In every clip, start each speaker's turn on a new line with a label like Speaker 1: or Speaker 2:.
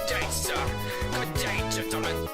Speaker 1: day, sir. Good day, gentlemen.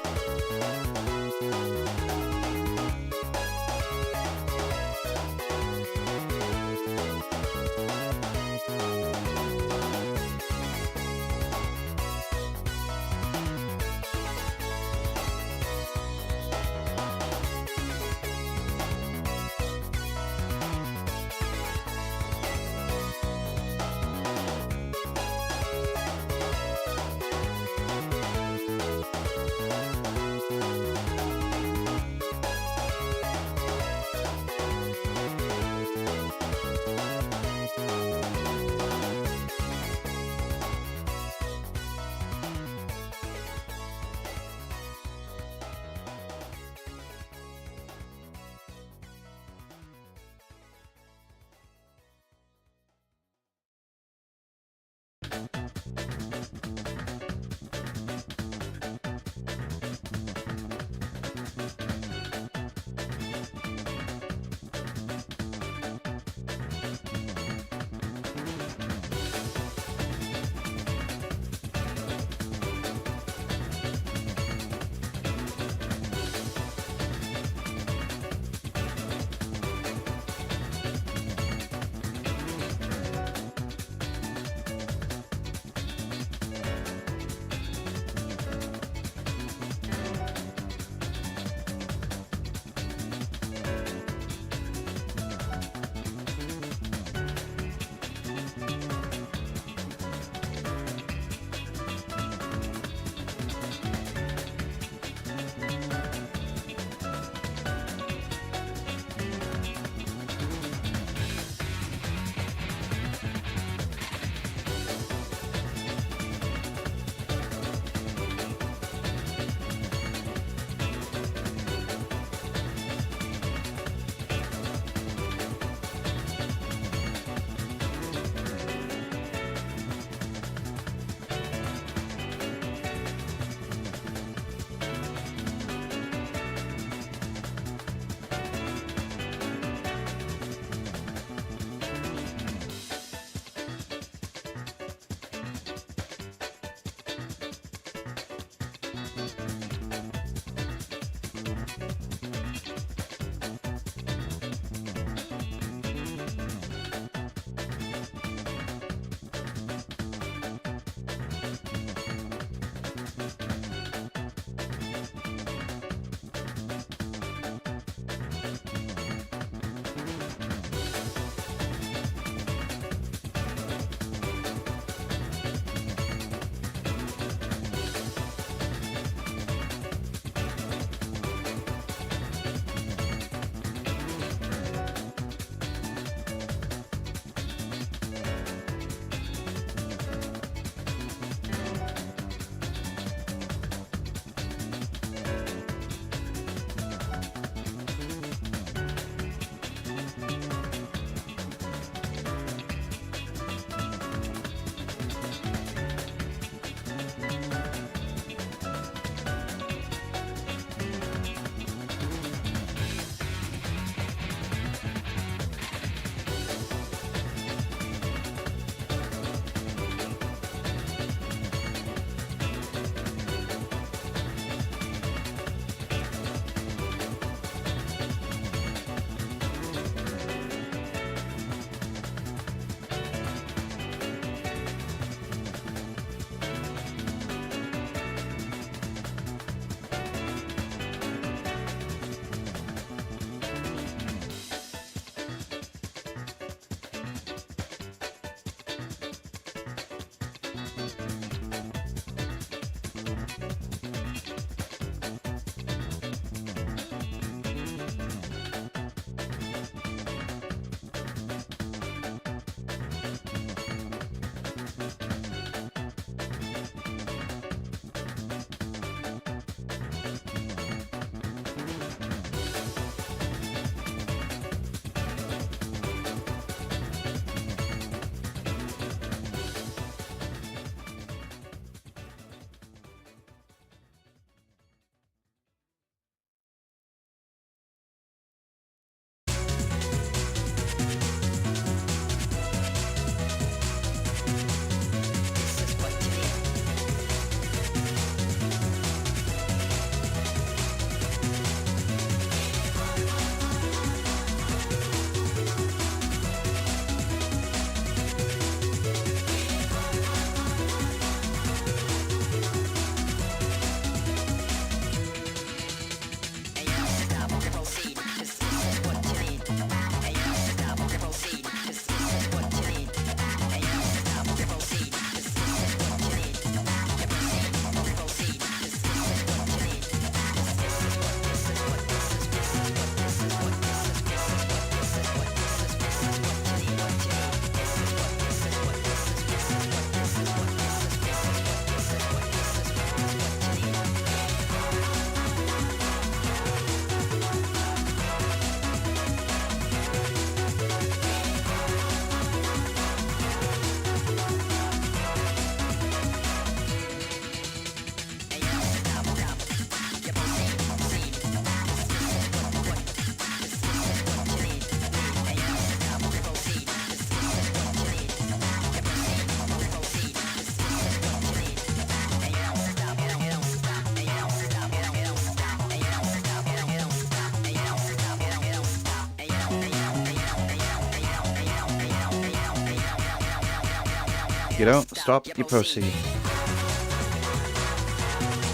Speaker 2: You don't stop, you proceed.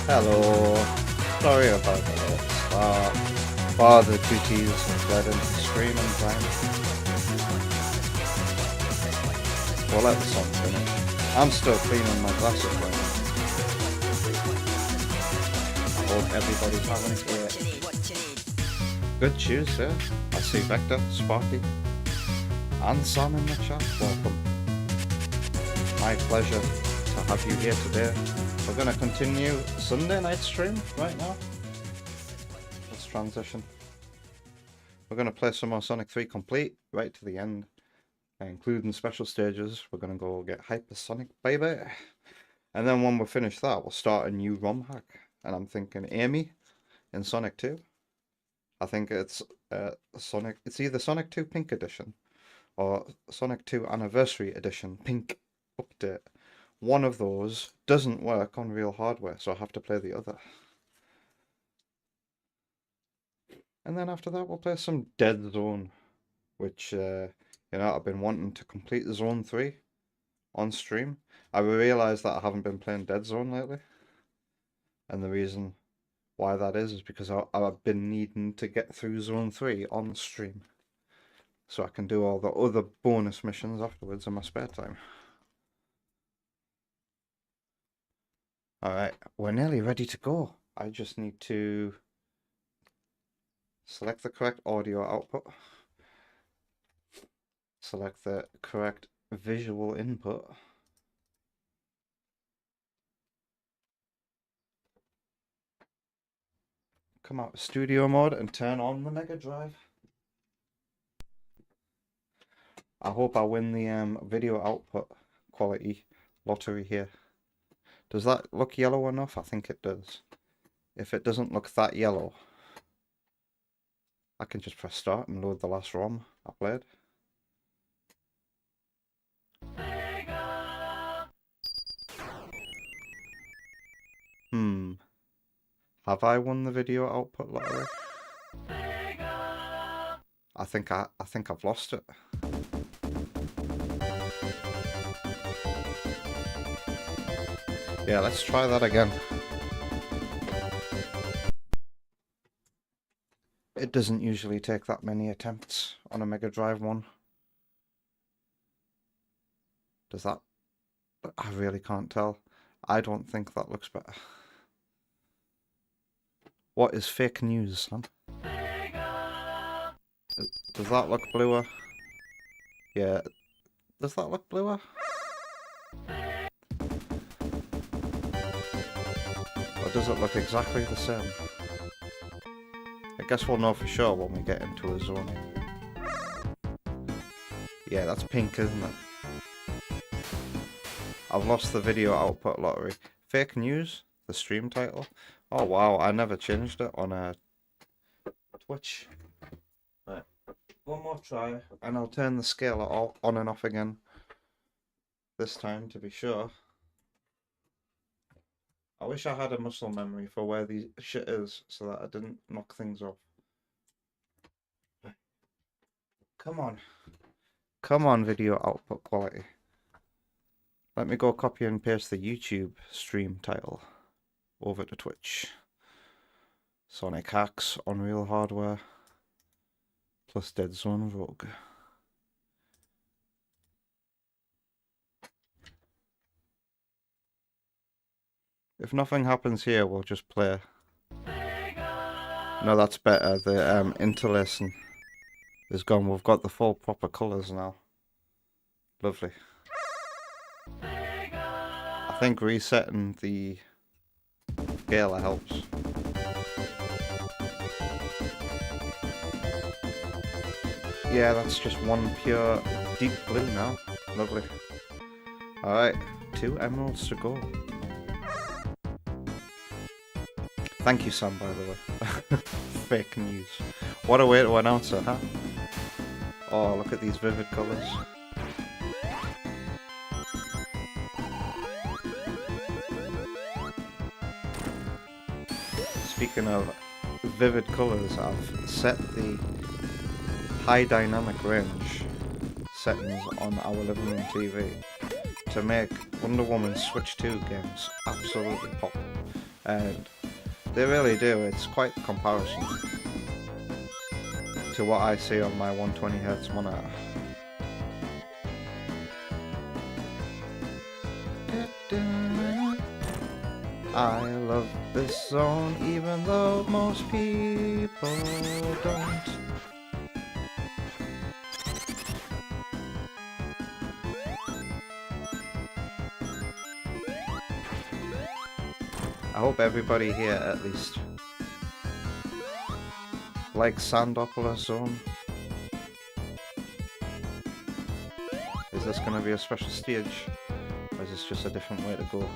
Speaker 2: Hello. Sorry about the late start. Father duties has led into screaming time. We'll let the song finish. I'm still cleaning my glasses right now. I hope everybody's having a great good Tuesday. I see Vector, Sparky, and Sam in the chat. Welcome. My pleasure to have you here today. We're going to continue Sunday night stream right now. Let's transition. We're going to play some more Sonic 3 Complete right to the end, including special stages. We're going to go get Hypersonic Baby. And then when we finish that, we'll start a new ROM hack. And I'm thinking Amy in Sonic 2. I think it's it's either Sonic 2 Pink Edition or Sonic 2 Anniversary Edition Pink Update. One of those doesn't work on real hardware, so I have to play the other. And then after that, we'll play some Deadzone, which, you know, I've been wanting to complete Zone 3 on stream. I realised that I haven't been playing Deadzone lately. And the reason why that is because I've been needing to get through Zone 3 on stream. So I can do all the other bonus missions afterwards in my spare time. Alright, we're nearly ready to go. I just need to select the correct audio output. Select the correct visual input. Come out of studio mode and turn on the Mega Drive. I hope I win the video output quality lottery here. Does that look yellow enough? I think it does. If it doesn't look that yellow, I can just press start and load the last ROM I played. Have I won the video output lottery? I think I've lost it. Yeah, let's try that again. It doesn't usually take that many attempts on a Mega Drive one. Does that? I really can't tell. I don't think that looks better. What is fake news, son? Does that look bluer? Yeah. Does that look bluer? Or does it look exactly the same? I guess we'll know for sure when we get into a zone. Yeah, that's pink, isn't it? I've lost the video output lottery. Fake news? The stream title? Oh wow, I never changed it on Twitch. Right. One more try, and I'll turn the scaler on and off again. This time, to be sure. I wish I had a muscle memory for where the shit is, so that I didn't knock things off. Come on. Come on, video output quality. Let me go copy and paste the YouTube stream title over to Twitch. Sonic Hacks on real hardware plus Deadzone Rogue. If nothing happens here, we'll just play. No, that's better. The interlacing is gone. We've got the full proper colours now. Lovely. I think resetting the scaler helps. Yeah, that's just one pure deep blue now. Lovely. Alright, 2 emeralds to go. Thank you, Sam, by the way. Fake news. What a way to announce it, huh? Oh, look at these vivid colours. Speaking of vivid colours, I've set the high dynamic range settings on our living room TV to make Wonder Woman Switch 2 games absolutely pop. And they really do. It's quite the comparison to what I see on my 120Hz monitor. I love this zone even though most people don't. I hope everybody here at least likes Sandopolis Zone. Is this going to be a special stage, or is this just a different way to go?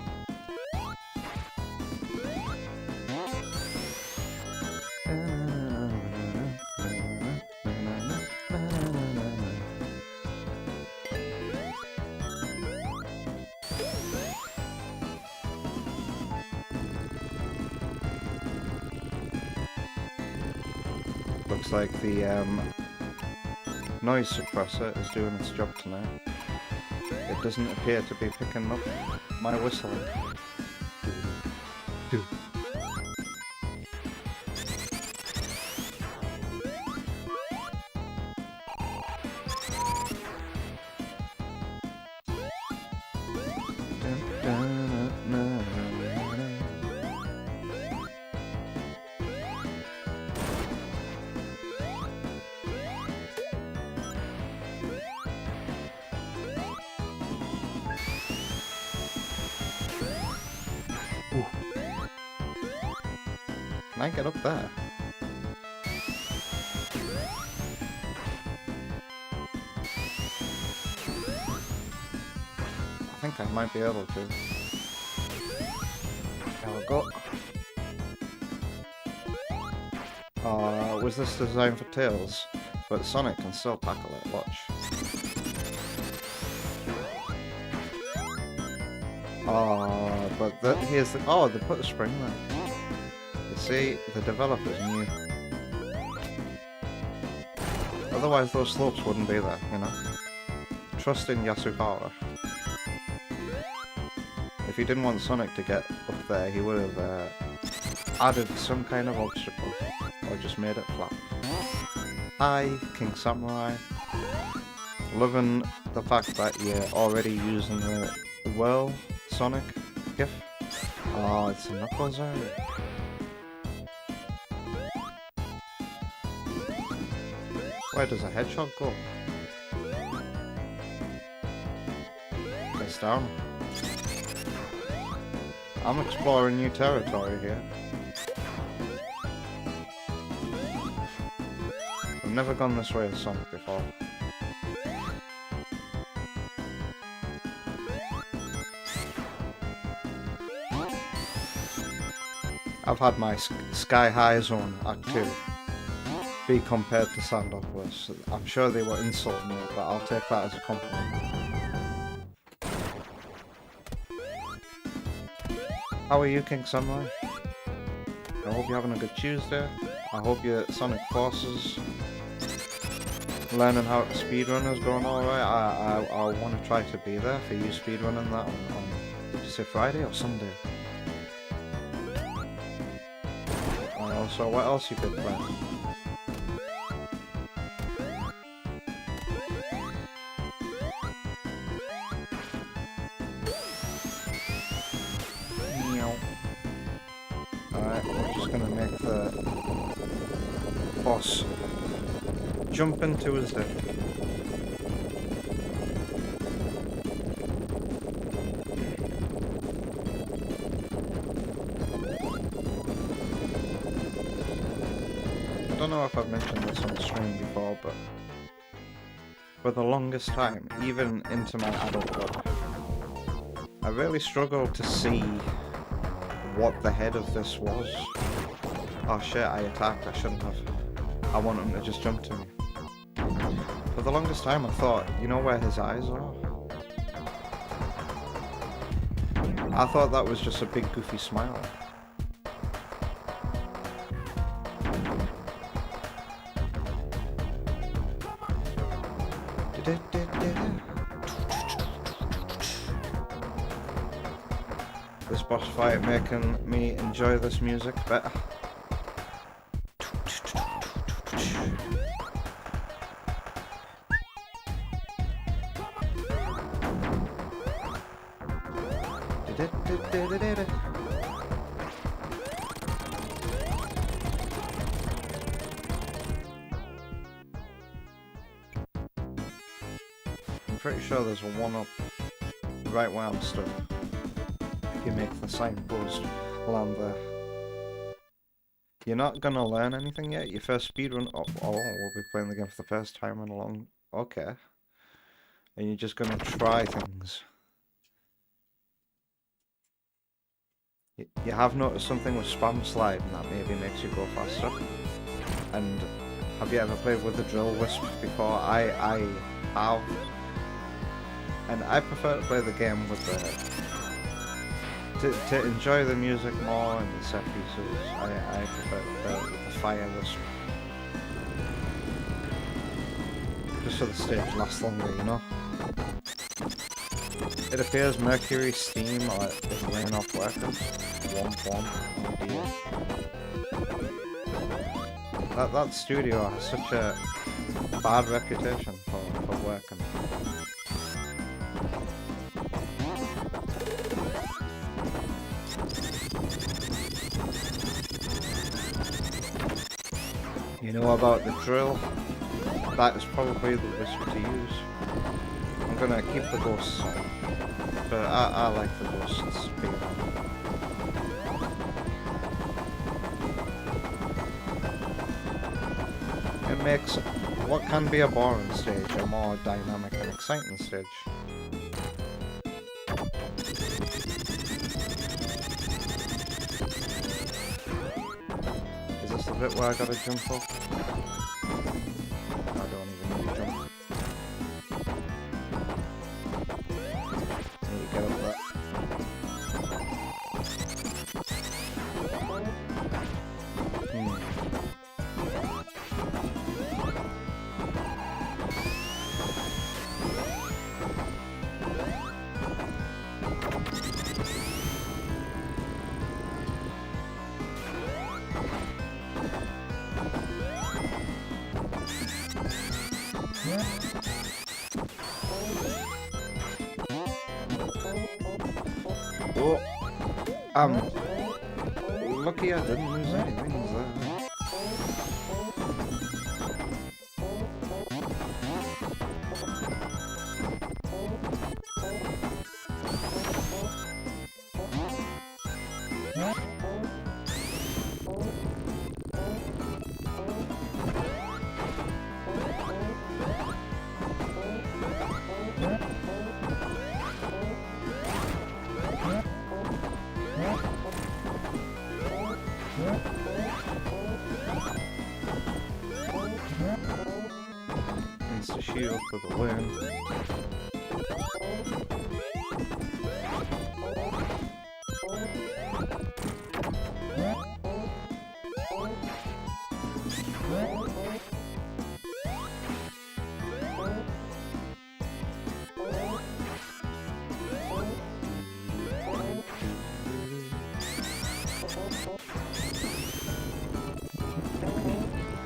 Speaker 2: Looks like the noise suppressor is doing its job tonight. It doesn't appear to be picking up my whistling. Can I get up there? I think I might be able to. There we go. Was this designed for Tails? But Sonic can still tackle it, watch. But here's the... Oh, they put a spring there. You see, the developers knew. Otherwise those slopes wouldn't be there, you know? Trust in Yasuhara. If he didn't want Sonic to get up there, he would have added some kind of obstacle, or just made it flat. Hi, King Samurai. Loving the fact that you're already using the Whirl Sonic GIF. Oh, it's a Knuckles area. Where does a hedgehog go? It's down. I'm exploring new territory here. I've never gone this way as Sonic before. I've had my Sky High Zone Act 2 be compared to Sandopolis. I'm sure they were insulting me, but I'll take that as a compliment. How are you, King Samurai? I hope you're having a good Tuesday. I hope your Sonic Forces learning how to speedrun is going alright. I want to try to be there for you speedrunning that on did you say Friday or Sunday? And also, what else you could play? Alright, we're just gonna make the boss jump into his death. I don't know if I've mentioned this on stream before, but for the longest time, even into my adulthood, I really struggled to see what the head of this was. Oh shit, I attacked, I shouldn't have. I want him to just jump to me. For the longest time I thought, you know where his eyes are? I thought that was just a big goofy smile. Spotify making me enjoy this music better. I'm pretty sure there's a one-up right where I'm stood. If you make the signpost land there. You're not gonna learn anything yet. Your first speedrun. Oh, we'll be playing the game for the first time in a long. Okay. And you're just gonna try things. You have noticed something with spam slide, and that maybe makes you go faster. And have you ever played with the drill wisp before? I have. And I prefer to play the game with the to enjoy the music more and the set pieces. I prefer to play with the fire wisp. Just so the stage lasts longer, you know? It appears Mercury, Steam, or is laying off workers. Womp womp. Oh dear. That studio has such a bad reputation for working. You know about the drill? That is probably the wisp to use. I'm gonna keep the ghosts on, but I like the ghosts being on. It makes what can be a boring stage a more dynamic and exciting stage. Is this the bit where I gotta jump up? I don't even need to jump. Need to get up there. Oh, lucky I didn't lose any rings there. Insta shield for the win.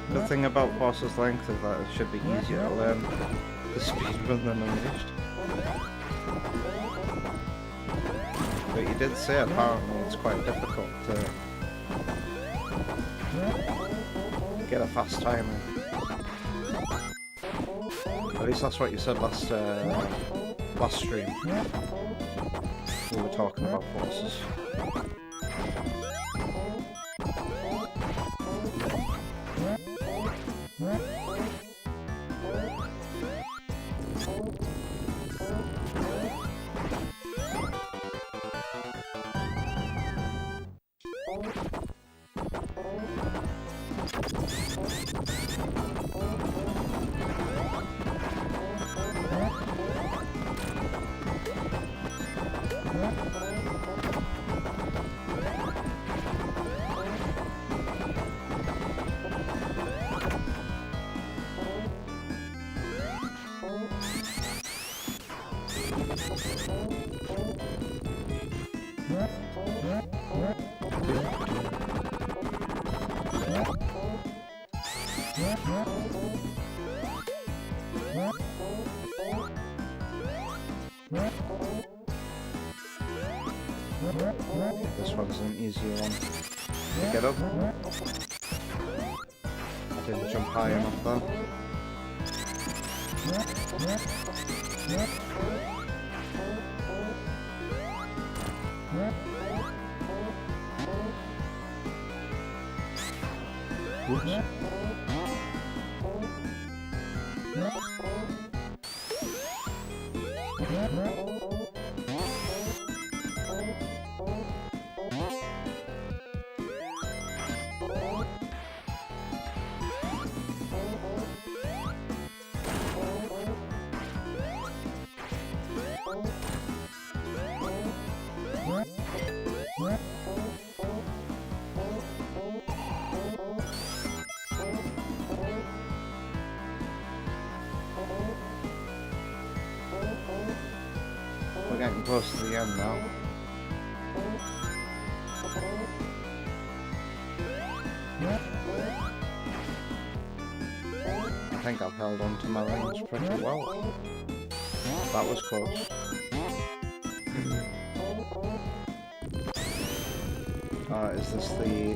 Speaker 2: The thing about Boss's Length is that it should be easier to learn the speedrun than Unleashed. But you did say apparently it's quite difficult to get a fast time in. At least that's what you said last stream. We were talking about bosses. This one's an easier one to get up. I didn't jump high enough though. Oops. We're getting close to the end now. I think I've held on to my rings pretty well. That was close. Is this the...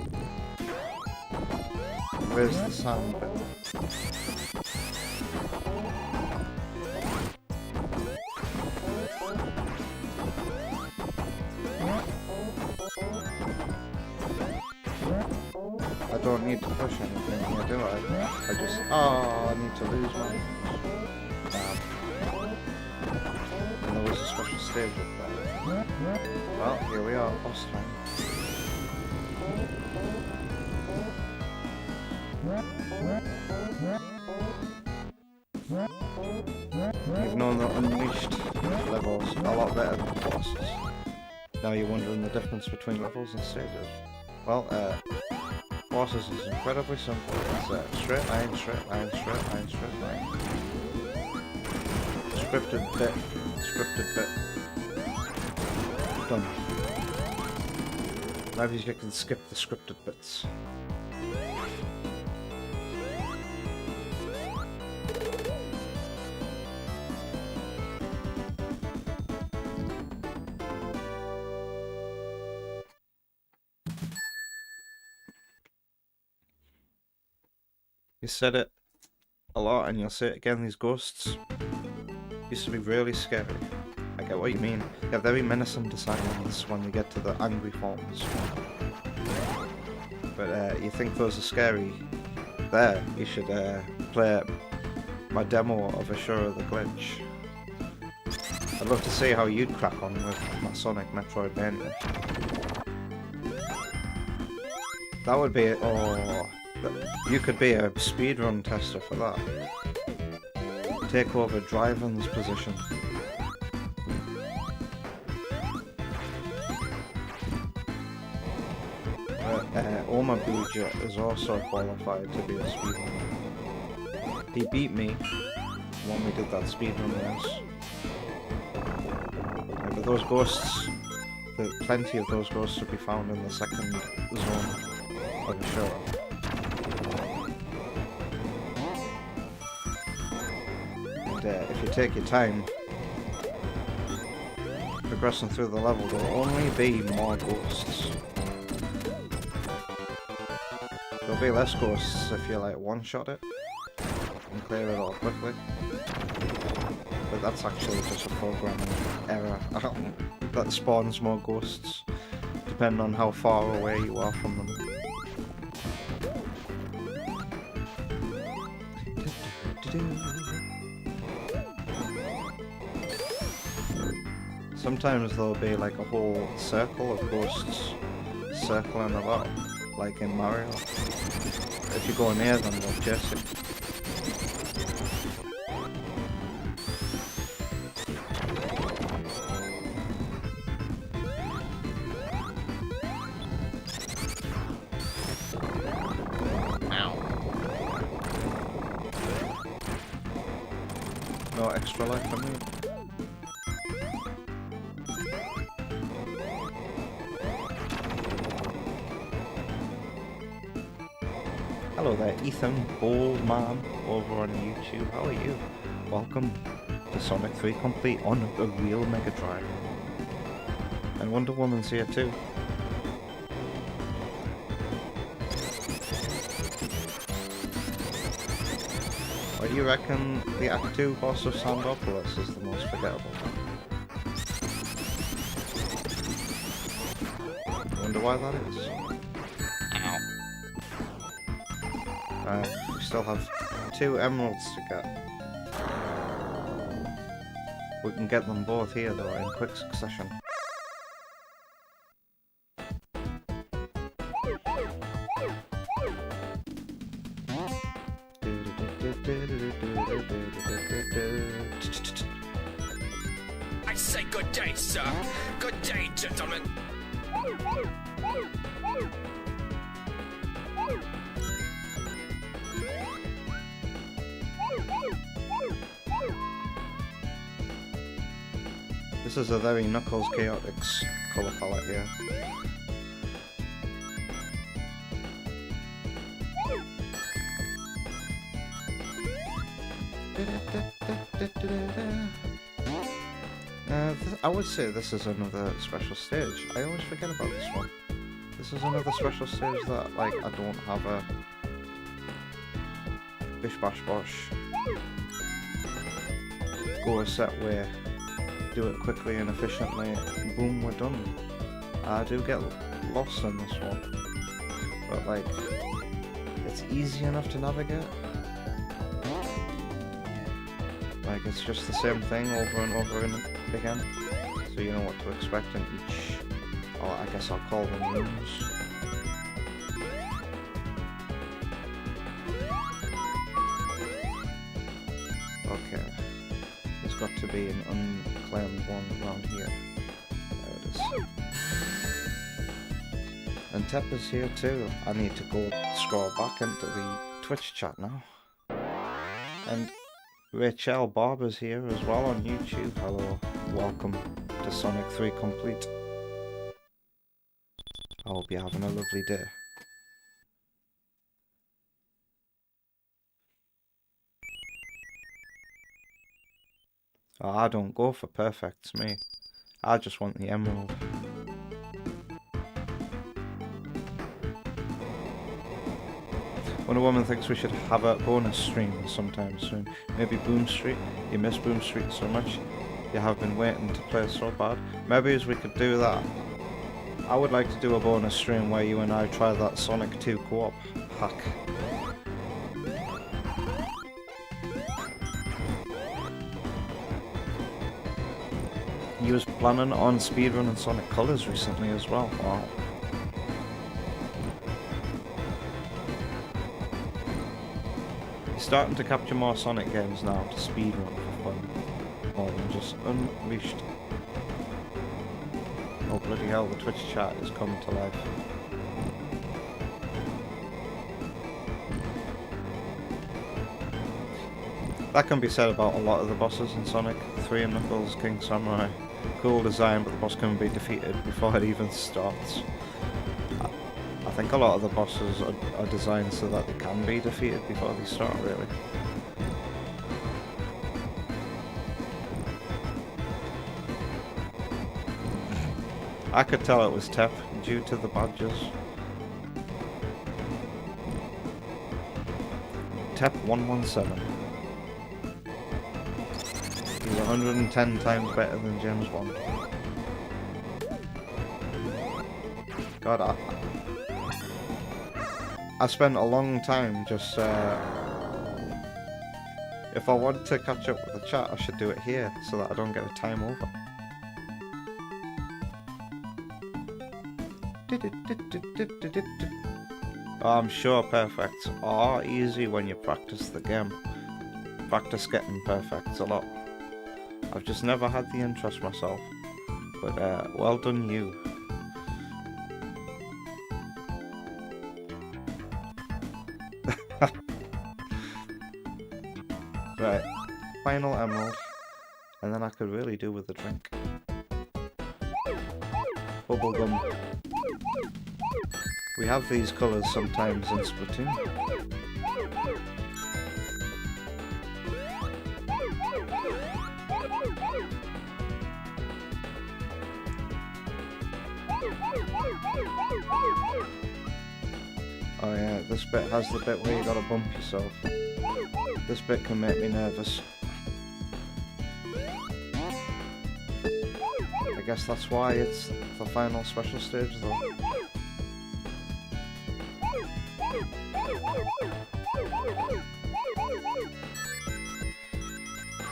Speaker 2: Where's the sound bit? I don't need to push anything here, do I? I just... Oh, I need to lose mine. And there was a special stage up there. Well, here we are, boss time. You've known that unleashed levels a lot better than bosses. Now you're wondering the difference between levels and stages. Well, bosses is incredibly simple. It's straight line, straight line, straight line, straight line. Scripted bit, scripted bit. Done. Maybe you can skip the scripted bits. You said it a lot and you'll say it again, these ghosts used to be really scary. I get what you mean. They have very menacing designs when they get to the angry forms. But you think those are scary? There, you should play my demo of Ashura the Glitch. I'd love to see how you'd crack on with my Sonic Metroidvania. That would be... oh... You could be a speedrun tester for that. Take over Driven's position. Oma Buja is also qualified to be a speedrunner. He beat me when we did that speedrun race. But those ghosts, plenty of those ghosts to be found in the second zone of Ashura. If you take your time progressing through the level, there will only be more ghosts. There'll be less ghosts if you like one-shot it and clear it all quickly. But that's actually just a programming error that spawns more ghosts depending on how far away you are from them. Sometimes there'll be like a whole circle of ghosts circling about, like in Mario. If you go near them, they'll chase you. No extra life for me. hello there, Ethan Boldman over on YouTube. How are you? Welcome to Sonic 3 Complete on a real Mega Drive. And Wonder Woman's here too. Why do you reckon the Act 2 boss of Sandopolis is the most forgettable? I wonder why that is. We still have 2 emeralds to get. We can get them both here though, in quick succession.
Speaker 1: I say good day, sir. Good day, gentlemen.
Speaker 2: This is a very Knuckles Chaotix colour palette here. I would say this is another special stage. I always forget about this one. This is another special stage that, like, I don't have a bish bash bosh go a set way, do it quickly and efficiently, and boom, we're done. I do get lost in this one, but like, it's easy enough to navigate. Like, it's just the same thing over and over again, so you know what to expect in each, or I guess I'll call them rooms. Okay, there's got to be an unclaimed one around here. There it is. And Tep is here too. I need to go scroll back into the Twitch chat now. And Rachel Barber's here as well on YouTube. Hello, welcome to Sonic 3 Complete. I hope you're having a lovely day. Oh, I don't go for perfects, me. I just want the emerald. Wonder Woman thinks we should have a bonus stream sometime soon. Maybe Boom Street. You miss Boom Street so much. You have been waiting to play so bad. Maybe as we could do that. I would like to do a bonus stream where you and I try that Sonic 2 co-op hack. He was planning on speedrunning Sonic Colors recently as well. Wow. He's starting to capture more Sonic games now to speedrun for fun, more than just Unleashed. Oh bloody hell, the Twitch chat is coming to life. That can be said about a lot of the bosses in Sonic 3 and Knuckles, King Samurai. Cool design, but the boss can be defeated before it even starts. I think a lot of the bosses are designed so that they can be defeated before they start, really. I could tell it was Tep due to the badges. Tep 117. He's 110 times better than James Bond. God, I spent a long time just, if I want to catch up with the chat, I should do it here, so that I don't get a time over. Oh, I'm sure perfects are easy when you practice the game. Practice getting perfects a lot. I've just never had the interest myself, but well done you. Right, final emerald, and then I could really do with a drink. Bubblegum. We have these colours sometimes in Splatoon. Oh yeah, this bit has the bit where you gotta bump yourself. This bit can make me nervous. I guess that's why it's the final special stage though.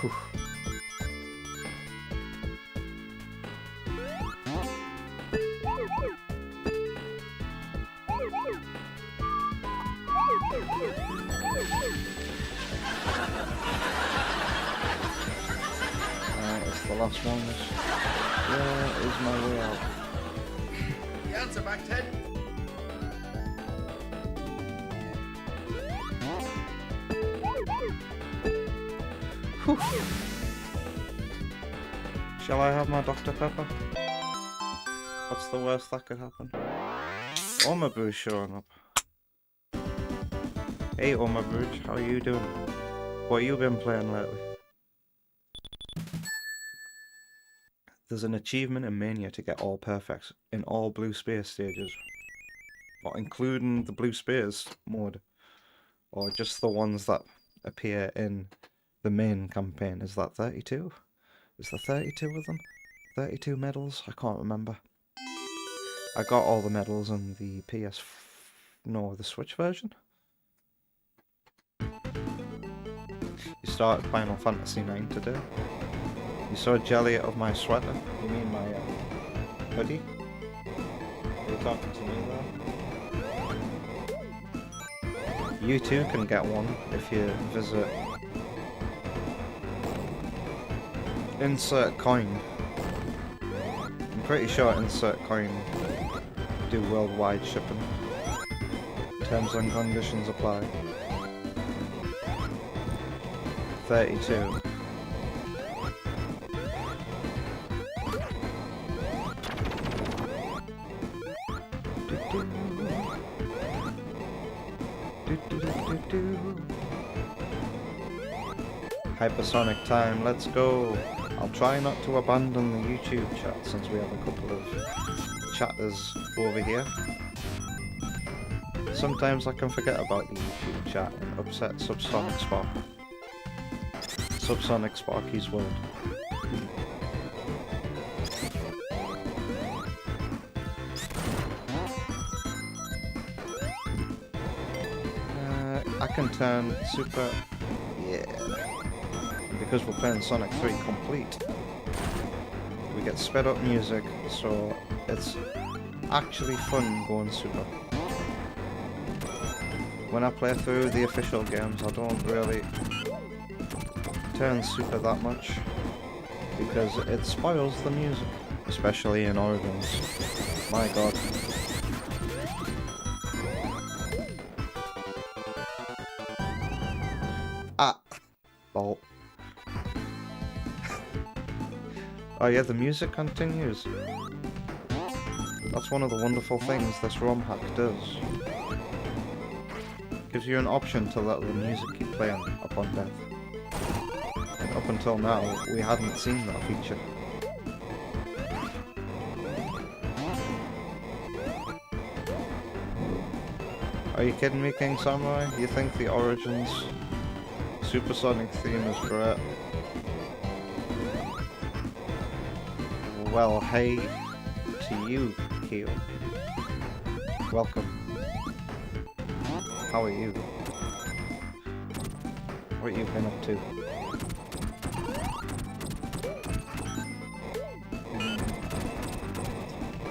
Speaker 2: Whew. Alright, it's the last one. Where is my way out?
Speaker 1: The answer back 10.
Speaker 2: Whew. Shall I have my Dr. Pepper? What's the worst that could happen? Omaboo's showing up. Hey Omaboo, how are you doing? What have you been playing lately? There's an achievement in Mania to get all perfects in all blue space stages. Or including the blue space mode. Or just the ones that appear in the main campaign. Is that 32? Is there 32 of them? 32 medals? I can't remember. I got all the medals in the the Switch version. You started Final Fantasy IX today. You saw jelly of my sweater. You mean my hoodie? Are you talking to me there? You too can get one if you visit Insert Coin. I'm pretty sure Insert Coin do worldwide shipping. Terms and conditions apply. 32. Hypersonic time, let's go! I'll try not to abandon the YouTube chat since we have a couple of chatters over here. Sometimes I can forget about the YouTube chat and upset Subsonic Spark. Subsonic Sparky's world. I can turn super... yeah. Because we're playing Sonic 3 complete. We get sped up music, so it's actually fun going super. When I play through the official games, I don't really turn super that much because it spoils the music, especially in Origins. My god. Ah! Bolt. Oh yeah, the music continues. That's one of the wonderful things this ROM hack does. Gives you an option to let the music keep playing upon death. And up until now, we hadn't seen that feature. Are you kidding me, King Samurai? You think the Origins Supersonic theme is great? Well, hey to you, Keo. Welcome. How are you? What have you been up to?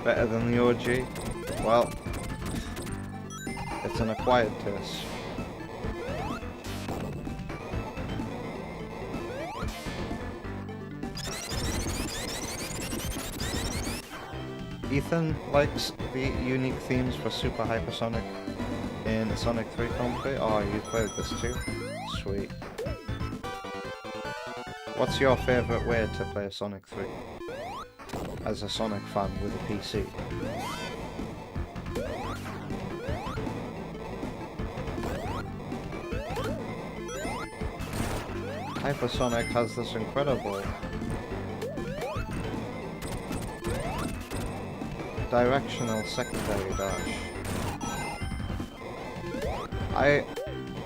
Speaker 2: Better than the OG? Well, it's an acquired taste. Ethan likes the unique themes for Super Hypersonic in Sonic 3 Complete. Oh, you played this too? Sweet. What's your favourite way to play Sonic 3? As a Sonic fan with a PC. Hypersonic has this incredible directional secondary dash.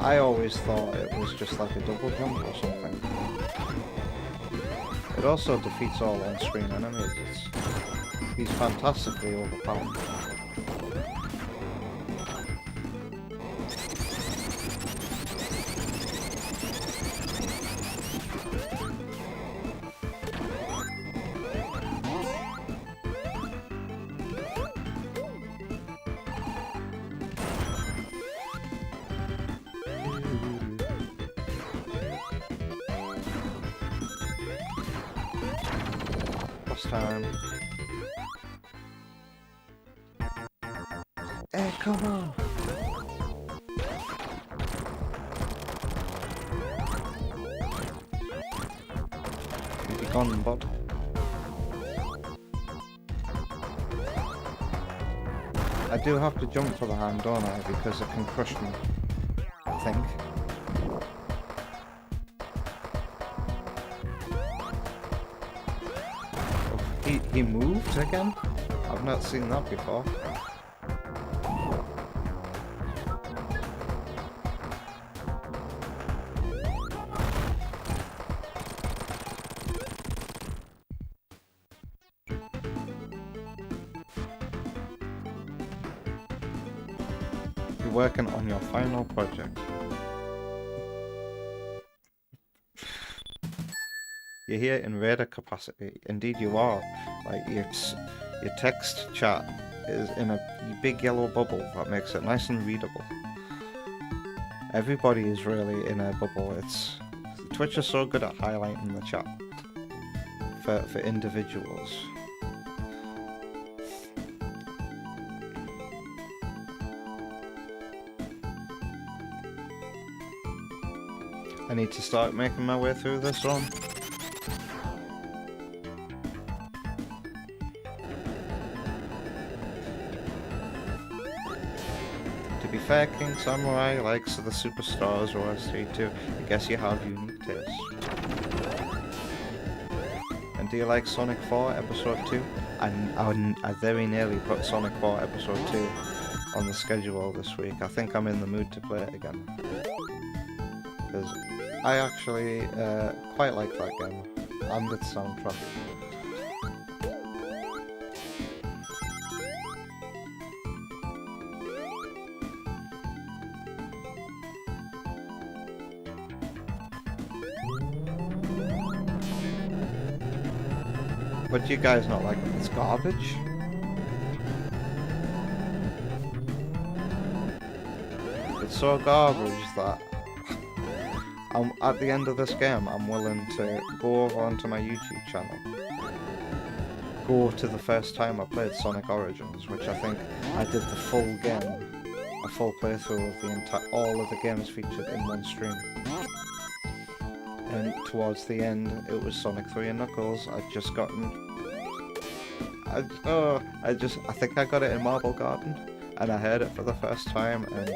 Speaker 2: I always thought it was just like a double jump or something. It also defeats all on-screen enemies. He's fantastically overpowered. Time. Hey, come on! Be gone, bud. I do have to jump for the hand, don't I? Because it can crush me. I think. He moved again? I've not seen that before. You're working on your final project. You're here in raider capacity. Indeed you are. Like your text chat is in a big yellow bubble that makes it nice and readable. Everybody is really in a bubble. Twitch is so good at highlighting the chat for individuals. I need to start making my way through this one. To be fair, King Samurai likes the Superstars OST too. I guess you have unique taste. And do you like Sonic 4 Episode 2? I very nearly put Sonic 4 Episode 2 on the schedule this week. I think I'm in the mood to play it again. Because I actually quite like that game. And its soundtrack. What do you guys not like? It's garbage? It's so garbage that at the end of this game I'm willing to go over onto my YouTube channel, go to the first time I played Sonic Origins, which I think I did the full game, a full playthrough of all of the games featured in one stream. And towards the end, it was Sonic 3 and Knuckles. I'd just gotten... I think I got it in Marble Garden, and I heard it for the first time, and...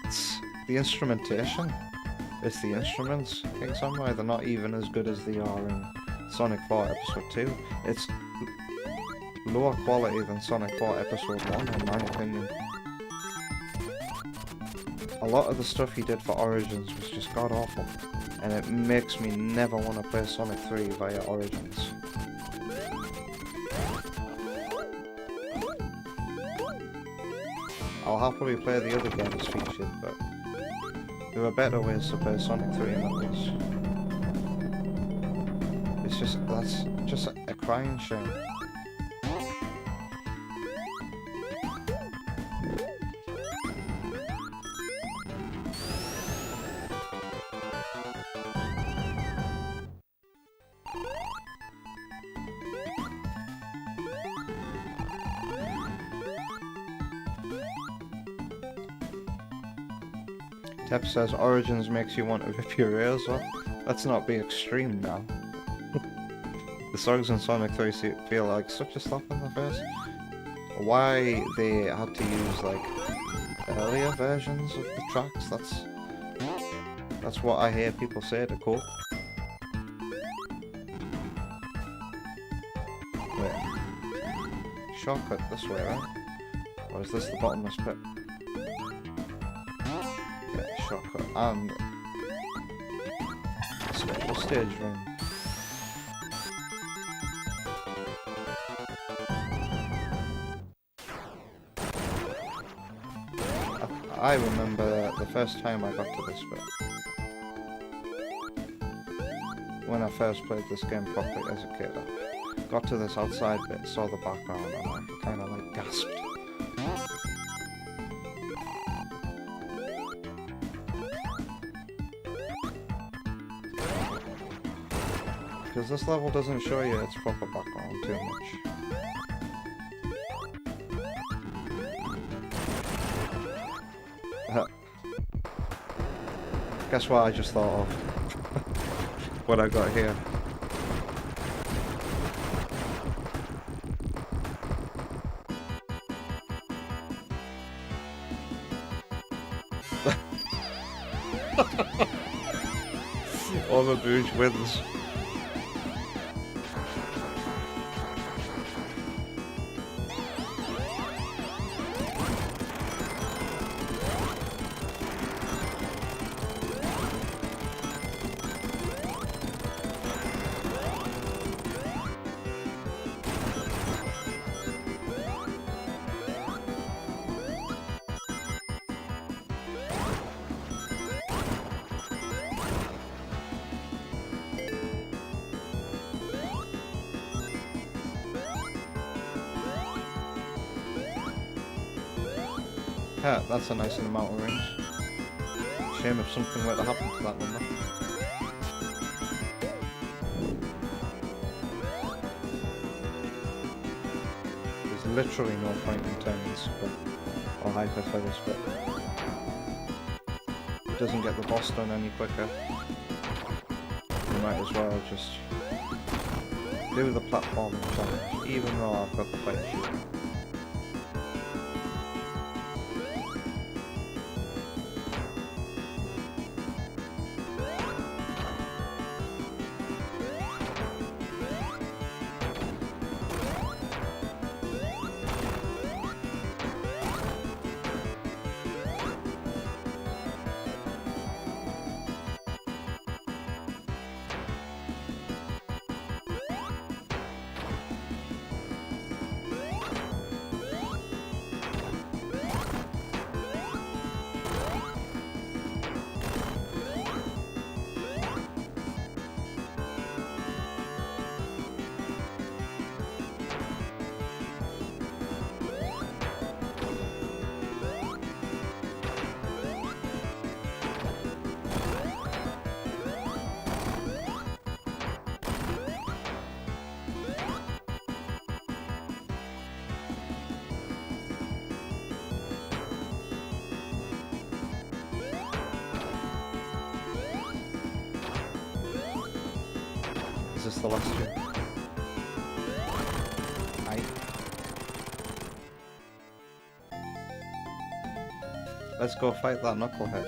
Speaker 2: it's the instrumentation. It's the instruments, King Samurai. They're not even as good as they are in Sonic 4 Episode 2. It's lower quality than Sonic 4 Episode 1, in my opinion. A lot of the stuff he did for Origins was just god-awful, and it makes me never want to play Sonic 3 via Origins. I'll happily play the other games featured, but there are better ways to play Sonic 3 and Knuckles. That's just a crying shame. Tep says Origins makes you want to rip your ears off. Let's not be extreme now. The songs in Sonic 3 feel like such a slap in the face. Why they had to use like earlier versions of the tracks. That's what I hear people say to cope. Wait. Shortcut this way, right? Or is this the bottomless pit? Yeah, shortcut. And special stage room. I remember the first time I got to this bit. When I first played this game properly as a kid, I got to this outside bit, saw the background, and I kind of like gasped. Because this level doesn't show you its proper background too much. Guess what I just thought of? What I got here. All the booge wins. Yeah, that's a nice amount of rings. Shame if something were to happen to that one though. There's literally no point in turning this bit or hyper for this bit. It doesn't get the boss done any quicker. You might as well just do the platforming challenge, even though I've got the fight shooter. Is this the last year? Aye. Let's go fight that knucklehead.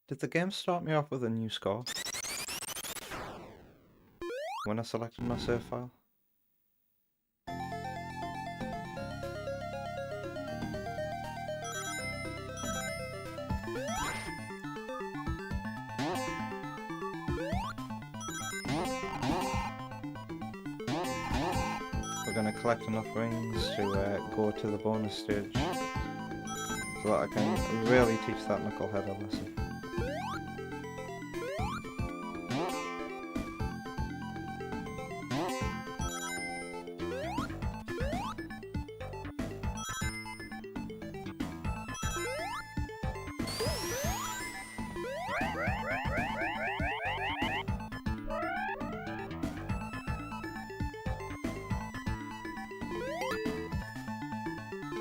Speaker 2: Did the game start me off with a new score when I selected my save file? We're gonna collect enough rings to go to the bonus stage so that I can really teach that knucklehead a lesson.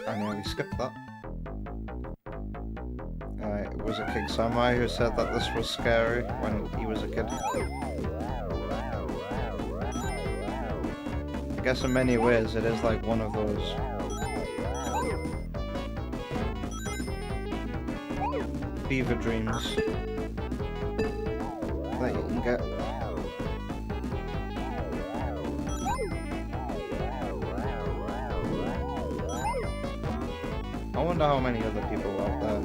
Speaker 2: I nearly skipped that. samurai who said that this was scary when he was a kid. I guess in many ways it is like one of those fever dreams that you can get. I wonder how many other people out there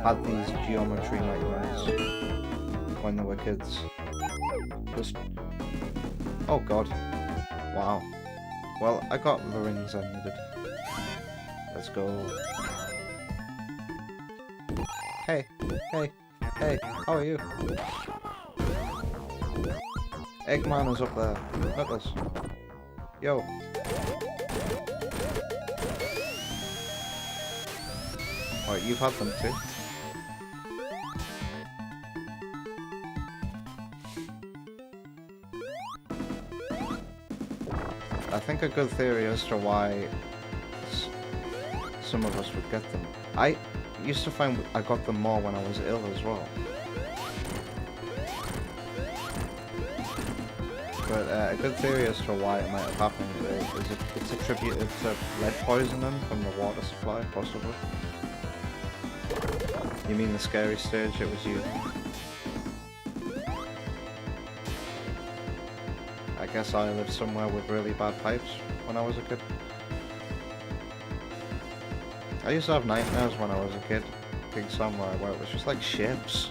Speaker 2: had these geometry nightmares when they were kids. Just... oh god. Wow. Well, I got the rings I needed. Let's go. Hey, hey, hey, how are you? Eggman is up there. Knuckles. Yo. Alright, you've had them too. I think a good theory as to why some of us would get them. I used to find I got them more when I was ill as well. But a good theory as to why it might have happened is it's attributed to lead poisoning from the water supply, possibly. You mean the scary stage it was used? I guess I lived somewhere with really bad pipes when I was a kid. I used to have nightmares when I was a kid, Big Samurai, where it was just like shapes,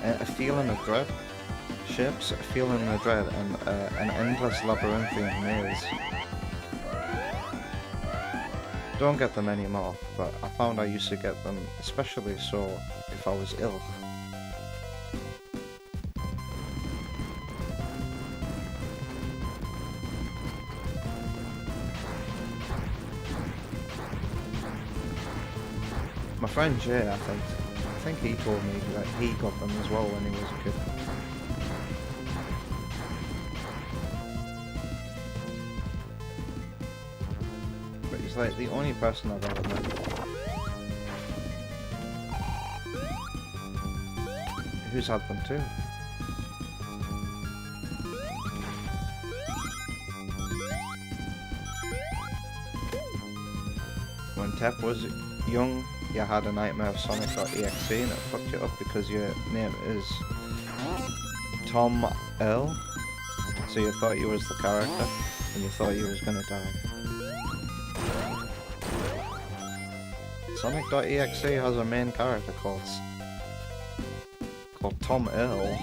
Speaker 2: a feeling of dread. Shapes, a feeling of dread, and an endless labyrinthian maze. Don't get them anymore, but I found I used to get them, especially so if I was ill. My friend Jay, I think he told me that he got them as well when he was a kid. But he's like the only person I've ever met who's had them too. When Tep was young, you had a nightmare of Sonic.exe and it fucked you up because your name is Tom L. So you thought you was the character and you thought you was gonna die. Sonic.exe has a main character called Tom L.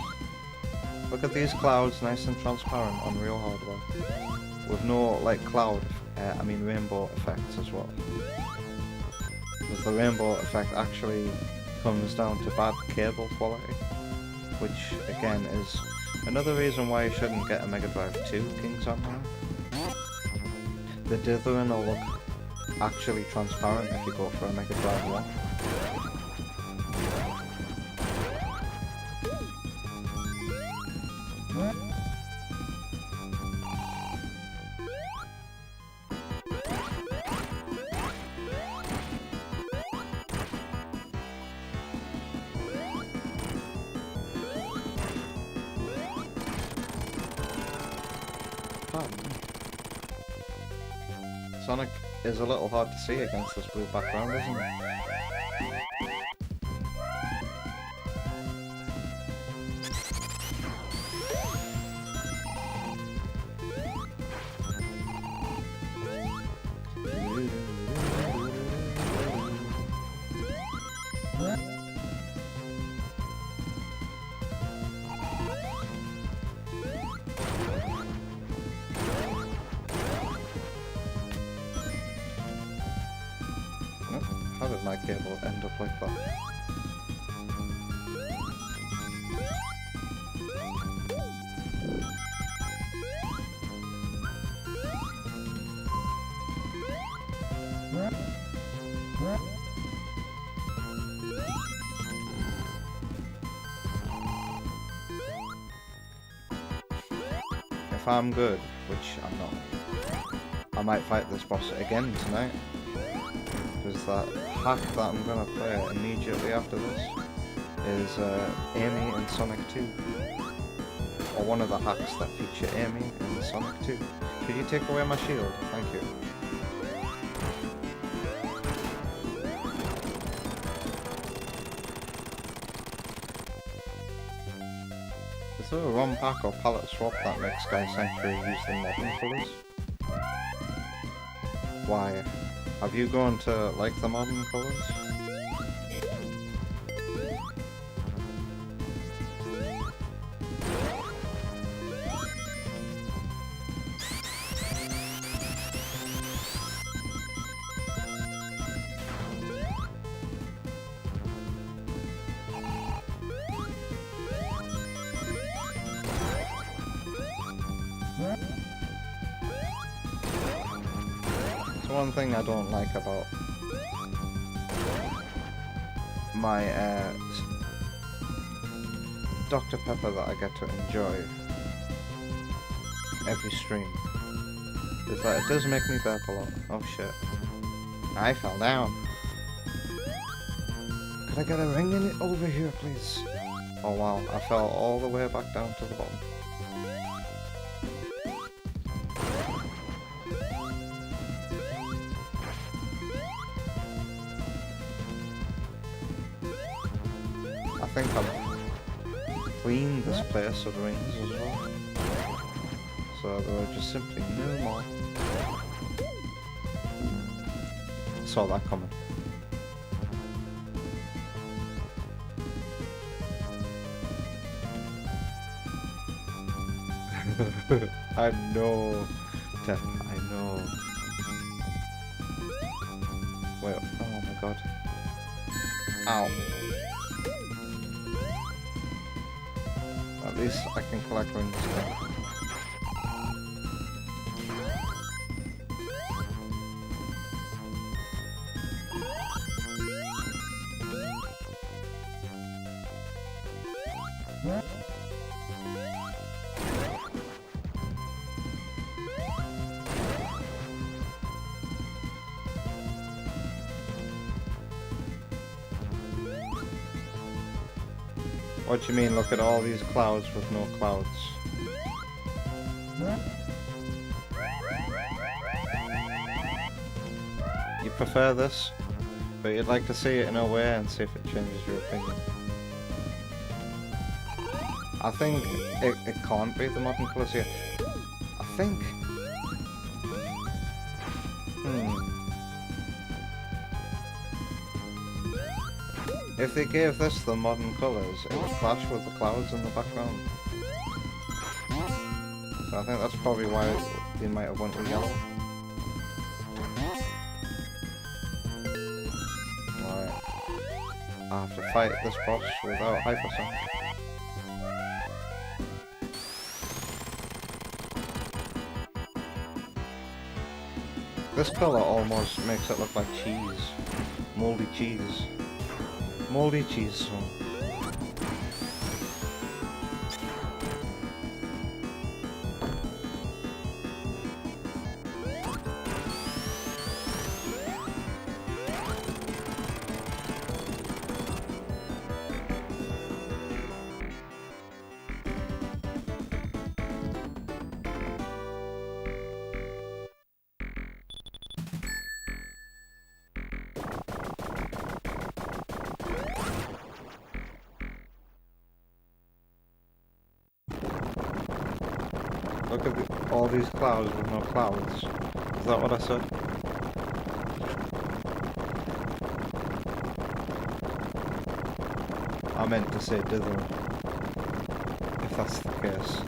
Speaker 2: Look at these clouds, nice and transparent on real hardware. With no like cloud, rainbow effects as well. Because the rainbow effect actually comes down to bad cable quality, which again is another reason why you shouldn't get a Mega Drive 2 King Samurai. The dithering will look actually transparent if you go for a Mega Drive 1. Sonic is a little hard to see against this blue background, isn't it? How did my cable end up like that? If I'm good, which I'm not, I might fight this boss again tonight. Because that hack that I'm gonna play immediately after this is Amy in Sonic 2. Or one of the hacks that feature Amy in Sonic 2. Could you take away my shield? Thank you. Is there a ROM pack or palette swap that makes Sky Sanctuary use the modern colours? Why? Have you grown to like the modern colours? One thing I don't like about my Dr. Pepper that I get to enjoy every stream is that it does make me burp a lot. Oh shit. I fell down. Could I get a ring in it over here, please? Oh wow, I fell all the way back down to the bottom. I think I've cleaned this place of rings as well. So there are just simply no more. Saw that coming. I know, Tech, I know. Wait, oh my god. Ow. At least I can collect rings now. What do you mean, look at all these clouds with no clouds? You prefer this, but you'd like to see it in a way and see if it changes your opinion. I think it can't be the modern colours here. I think... If they gave this the modern colours, it would clash with the clouds in the background. So I think that's probably why they might have went with yellow. Right. I have to fight this boss without hypersonic. This colour almost makes it look like cheese. Mouldy cheese. Moldy cheese. Look at all these clouds with no clouds. Is that what I said? I meant to say dither. If that's the case.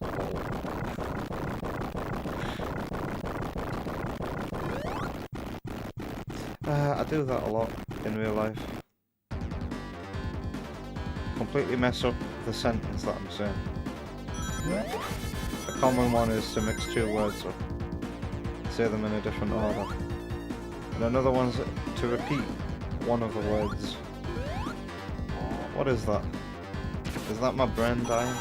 Speaker 2: I do that a lot in real life. Completely mess up the sentence that I'm saying. A common one is to mix two words up, say them in a different order. And another one's to repeat one of the words. What is that? Is that my brain dying?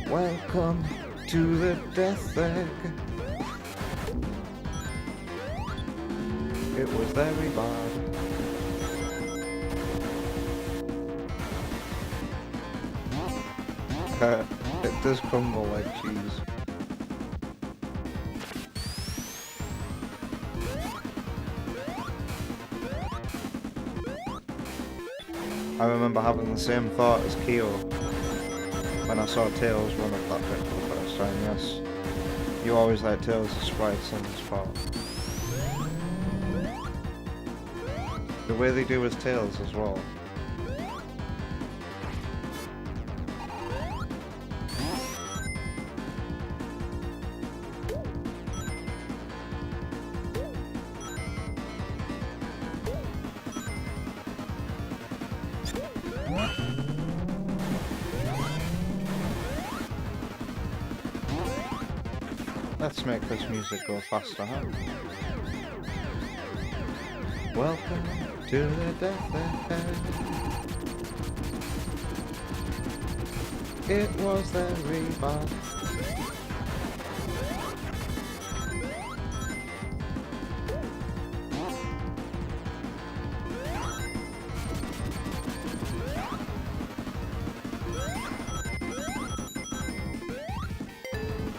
Speaker 2: Welcome to the death egg. It was very bad. It does crumble like cheese. I remember having the same thought as Keo when I saw Tails run up that bit for the first time. Yes, you always like Tails' sprites in this part. The way they do his Tails as well. Let's make this music go faster, huh? Welcome to the death end. It was very bad.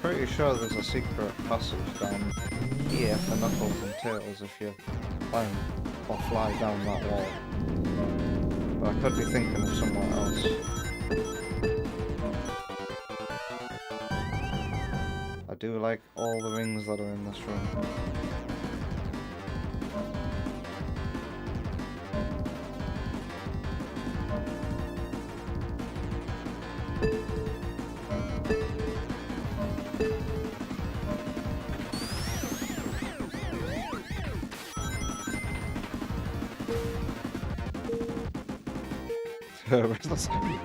Speaker 2: Pretty sure there's a secret passage down here for Knuckles and Tails if you climb or fly down that wall. But I could be thinking of somewhere else. I do like all the rings that are in this room.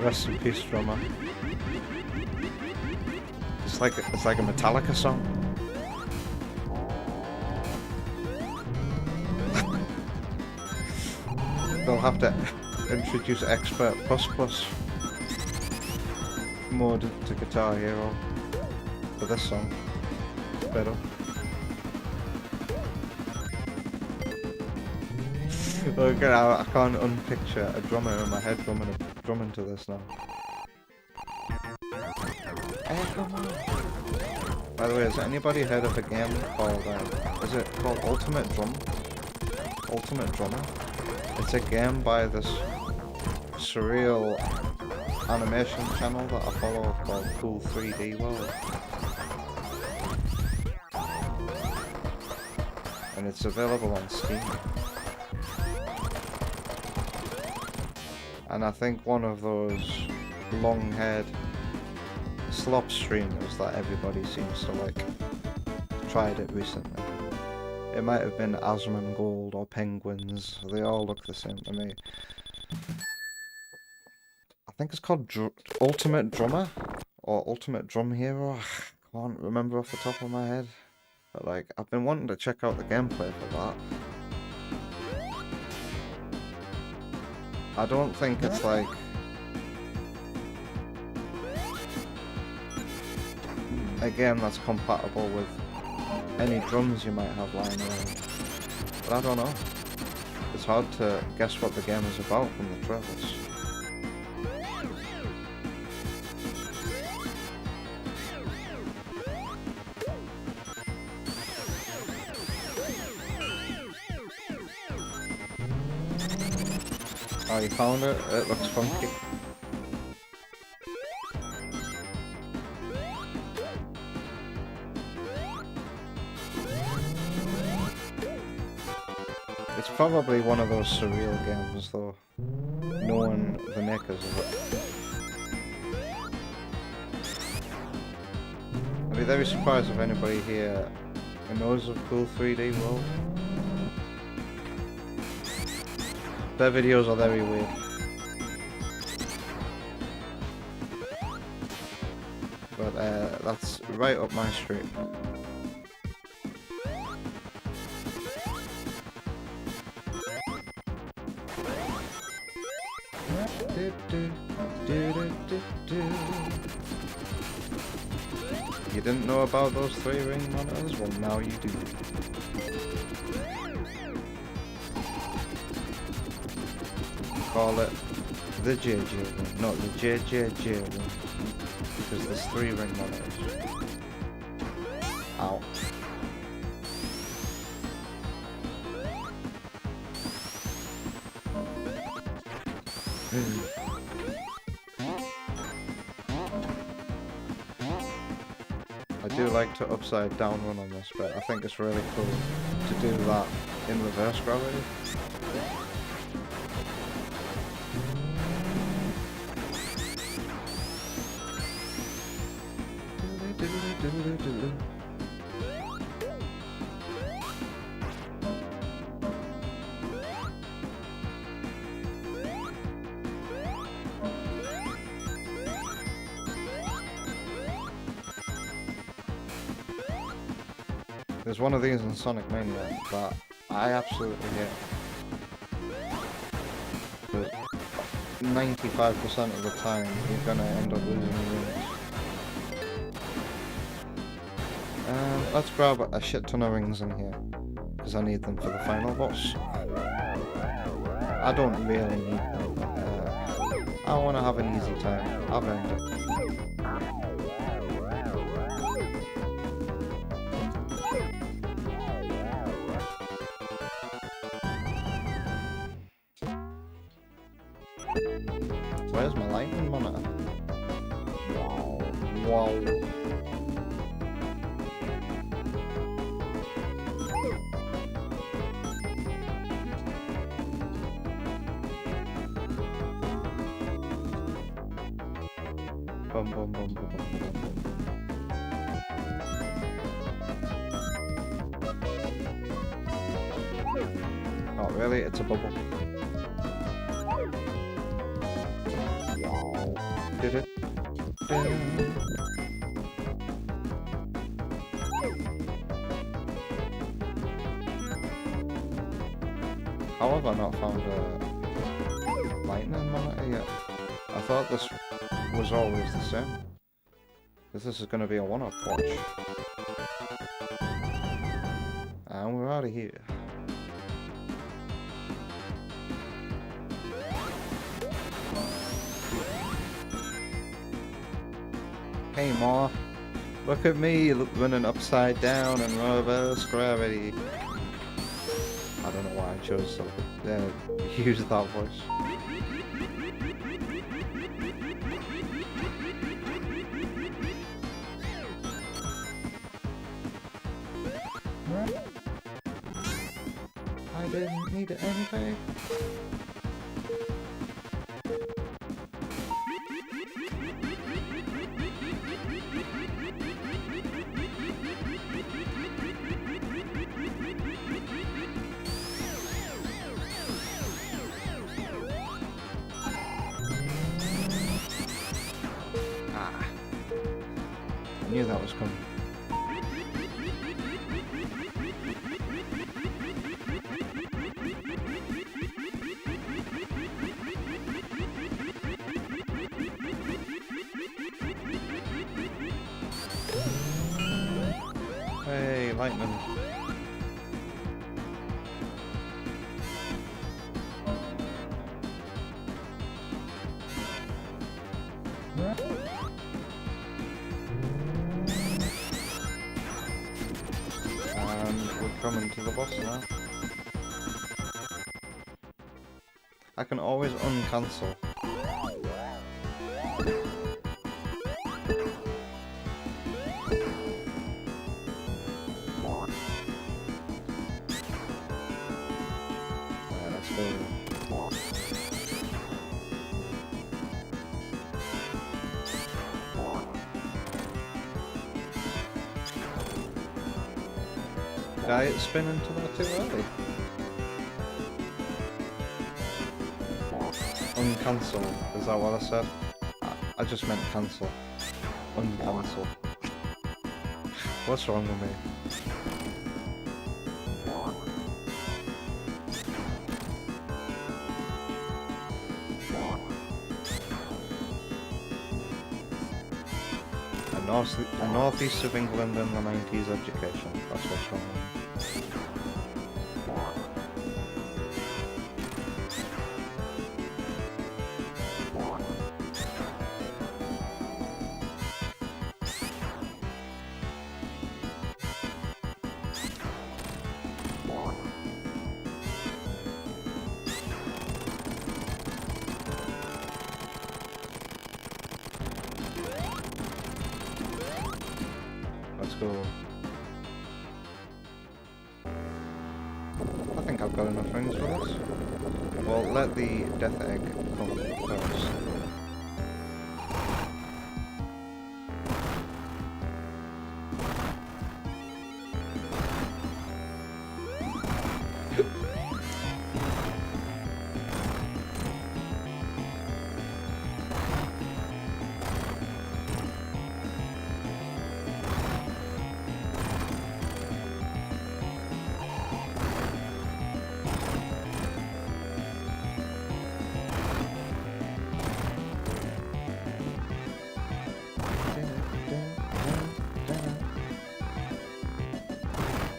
Speaker 2: Rest in peace, drummer. It's like a Metallica song. They'll have to introduce Expert Plus Plus mode to Guitar Hero for this song. It's better. Okay, I can't unpicture a drummer in my head drumming to this now. Hey, come on. By the way, has anybody heard of a game called, is it called Ultimate Drum? Ultimate Drummer? It's a game by this surreal animation channel that I follow called Cool 3D World. And it's available on Steam. And I think one of those long-haired slop streamers that everybody seems to like tried it recently. It might have been Asmongold or Penguins. They all look the same to me. I think it's called Ultimate Drummer or Ultimate Drum Hero. I can't remember off the top of my head. But like, I've been wanting to check out the gameplay for that. I don't think it's like a game that's compatible with any drums you might have lying around. But I don't know. It's hard to guess what the game is about from the trailers. Oh, you found it? It looks funky. It's probably one of those surreal games though, knowing the makers of it. I'd be very surprised if anybody here knows of Cool 3D World. Their videos are very weird. But that's right up my street. You didn't know about those 3-ring monitors? Well, now you do. Call it the JJ one, not the JJJ one, because there's 3-ring monitors. Ow. I do like to upside down run on this bit. I think it's really cool to do that in reverse gravity. There's one of these in Sonic Mania that I absolutely hate. But 95% of the time you're gonna end up losing the rings. Let's grab a shit ton of rings in here, because I need them for the final boss. I don't really need them, but I want to have an easy time. I've earned it. Where's my lightning monitor? Wow. Bum bum bum bum bum bum. Oh really? It's a bubble. Did it? How have I not found a lightning monitor yet? I thought this was always the same. Because this is going to be a one-off watch. And we're out of here. Hey Ma, look at me running upside down in reverse gravity. I don't know why I chose to use that voice. I didn't need it anyway. I knew that was coming. Hey, lightning. And we're coming to the boss now. I can always uncancel. Let's go. Did I spin into that too early? Uncancel, is that what I said? I just meant cancel. Uncancel. What's wrong with me? northeast of England in the 90s education. That's what's going on. Let's go. I think I've got enough rings for this. Well, let the death egg come first.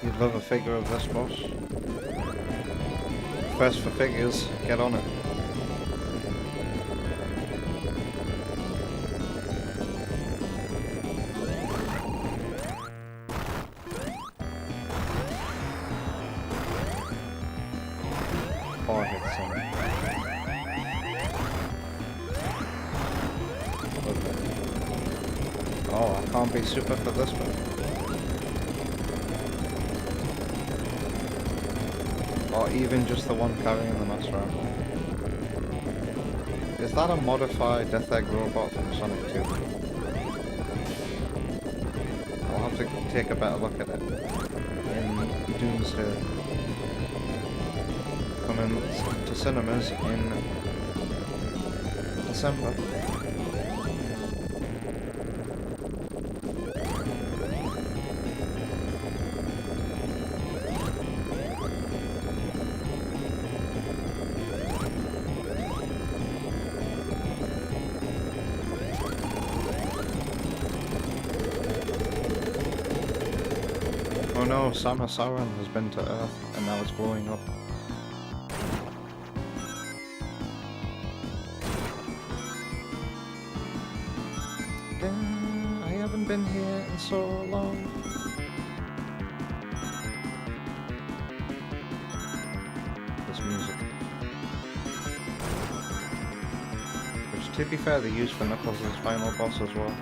Speaker 2: You'd love a figure of this boss. Quest for figures, get on it. Four hits on it. Okay. Oh, I can't be super for this one. Or even just the one carrying the master rifle. Is that a modified Death Egg robot from Sonic 2? I'll have to take a better look at it. In Doomsday. Coming to cinemas in December. Oh no, Samus Aran has been to Earth and now it's blowing up. I haven't been here in so long. This music. Which, to be fair, they used for Knuckles' final boss as well.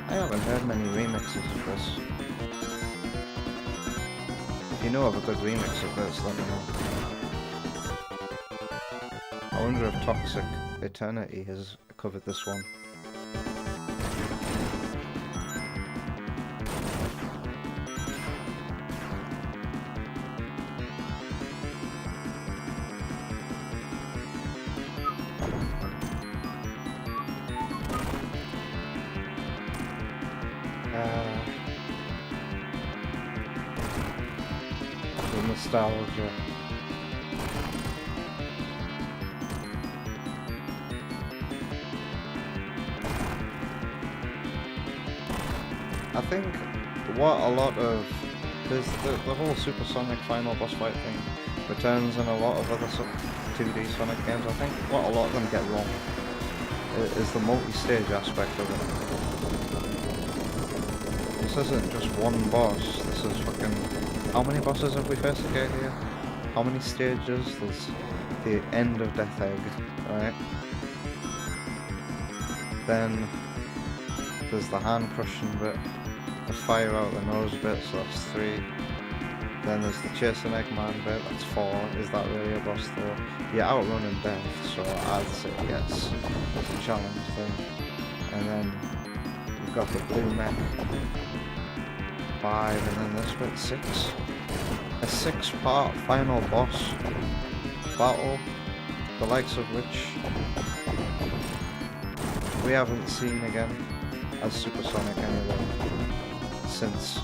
Speaker 2: I haven't heard many remixes of this. If you know of a good remix of this, let me know. I wonder if Toxic Eternity has covered this one. The nostalgia. I think what a lot of the whole Supersonic final boss fight thing returns in a lot of other 2D Sonic games. I think what a lot of them get wrong is the multi-stage aspect of it. This isn't just one boss. This is fucking. How many bosses have we faced again here? How many stages? There's the end of Death Egg, right? Then there's the hand crushing bit, the fire out the nose bit, so that's 3. Then there's the chasing Eggman bit, that's 4. Is that really a boss though? You're outrunning death, so I'd say yes, it's a challenge thing. And then you've got the blue mech. 5, and then this bit 6. A 6-part final boss battle, the likes of which we haven't seen again as Supersonic anyway since.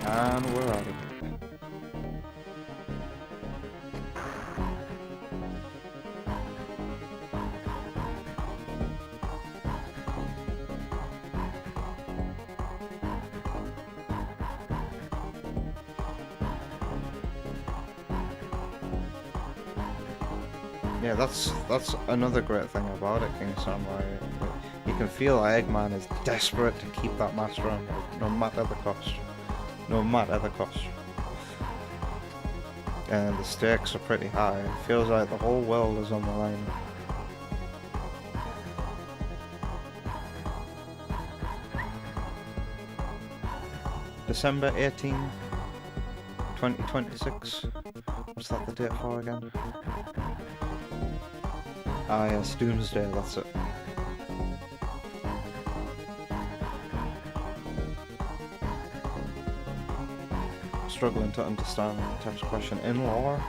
Speaker 2: And we're out of here. Yeah, that's another great thing about it, King Samurai. You can feel Eggman is desperate to keep that master on, no matter the cost. No matter the cost. And the stakes are pretty high. It feels like the whole world is on the line. December 18, 2026. What's that the date for again? Ah yes, Doomsday, that's it. Struggling to understand the text question. In lore,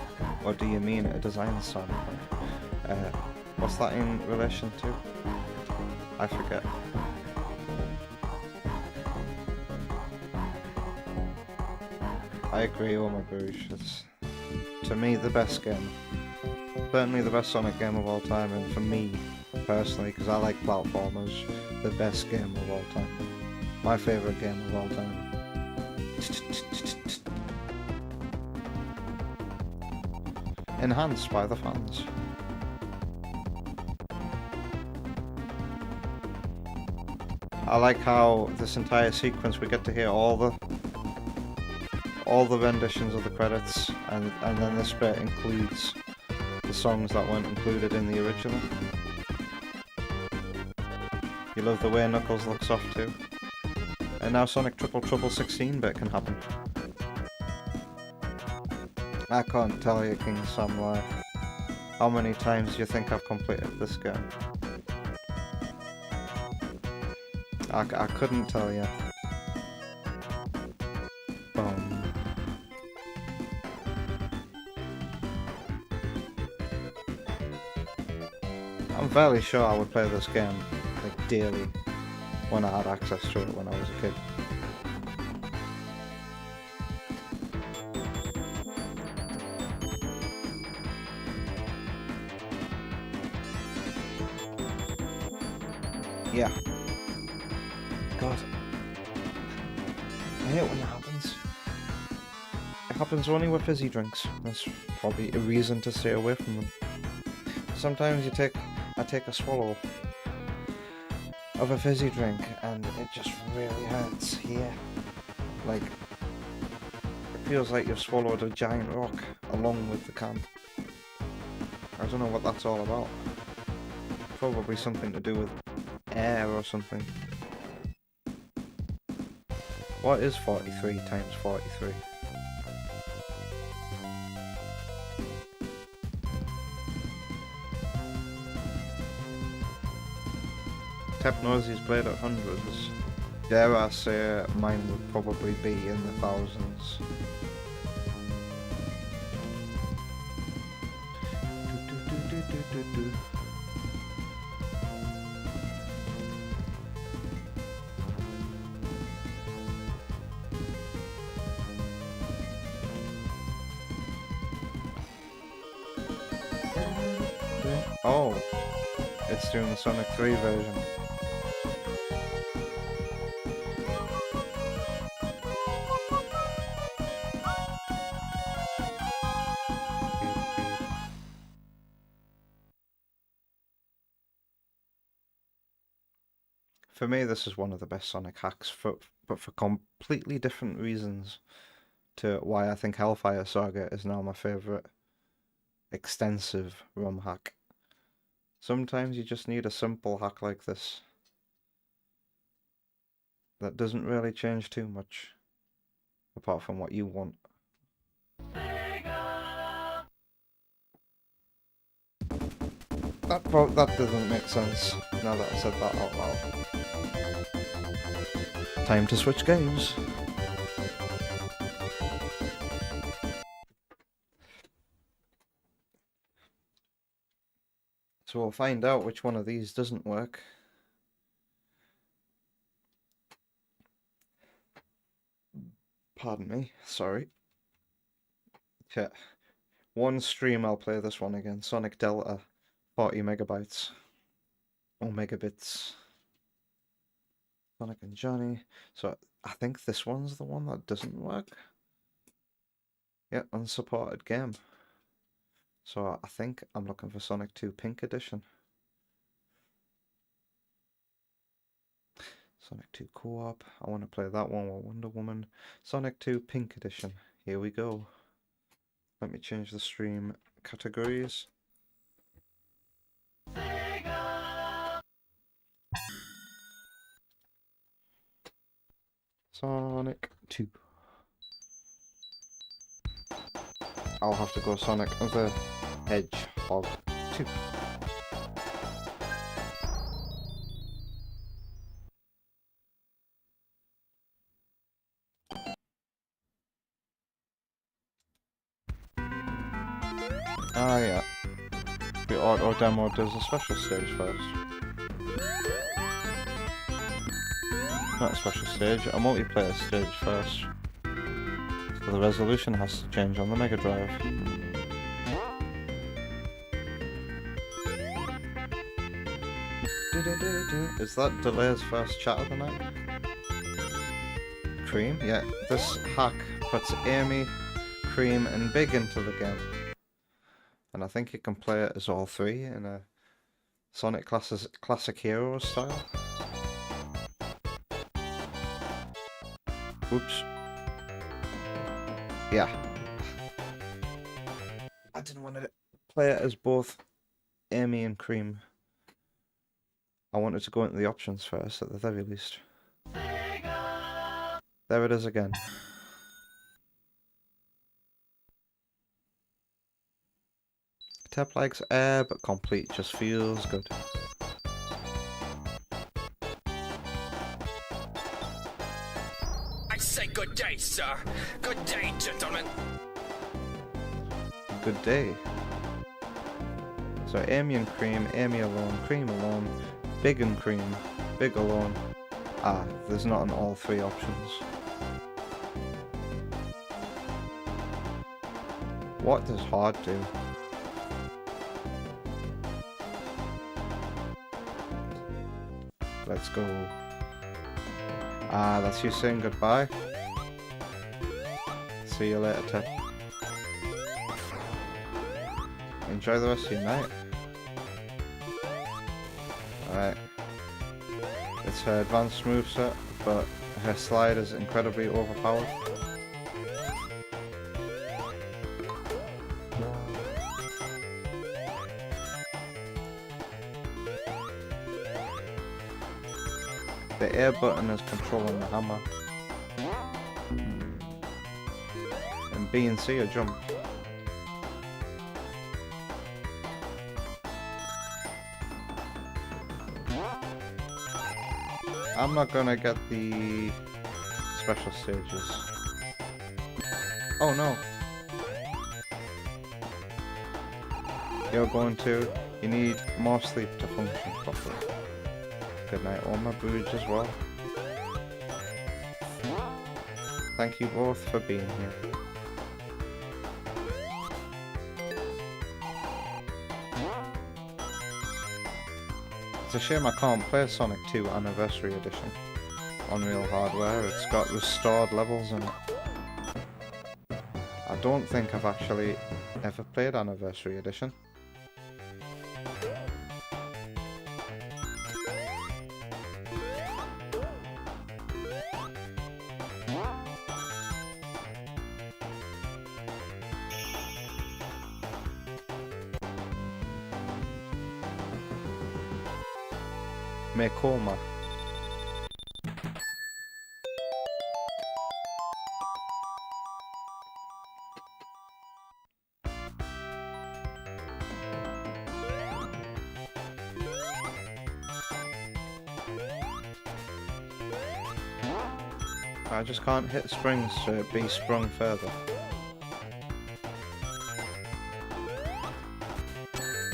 Speaker 2: or do you mean a design standpoint? What's that in relation to? I forget. I agree, Omar Bush. It's, to me, the best game. Certainly the best Sonic game of all time, and for me, personally, because I like platformers, the best game of all time. My favourite game of all time. Enhanced by the fans. I like how this entire sequence we get to hear all the renditions of the credits, and then this bit includes the songs that weren't included in the original. You love the way Knuckles looks off too. And now Sonic Triple 16-bit can happen. I can't tell you, King Samurai, how many times you think I've completed this game. I couldn't tell you. I'm fairly sure I would play this game like daily when I had access to it when I was a kid. Yeah. God. I hate when that happens. It happens only with fizzy drinks. That's probably a reason to stay away from them. Sometimes I take a swallow of a fizzy drink and it just really hurts here. Like, it feels like you've swallowed a giant rock along with the can. I don't know what that's all about. Probably something to do with air or something. What is 43 times 43? Technology's played at hundreds. Dare I say mine would probably be in the thousands. Oh, it's doing the Sonic 3 version. For me, this is one of the best Sonic hacks, but for completely different reasons to why I think Hellfire Saga is now my favourite extensive ROM hack. Sometimes you just need a simple hack like this that doesn't really change too much, apart from what you want. That doesn't make sense now that I said that out loud. Time to switch games. So we'll find out which one of these doesn't work. Pardon me, sorry. Yeah. One stream I'll play this one again. Sonic Delta, 40 megabytes. Or megabits. Sonic and Johnny. So I think this one's the one that doesn't work. Yeah, unsupported game. So I think I'm looking for Sonic 2 Pink Edition. Sonic 2 Co-op. I want to play that one with Wonder Woman. Sonic 2 Pink Edition. Here we go. Let me change the stream categories. Sonic 2. I'll have to go Sonic the Hedgehog 2. Ah, yeah. The auto demo does a special stage first. Not a special stage, a multiplayer stage first. So the resolution has to change on the Mega Drive. Is that Delay's first chat of the night? Cream? Yeah, this hack puts Amy, Cream and Big into the game. And I think you can play it as all three in a Sonic Classic Heroes style. Oops. Yeah. I didn't want to play it as both Amy and Cream. I wanted to go into the options first, at the very least. There it is again. Tap likes air, but complete just feels good.
Speaker 1: I say good day, sir. Good day, gentlemen.
Speaker 2: Good day. So Amy and Cream, Amy alone, Cream alone, Big and Cream, Big alone. Ah, there's not an all three options. What does hard do? Let's go. Ah, that's you saying goodbye. See you later, Ted. Enjoy the rest of your night. Alright. It's her advanced moveset, but her slide is incredibly overpowered. The air button is controlling the hammer. And B and C are jump. I'm not gonna get the special stages. Oh no. You're going to. You need more sleep to function properly. Good night, Oma Booge as well. Thank you both for being here. It's a shame I can't play Sonic 2 Anniversary Edition on real hardware. It's got restored levels in it. I don't think I've actually ever played Anniversary Edition. Mekoma. I just can't hit springs to be sprung further.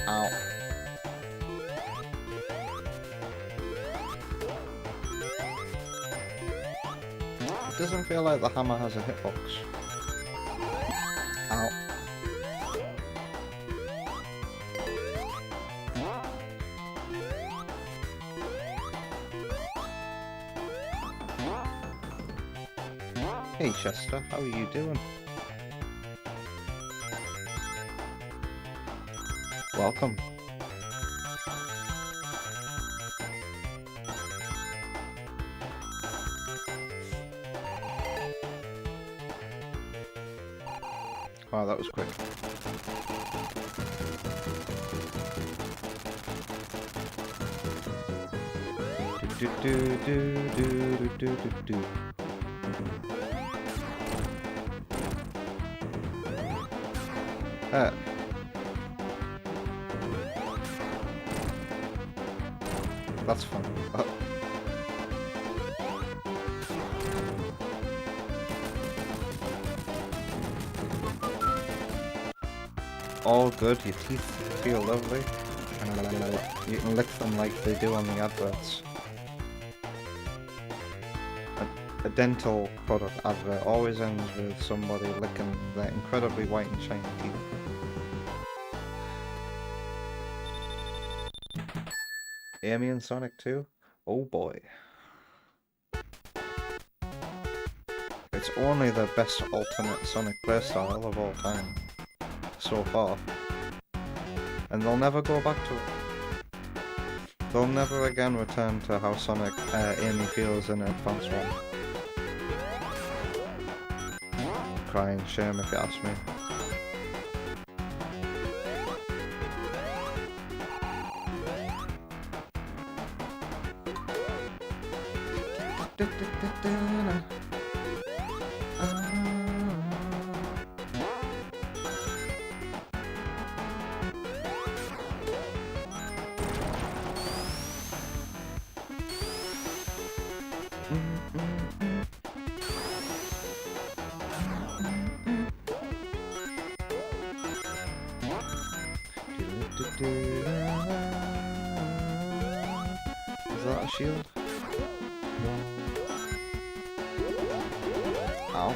Speaker 2: Ow. It doesn't feel like the hammer has a hitbox. Ow. Hey Chester, how are you doing? Welcome. Wow, that was quick. Do do do do do do do do. That's fun. All good, your teeth feel lovely. You can lick them like they do on the adverts. A dental product advert always ends with somebody licking their incredibly white and shiny teeth. Amy and Sonic 2? Oh boy. It's only the best alternate Sonic playstyle of all time. So far. And they'll never go back to it. They'll never again return to how Sonic Amy feels in Advance 1. Crying shame if you ask me. Is that a shield? Ow.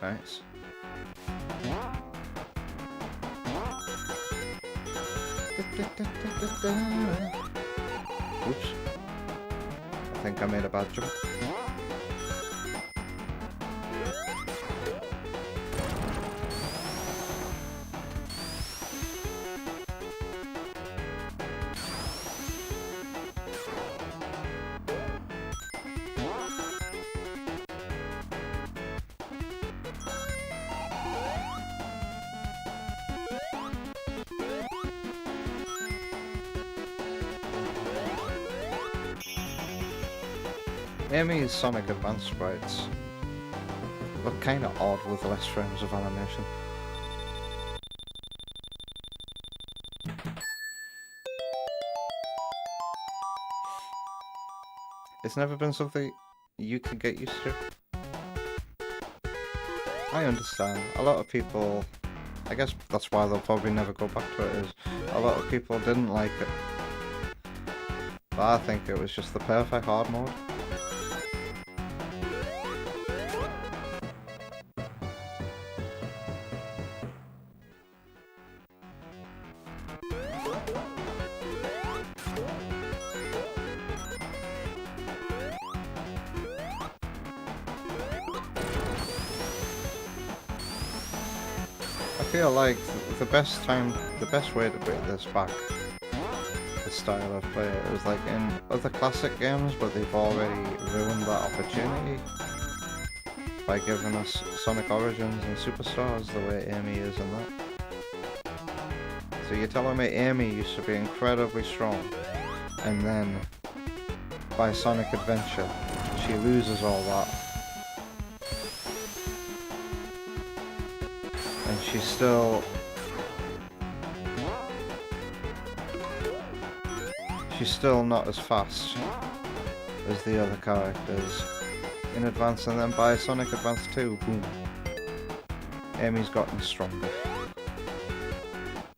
Speaker 2: Nice. Oops. I think I made a bad jump. Amy's Sonic Advance sprites look kinda odd with less frames of animation. It's never been something you can get used to. I understand. A lot of people, I guess that's why they'll probably never go back to it, is a lot of people didn't like it. But I think it was just the perfect hard mode. I feel like the best way to bring this back, this style of play, is like in other classic games, but they've already ruined that opportunity by giving us Sonic Origins and Superstars the way Amy is in that. So you're telling me Amy used to be incredibly strong, and then by Sonic Adventure, she loses all that. she's still not as fast as the other characters in Advance, and then by Sonic Advance 2, boom, Amy's gotten stronger.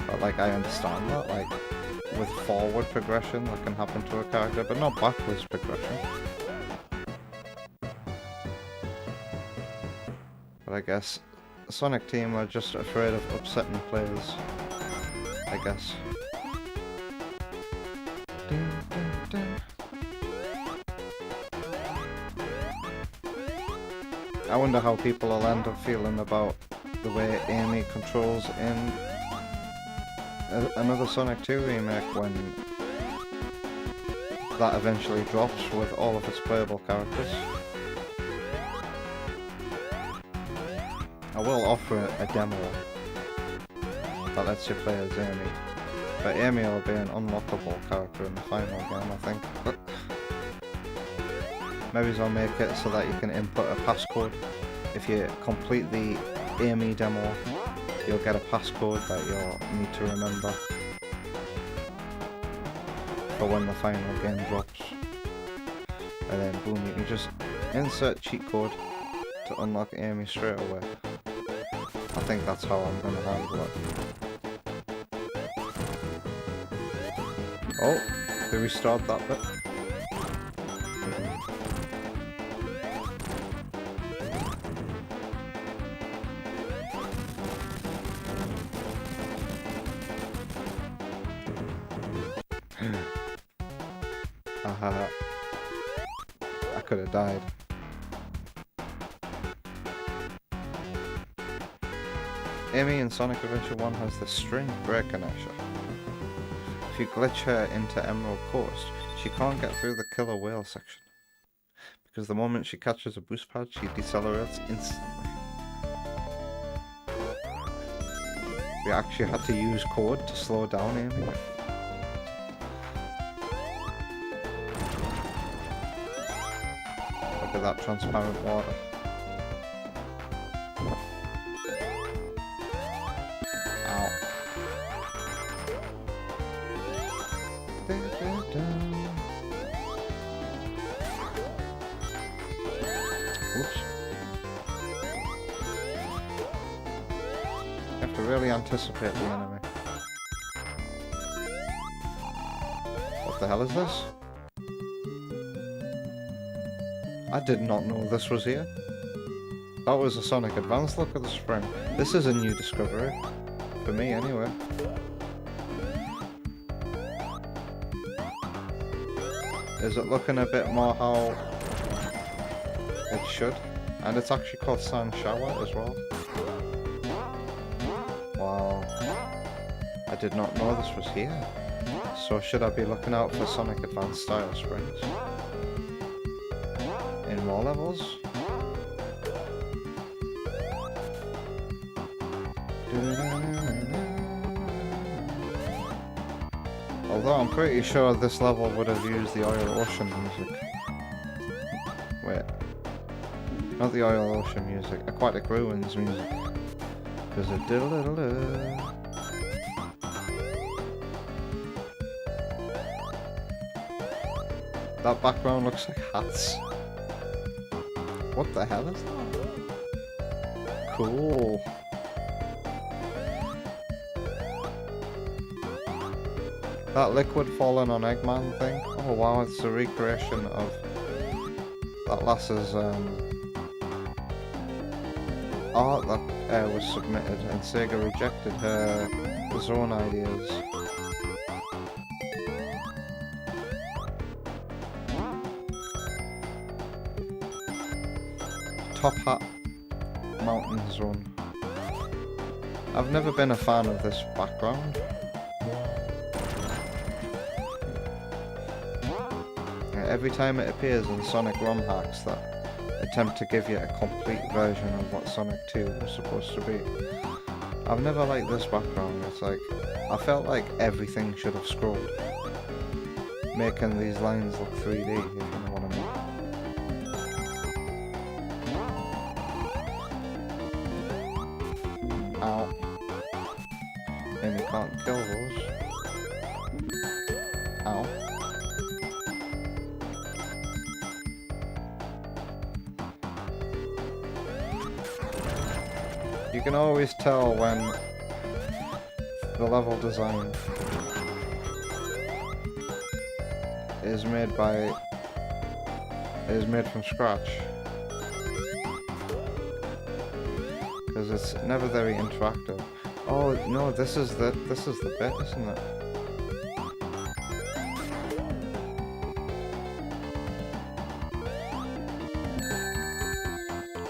Speaker 2: But like, I understand that, like, with forward progression that can happen to a character, but not backwards progression. But I guess the Sonic team are just afraid of upsetting players, I guess. I wonder how people will end up feeling about the way Amy controls in another Sonic 2 remake when that eventually drops with all of its playable characters. I will offer a demo that lets you play as Amy, but Amy will be an unlockable character in the final game, I think. But maybe I'll make it so that you can input a passcode. If you complete the Amy demo, you'll get a passcode that you'll need to remember for when the final game drops. And then boom, you can just insert cheat code to unlock Amy straight away. I think that's how I'm going to handle it. Oh, did we start that bit? Haha. I could have died. Amy in Sonic Adventure 1 has the string break inertia. If you glitch her into Emerald Coast, she can't get through the killer whale section, because the moment she catches a boost pad, she decelerates instantly. We actually had to use code to slow down Amy. Look at that transparent water. Ow. Oops. You have to really anticipate the enemy. What the hell is this? I did not know this was here. That was a Sonic Advance look at the spring. This is a new discovery. For me, anyway. Is it looking a bit more how it should? And it's actually called Sand Shower as well. Wow. I did not know this was here. So should I be looking out for Sonic Advance style springs? In more levels? Although I'm pretty sure this level would have used the Oil Ocean music. Wait. Not the Oil Ocean music, Aquatic Ruins music. Because it did a little. That background looks like hats. What the hell is that? Cool. That liquid falling on Eggman thing. Oh wow, it's a recreation of that lass's art that was submitted, and Sega rejected her own ideas. Top Hat Mountain Zone. I've never been a fan of this background. Every time it appears in Sonic ROM hacks that attempt to give you a complete version of what Sonic 2 was supposed to be, I've never liked this background. It's like, I felt like everything should have scrolled, making these lines look 3D, if you know what I mean. Ow. Ow. You can always tell when the level design is made from scratch, because it's never very interactive. Oh no, this is the bit, isn't it?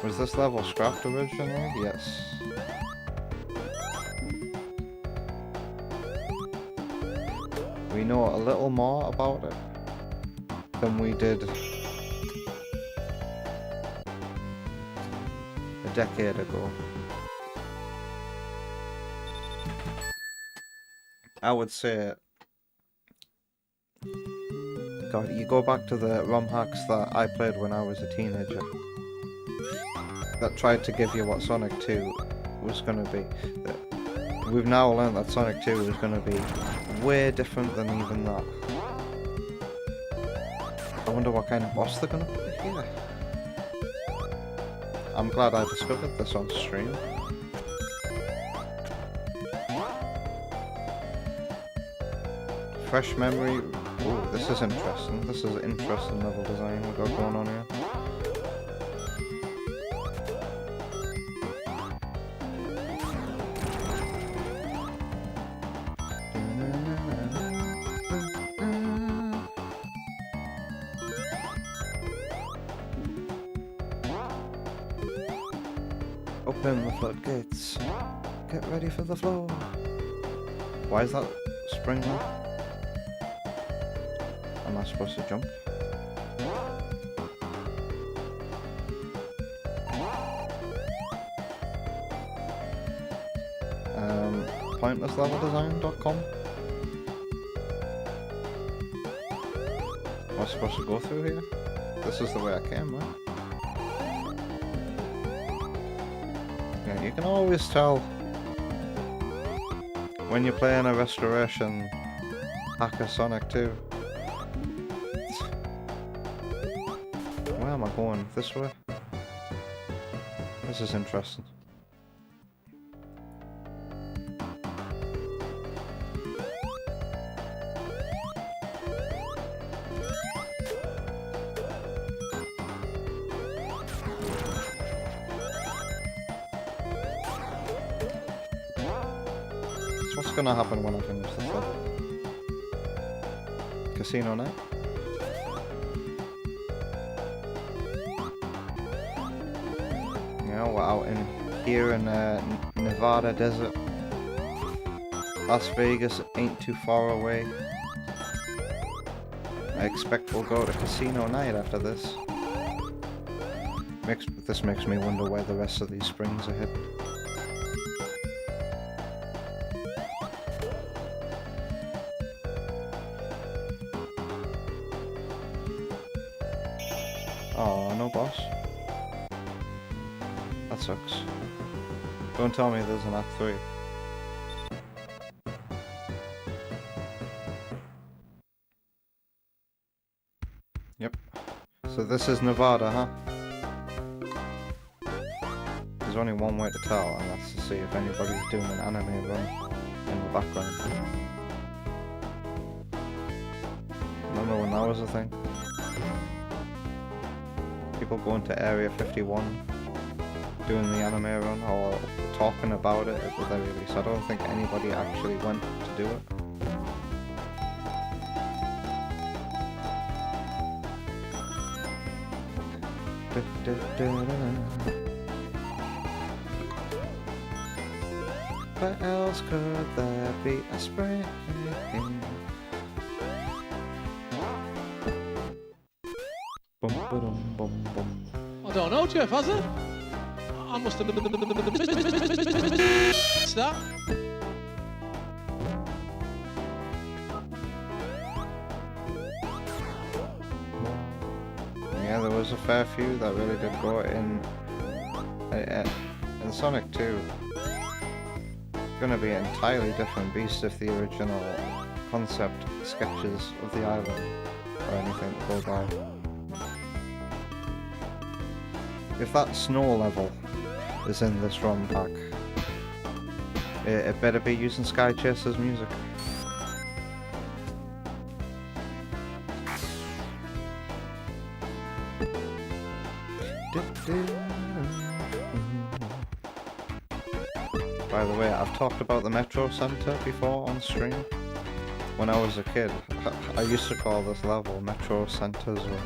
Speaker 2: Was this level scrapped originally? Yes. We know a little more about it than we did a decade ago. I would say, God, you go back to the ROM hacks that I played when I was a teenager that tried to give you what Sonic 2 was going to be. We've now learned that Sonic 2 is going to be way different than even that. I wonder what kind of boss they're going to put here. I'm glad I discovered this on stream. Fresh memory. Ooh, this is interesting. This is interesting level design we've got going on here. Open the floodgates. Get ready for the flow. Why is that spring there? Am I supposed to jump? Pointlessleveldesign.com. Am I supposed to go through here? This is the way I came, right? Yeah, you can always tell when you're playing a restoration hacker Sonic 2. Where am I going? This way? This is interesting. So what's gonna happen when I finish this level? Casino night? We're out in here in Nevada desert. Las Vegas ain't too far away. I expect we'll go to casino night after this. This makes me wonder where the rest of these springs are hidden. Oh, no boss. That sucks. Don't tell me there's an Act 3. Yep. So this is Nevada, huh? There's only one way to tell, and that's to see if anybody's doing an anime run in the background. Remember when that was a thing? People going to Area 51 doing the anime run, or talking about it at the very least. I don't think anybody actually went to do it. Where else could there be a spring? Bum, ba-dum, bum, bum.
Speaker 3: I don't know, Jeff, has it? I must have missed that.
Speaker 2: Yeah, there was a fair few that really did go in Sonic 2. It's gonna be an entirely different beast if the original concept sketches of the island or anything to go by. If that snow level is in this ROM pack, it better be using Sky Chaser's music. By the way, I've talked about the Metro Center before on stream. When I was a kid, I used to call this level Metro Center Zone.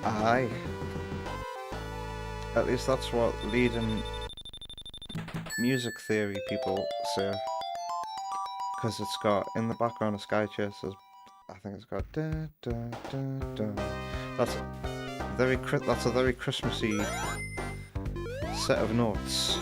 Speaker 2: Aye. At least that's what leading music theory people say. Because it's got, in the background of Sky Chasers, I think it's got da da da da. That's a very Christmassy set of notes.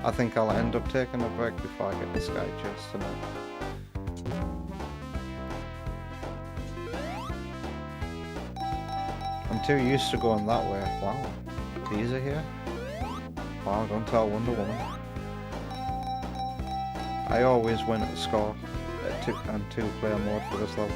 Speaker 2: I think I'll end up taking a break before I get the Sky Chase tonight. I'm too used to going that way. Wow, these are here? Wow, don't tell Wonder Woman. I always win at the score and two-player mode for this level.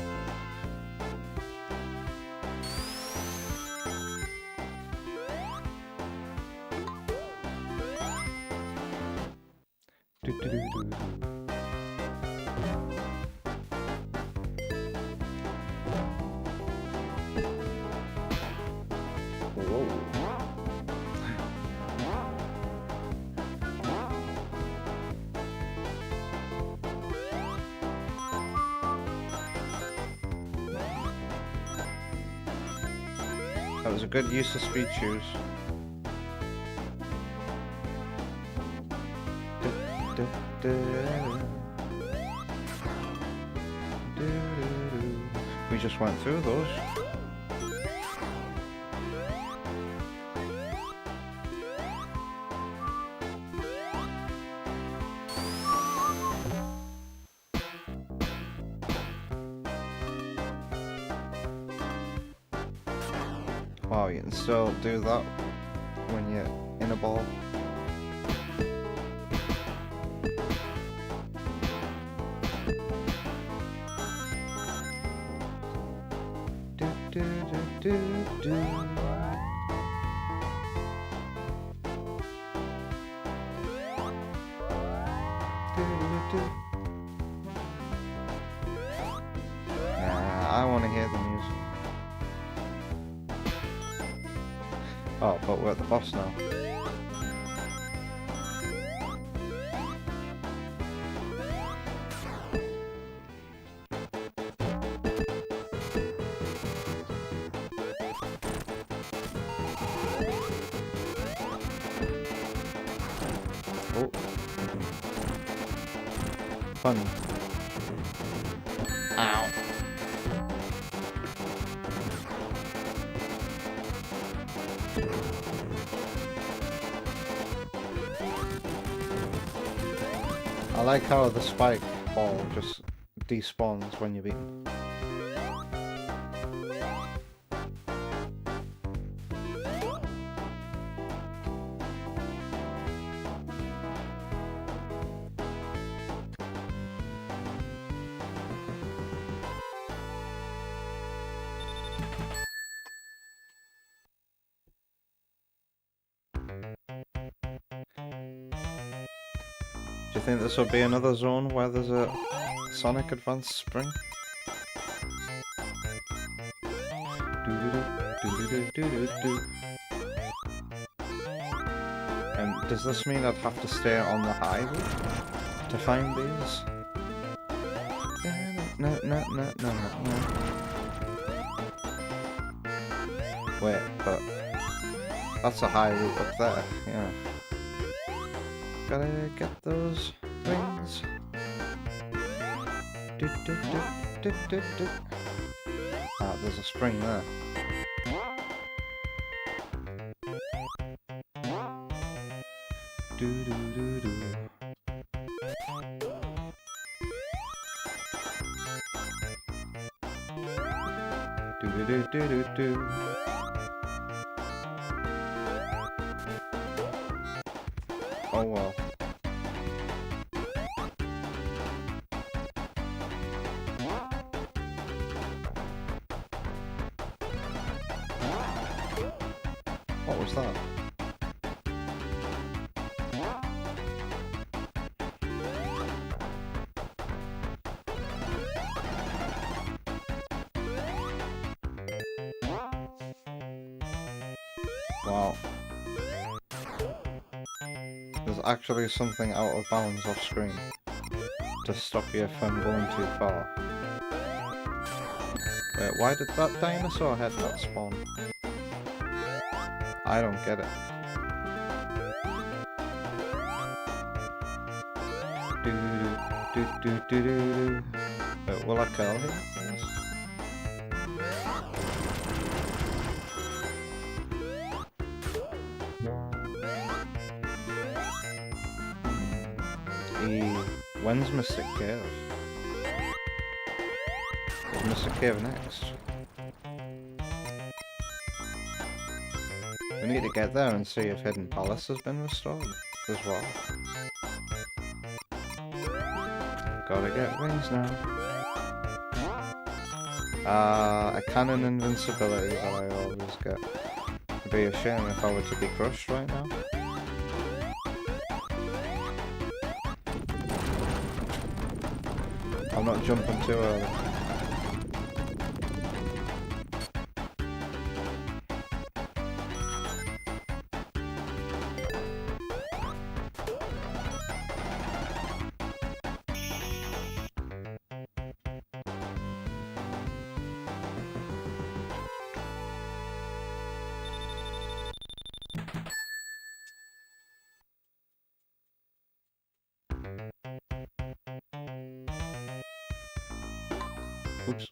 Speaker 2: That was a good use of speed shoes. We just went through those. Wow, you can still do that when you're in a ball. I want to hear the music. Oh, but we're at the boss now. Oh. Fun. Ow. I like how the spike ball just despawns when you beat him. Do you think this will be another zone where there's a Sonic Advance Spring? And does this mean I'd have to stay on the highway to find these? No. Wait, but that's a high route up there, yeah. Gotta get those rings. Ah, there's a spring there. Do do do do. Do do do do do do. Oh well. What was that? Wow. There's actually something out of bounds off screen to stop you from going too far. Wait, why did that dinosaur head not spawn? I don't get it. Do do do do do do. Wait, will I kill him? When's Mystic Cave? Is Mystic Cave next? We need to get there and see if Hidden Palace has been restored as well. Gotta get wings now. A cannon invincibility that I always get. It'd be a shame if I were to be crushed right now. I'm not jumping too early. Oops.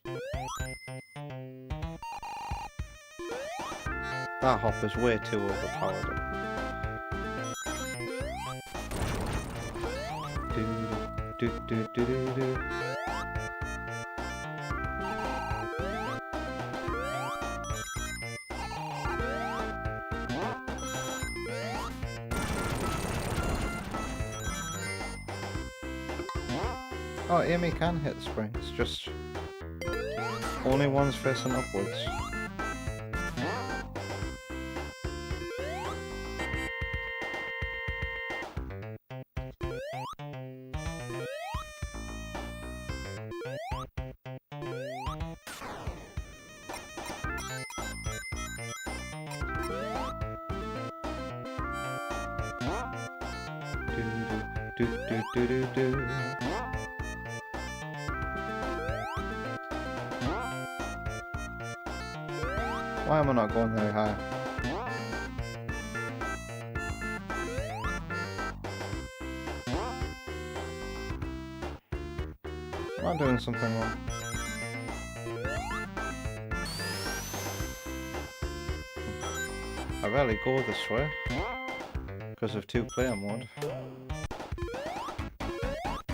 Speaker 2: That hop is way too overpowered. Do do do do do do. Oh, Amy can hit springs, just only one's facing upwards. Do do do do do do. Why am I not going very high? Am I doing something wrong? I rarely go this way because of 2-player mode.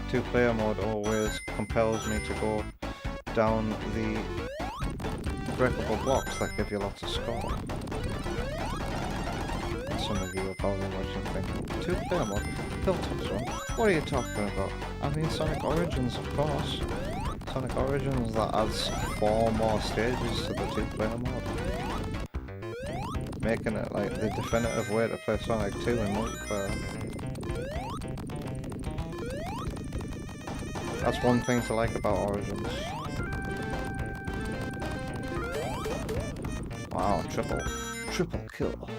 Speaker 2: 2-player mode always compels me to go down the breakable blocks that give you lots of score. And some of you are probably watching thinking, 2-player mode? Hilltops one? What are you talking about? I mean Sonic Origins, of course. Sonic Origins that adds 4 more stages to the 2-player mode. Making it like the definitive way to play Sonic 2 in multiplayer. That's one thing to like about Origins. Wow, triple kill.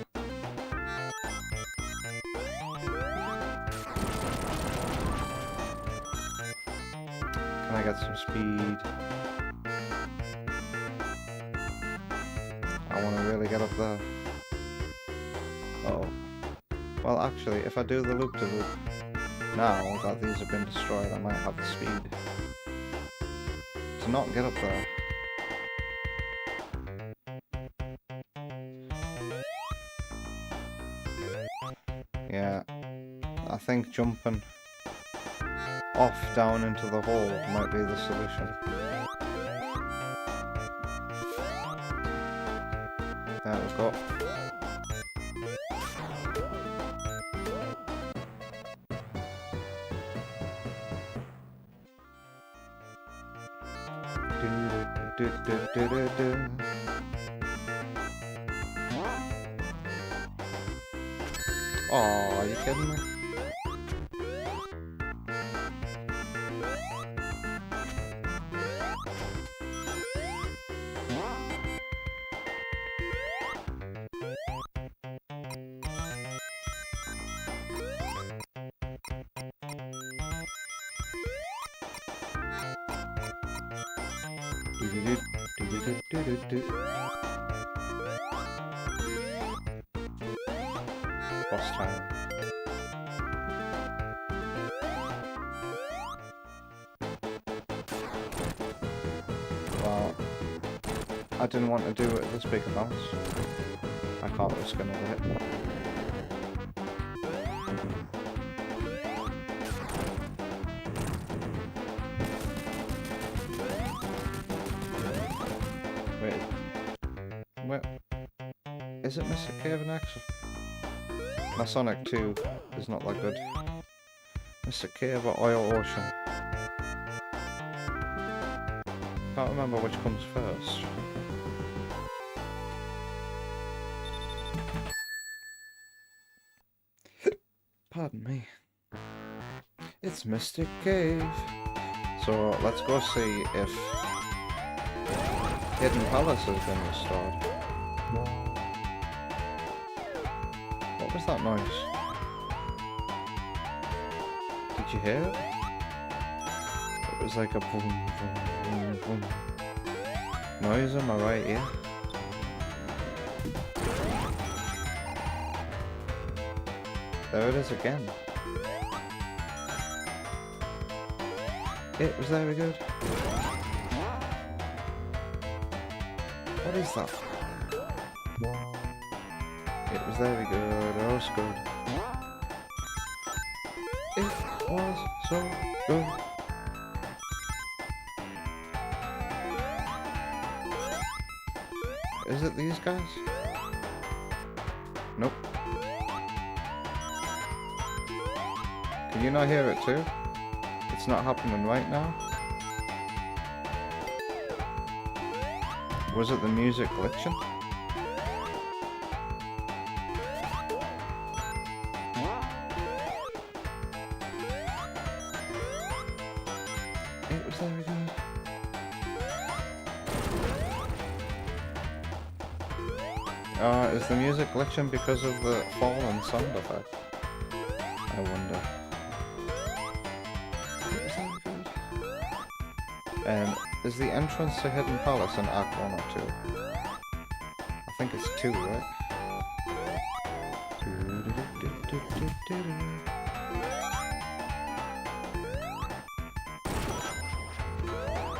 Speaker 2: Can I get some speed? I want to really get up there. Oh. Well, actually, if I do the loop-de-loop now that these have been destroyed, I might have the speed to not get up there. Yeah, I think jumping off down into the hole might be the solution. There we go. Oh, are you kidding me? Boss time. Well, I didn't want to do it at this big a bounce. I can't risk another hit. Wait. Where? Is it Mr. Cave and Axel? My Sonic 2 is not that good. Mr. Cave or Oil Ocean? Can't remember which comes first. Pardon me. It's Mr. Cave. So let's go see if Hidden Palace has been restored. What was that noise? Did you hear it? It was like a boom, boom, boom, boom noise in my right ear. There it is again. It was very good. What is that? It was very good. It was good. It was so good. Is it these guys? Nope. Can you not hear it too? It's not happening right now. Was it the music glitching? It was very good. Is the music glitching because of the fallen sound effect? I wonder. It was very good. Is the entrance to Hidden Palace in Act 1 or 2? I think it's 2, right?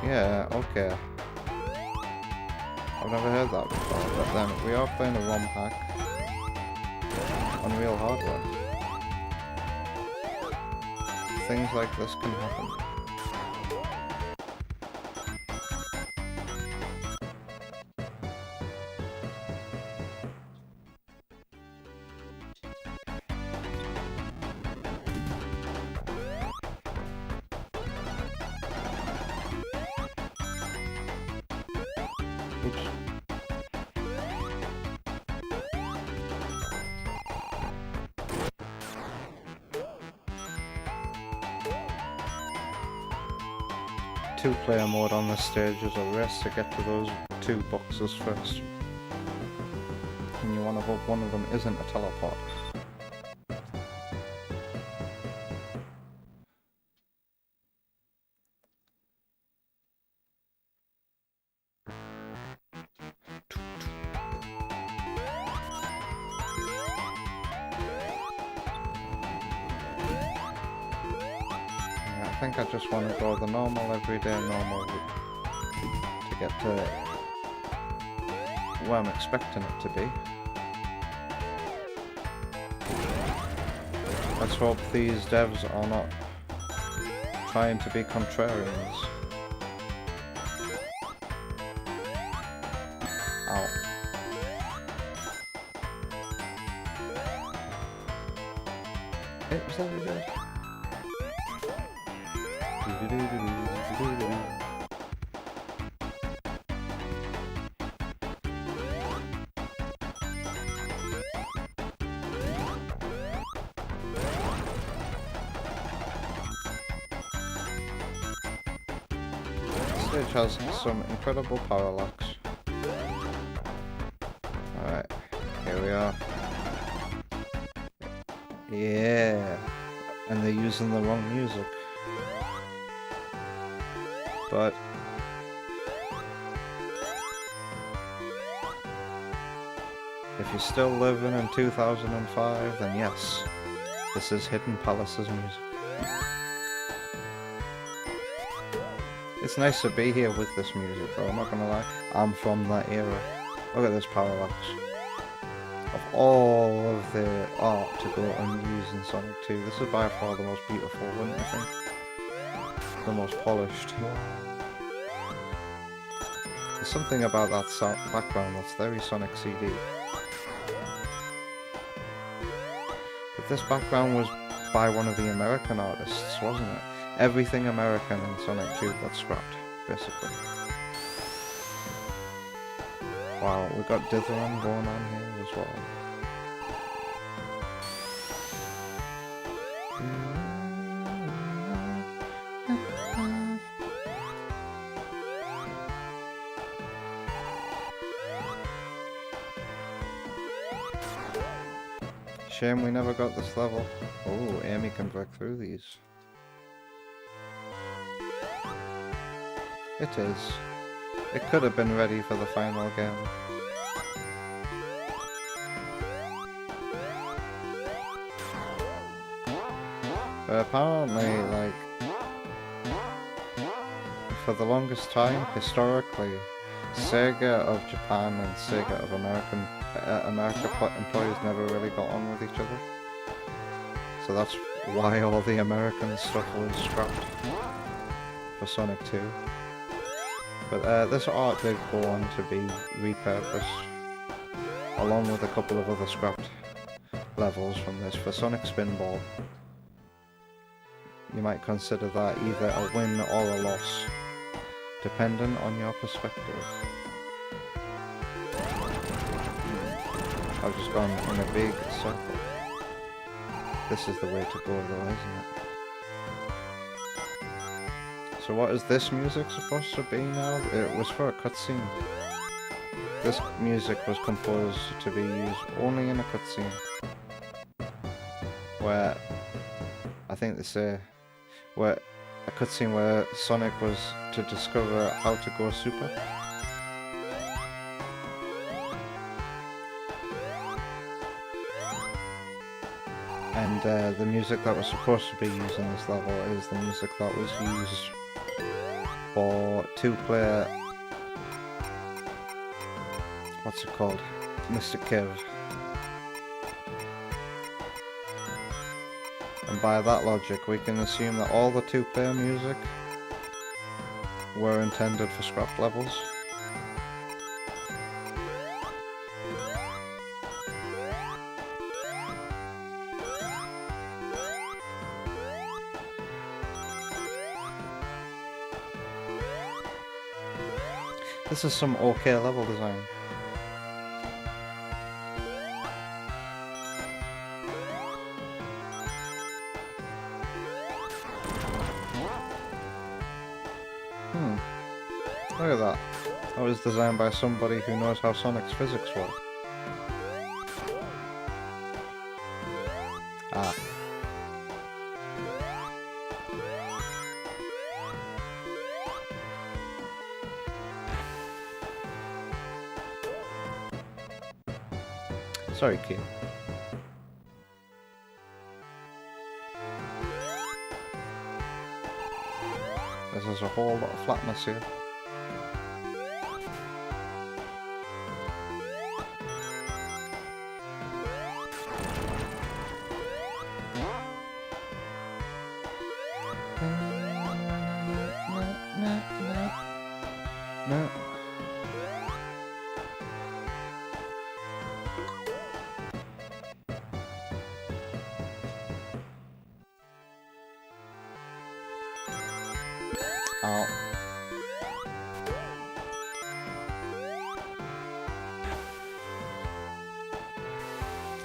Speaker 2: Yeah, okay. I've never heard that before, but then we are playing a ROM hack on real hardware. Things like this can happen. Oops. Two-player mode on this stage is a race to get to those 2 boxes first. And you want to hope one of them isn't a teleport. I think I just want to go the normal, everyday normal route to get to where I'm expecting it to be. Let's hope these devs are not trying to be contrarians. Ow. Hey, was that really good? This stage has some incredible parallax. Alright, here we are. Yeah, and they're using the wrong music. But if you're still living in 2005, then yes, this is Hidden Palace's music. It's nice to be here with this music though, I'm not gonna lie. I'm from that era. Look at this parallax. Of all of the art to go unused in Sonic 2, this is by far the most beautiful, wouldn't you think? The most polished. There's something about that background that's very Sonic CD. But this background was by one of the American artists, wasn't it? Everything American in Sonic 2 got scrapped, basically. Wow, we got Deadzone going on here as well. Shame we never got this level. Oh, Amy can break through these. It is. It could have been ready for the final game. But apparently, like, for the longest time, historically, Sega of Japan and Sega of America employees never really got on with each other. So that's why all the American stuff was scrapped for Sonic 2. But this art did go on to be repurposed, along with a couple of other scrapped levels from this for Sonic Spinball. You might consider that either a win or a loss, depending on your perspective. I've just gone in a big circle. This is the way to go though, isn't it? So what is this music supposed to be now? It was for a cutscene. This music was composed to be used only in a cutscene. Where, I think they say, where a cutscene where Sonic was to discover how to go super. And the music that was supposed to be used in this level is the music that was used for two-player, what's it called? Mr. Kiv. And by that logic, we can assume that all the two-player music were intended for scrapped levels. This is some okay level design. Look at that. That was designed by somebody who knows how Sonic's physics work. Ah. Sorry, kid. There's a whole lot of flatness here. Ow.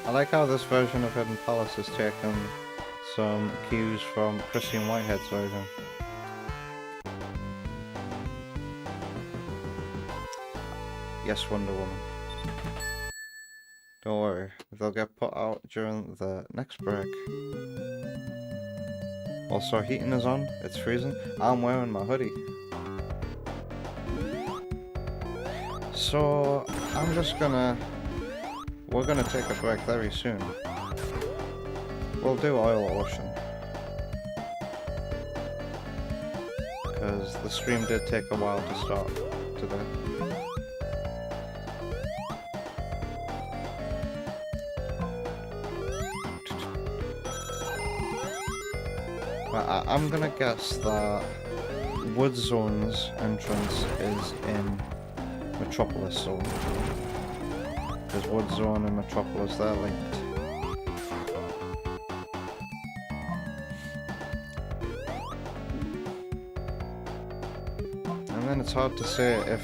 Speaker 2: I like how this version of Hidden Palace has taken some cues from Christian Whitehead's version. Yes, Wonder Woman. Don't worry, they'll get put out during the next break. Also, heating is on, it's freezing. I'm wearing my hoodie. So, we're gonna take a break very soon. We'll do Oil Ocean. Because the stream did take a while to start today. I'm gonna guess that Woodzone's entrance is in Metropolis Zone. Because Woodzone and Metropolis, they're linked. And then it's hard to say if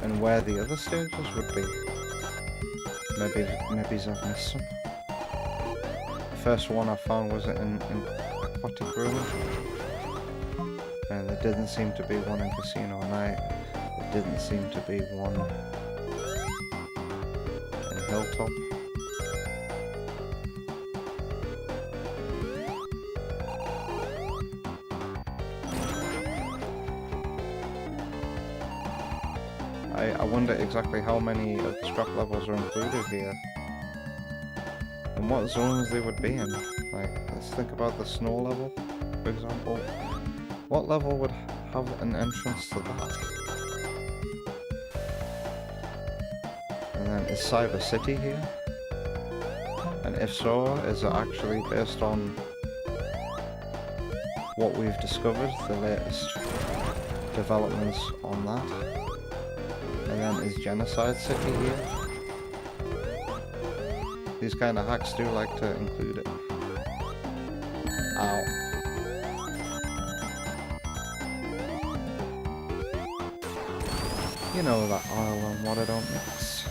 Speaker 2: and where the other stages would be. Maybe I've missed some. The first one I found was in Aquatic Room. And there didn't seem to be one in Casino Night. There didn't seem to be one in Hilltop. I wonder exactly how many of the scrap levels are included here. And what zones they would be in. Like, let's think about the snow level, for example. What level would have an entrance to that? And then, is Cyber City here? And if so, is it actually based on what we've discovered, the latest developments on that? And then, is Genocide City here? These kind of hacks do like to include it. Ow. You know that oil and water don't mix.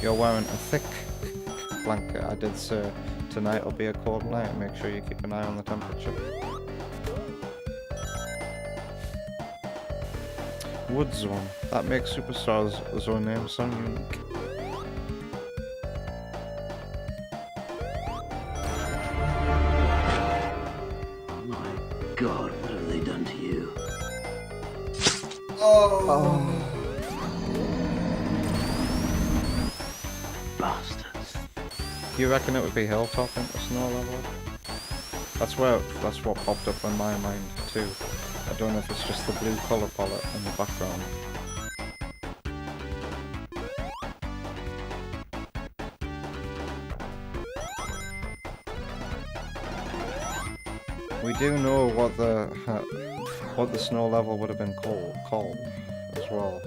Speaker 2: You're wearing a thick blanket. I did say tonight will be a cold night. Make sure you keep an eye on the temperature. Wood Zone. That makes Superstar's zone name sound unique.
Speaker 4: My God, what have they done to you?
Speaker 2: Oh.
Speaker 4: Bastards.
Speaker 2: You reckon it would be Hilltop into snow level? That's what popped up on my mind too. I don't know if it's just the blue colour palette in the background. We do know what the snow level would have been called as well.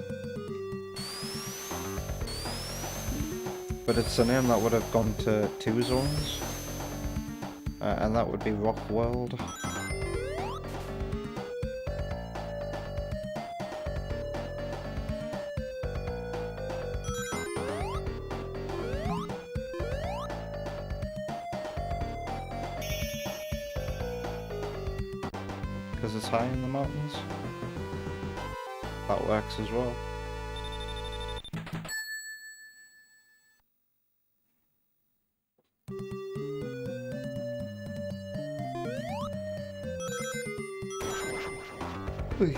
Speaker 2: But it's a name that would have gone to 2 zones. And that would be Rock World. Because it's high in the mountains. That works as well. Oy.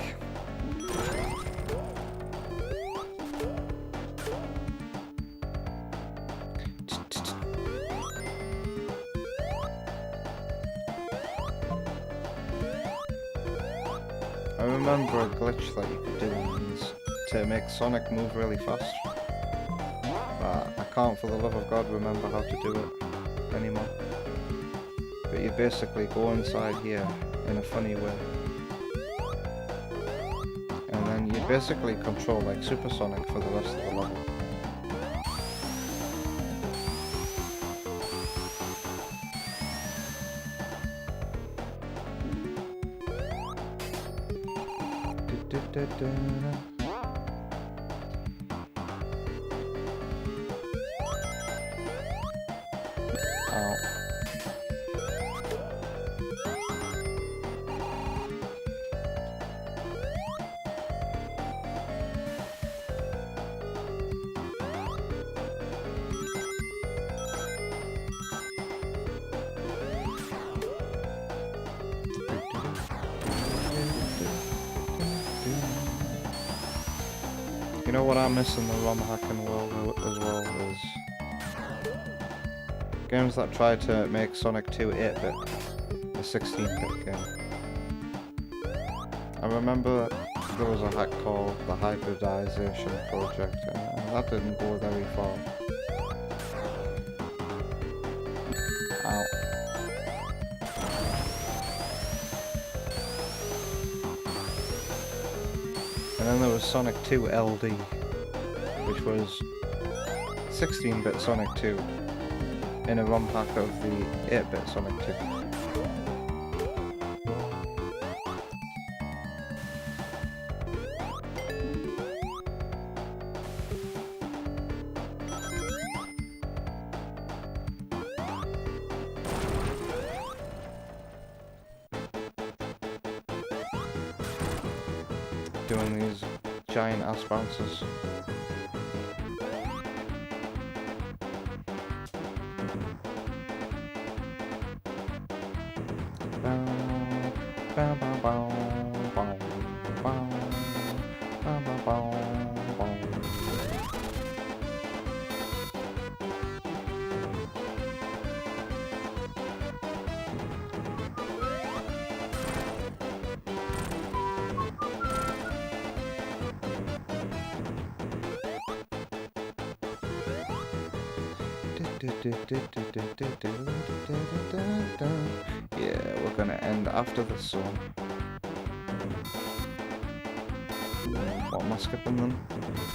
Speaker 2: I remember a glitch that you could do in these to make Sonic move really fast. But I can't for the love of God remember how to do it anymore. But you basically go inside here in a funny way. And then you basically control like Super Sonic for the rest of the level. Ow. You know what I miss in the ROM hacking world as well is games that try to make Sonic 2 8-bit, a 16-bit game. I remember there was a hack called the Hybridization Project, and that didn't go very far. Ow. And then there was Sonic 2 LD, which was 16-bit Sonic 2 in a ROM hack of the 8-bit Sonic 2. Doing these giant ass bounces. Yeah, we're gonna end after this song. What am I skipping then?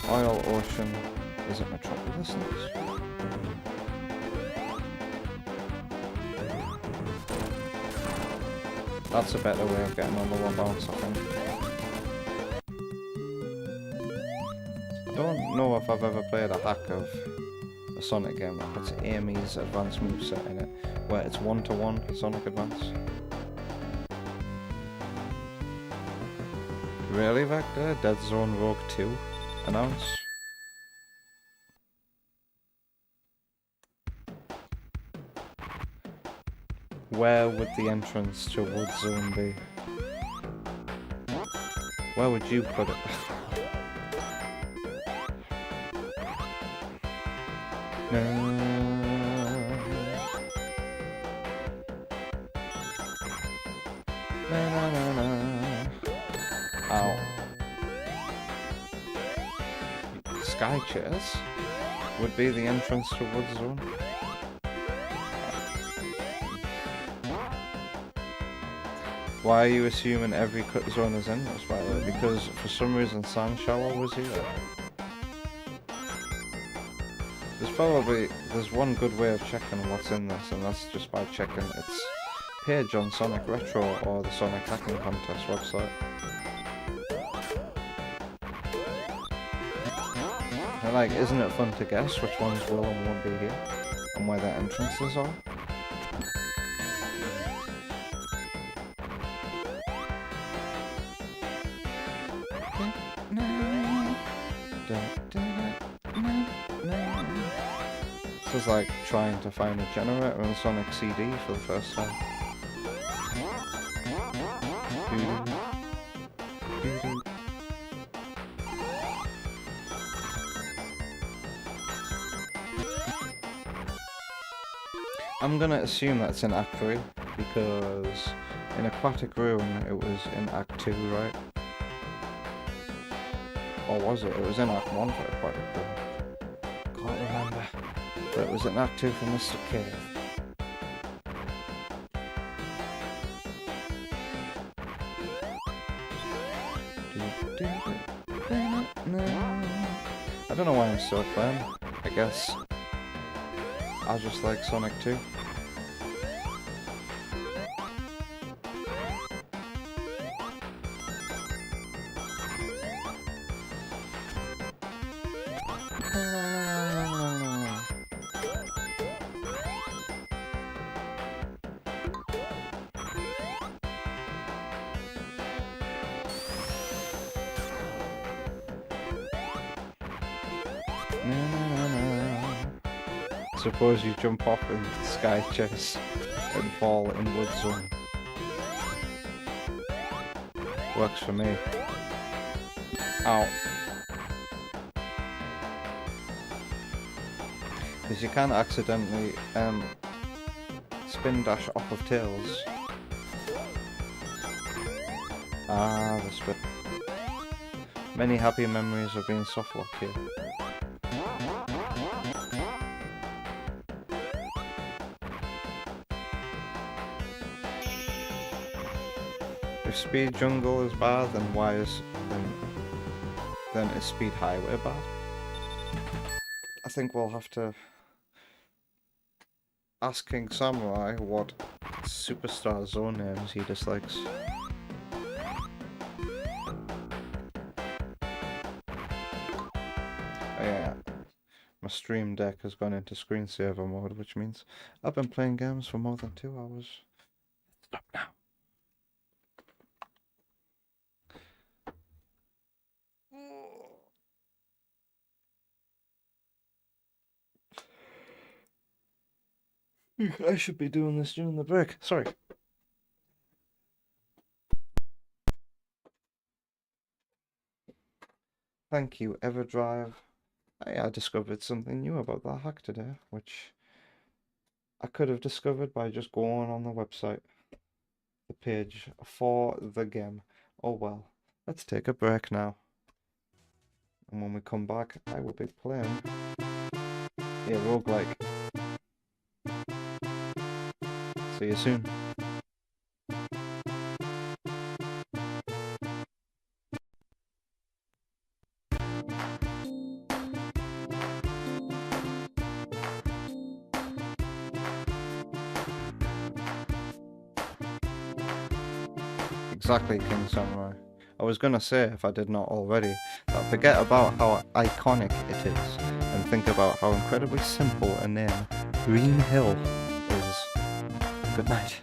Speaker 2: Oil Ocean. Is it Metropolis next? That's a better way of getting on the one bounce, I think. I don't know if I've ever played a hack of a Sonic game that puts Amy's advanced moveset in it, where it's 1-to-1 Sonic Advance. Really, Vector? Deadzone Rogue 2 announced? Where would the entrance to Deadzone be? Where would you put it? No. Na, na, na, na. Ow. Sky Chairs would be the entrance to Deadzone. Why are you assuming every cut zone is endless, by the way? Because for some reason Sand Shower was here. There's one good way of checking what's in this, and that's just by checking its page on Sonic Retro or the Sonic Hacking Contest website. And like, isn't it fun to guess which ones will and won't be here, and where their entrances are? This is like trying to find a generator in Sonic CD for the first time. I'm gonna assume that's in Act 3, because in Aquatic Ruin it was in Act 2, right? Or was it? It was in Act 1 for Aquatic Ruin. Can't remember. But it was in Act 2 for Mr. Cave. I don't know why I'm still playing. I guess I just like Sonic 2. Suppose you jump off in sky chase and fall in wood zone. Works for me. Ow. Because you can accidentally spin dash off of tails. Ah, the spin. Many happy memories of being softlocked here. If speed jungle is bad, then why is then is speed highway bad? I think we'll have to ask King Samurai what superstar zone names he dislikes. Oh yeah, my stream deck has gone into screensaver mode, which means I've been playing games for more than 2 hours. Stop now. I should be doing this during the break. Sorry. Thank you, Everdrive. I discovered something new about that hack today, which I could have discovered by just going on the website, the page for the game. Oh well, let's take a break now. And when we come back, I will be playing a roguelike. See you soon. Exactly, King Samurai. I was gonna say, if I did not already, that forget about how iconic it is, and think about how incredibly simple a name Green Hill is. Good night.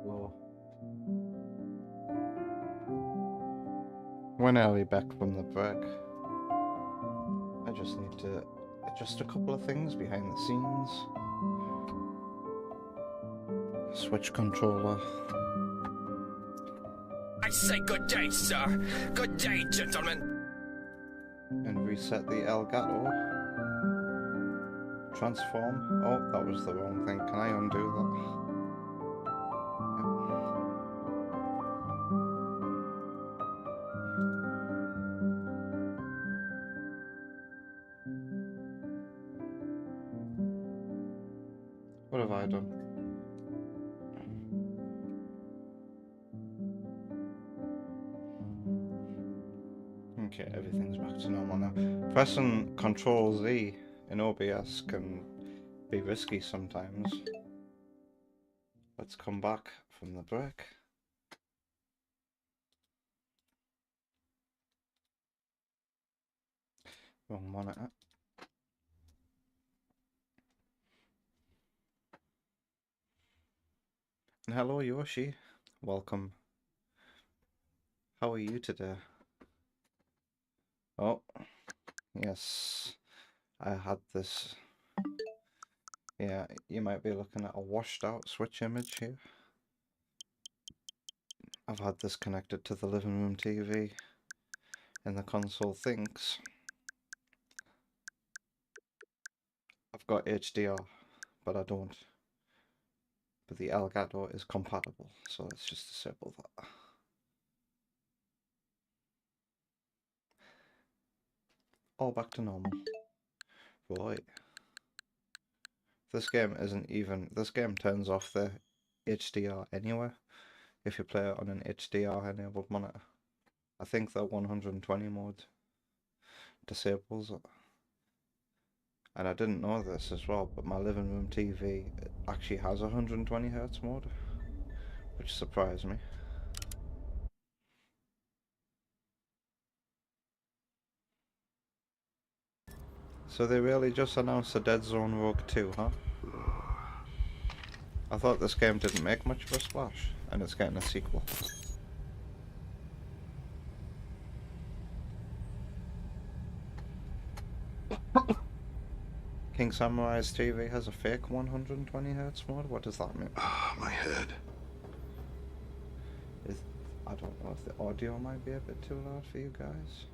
Speaker 2: Whoa. We're nearly back from the break. I just need to adjust a couple of things behind the scenes. Switch controller.
Speaker 1: I say good day, sir. Good day, gentlemen.
Speaker 2: And reset the Elgato. Transform. Oh, that was the wrong thing. Can I undo that? What have I done? Okay, everything's back to normal now. Pressing Control Z in OBS can be risky sometimes. Let's come back from the break. Wrong monitor. And hello Yoshi, welcome. How are you today? Oh, yes, I had this. Yeah, you might be looking at a washed out Switch image here. I've had this connected to the living room TV, and the console thinks I've got HDR, but I don't. But the Elgato is compatible, so let's just disable that. All back to normal. Right. This game isn't even... This game turns off the HDR anyway, if you play it on an HDR enabled monitor. I think the 120 mode disables it. And I didn't know this as well, but my living room TV actually has a 120Hz mode, which surprised me. So they really just announced a Deadzone Rogue 2, huh? I thought this game didn't make much of a splash, and it's getting a sequel. King Samurai's TV has a fake 120Hz mode? What does that mean?
Speaker 5: Ah, my head.
Speaker 2: I don't know if the audio might be a bit too loud for you guys.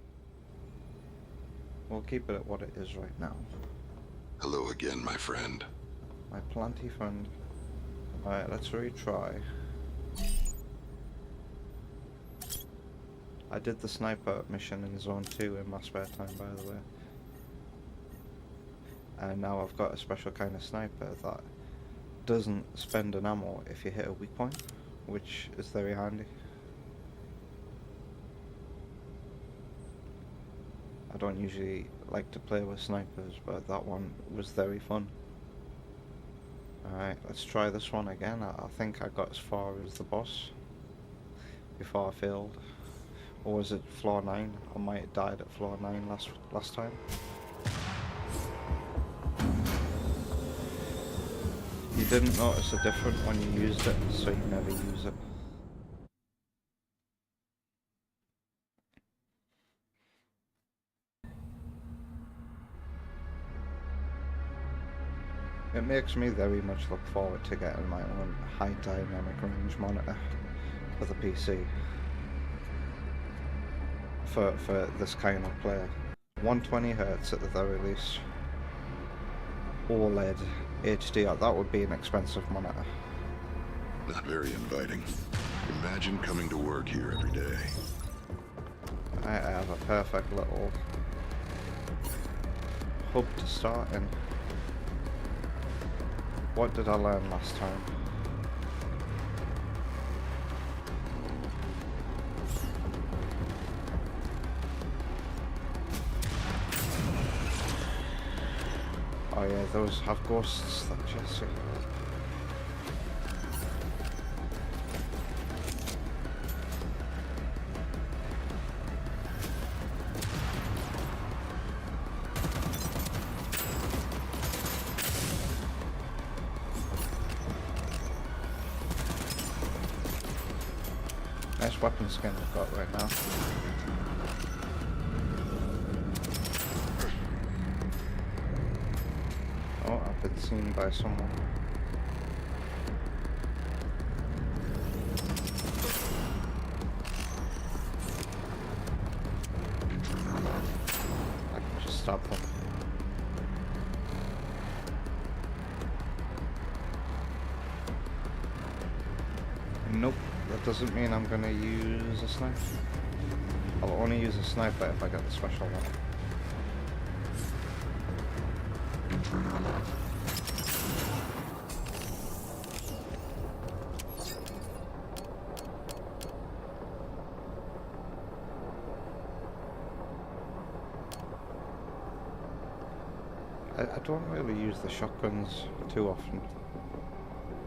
Speaker 2: We'll keep it at what it is right now.
Speaker 5: Hello again, my friend.
Speaker 2: My planty friend. Alright, let's retry. I did the sniper mission in Zone 2 in my spare time, by the way. And now I've got a special kind of sniper that doesn't spend an ammo if you hit a weak point, which is very handy. I don't usually like to play with snipers, but that one was very fun. Alright, let's try this one again. I think I got as far as the boss before I failed. Or was it floor 9? I might have died at floor 9 last time. You didn't notice a difference when you used it, so you never use it. It makes me very much look forward to getting my own high dynamic range monitor for the PC. For this kind of player. 120Hz at the very least. OLED HDR, that would be an expensive monitor.
Speaker 5: Not very inviting. Imagine coming to work here every day.
Speaker 2: I have a perfect little hub to start in. What did I learn last time? Oh yeah, those have ghosts, that Jesse. Nice weapon skin I've got right now. Oh, I've been seen by someone. I can just stop them. Nope. That doesn't mean I'm gonna use a sniper. I'll only use a sniper if I get the special one. I don't really use the shotguns too often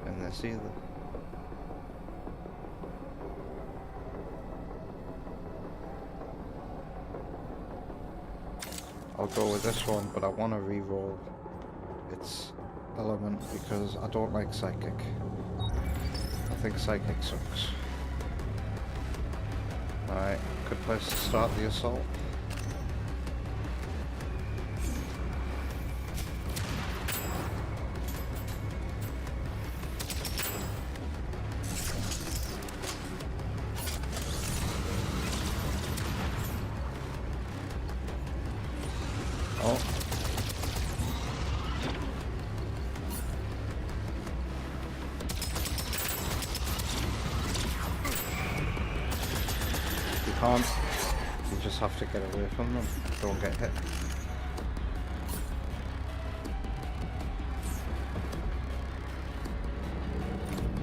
Speaker 2: in this either. I'll go with this one, but I want to re-roll its element because I don't like psychic. I think psychic sucks. Alright, good place to start the assault. Oh. You can't. You just have to get away from them. Don't get hit.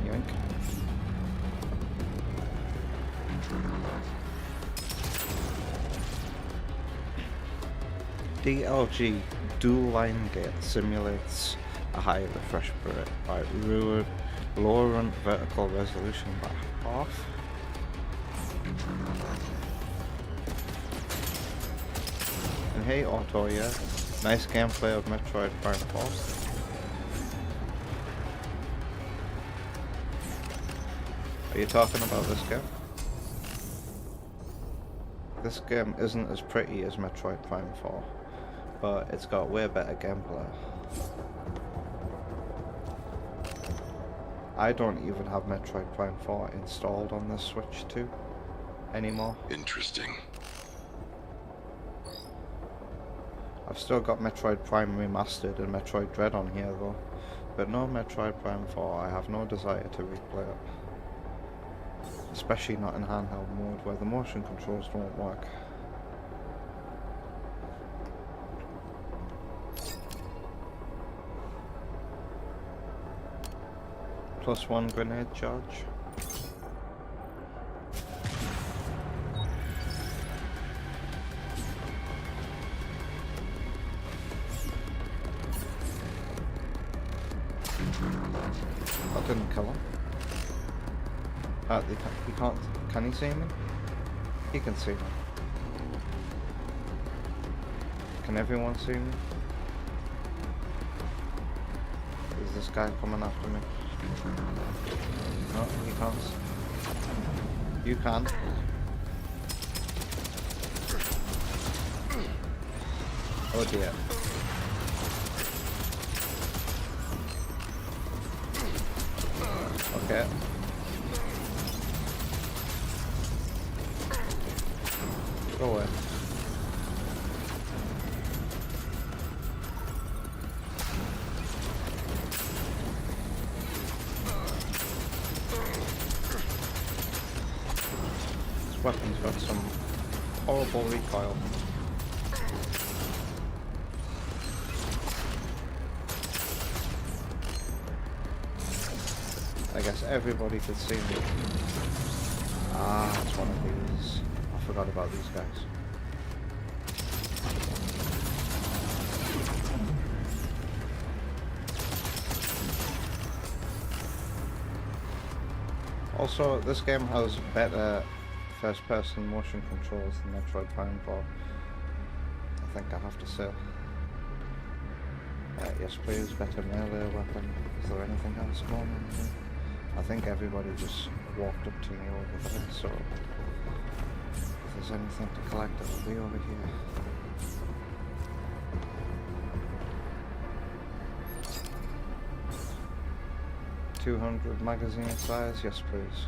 Speaker 2: Yoink. DLG dual line gate simulates a high refresh rate by lowering vertical resolution by half. And hey Auto, yeah, nice gameplay of Metroid Prime 4. Are you talking about this game? This game isn't as pretty as Metroid Prime 4. But it's got way better gameplay. I don't even have Metroid Prime 4 installed on this Switch 2 anymore.
Speaker 5: Interesting.
Speaker 2: I've still got Metroid Prime Remastered and Metroid Dread on here though, but no Metroid Prime 4. I have no desire to replay it. Especially not in handheld mode where the motion controls don't work. +1 grenade charge. That didn't kill him. He can't. Can he see me? He can see me. Can everyone see me? this guy coming after me? No, he can't. You can. Oh dear. Okay. Go away. This weapon's got some horrible recoil. I guess everybody could see me. Ah, it's one of these. I forgot about these guys. Also, this game has better first-person motion controls than Metroid Prime 4. I think I have to say. Yes please, better melee weapon. Is there anything else going on here? I think everybody just walked up to me over there, so if there's anything to collect, it'll be over here. .200 magazine size, yes please.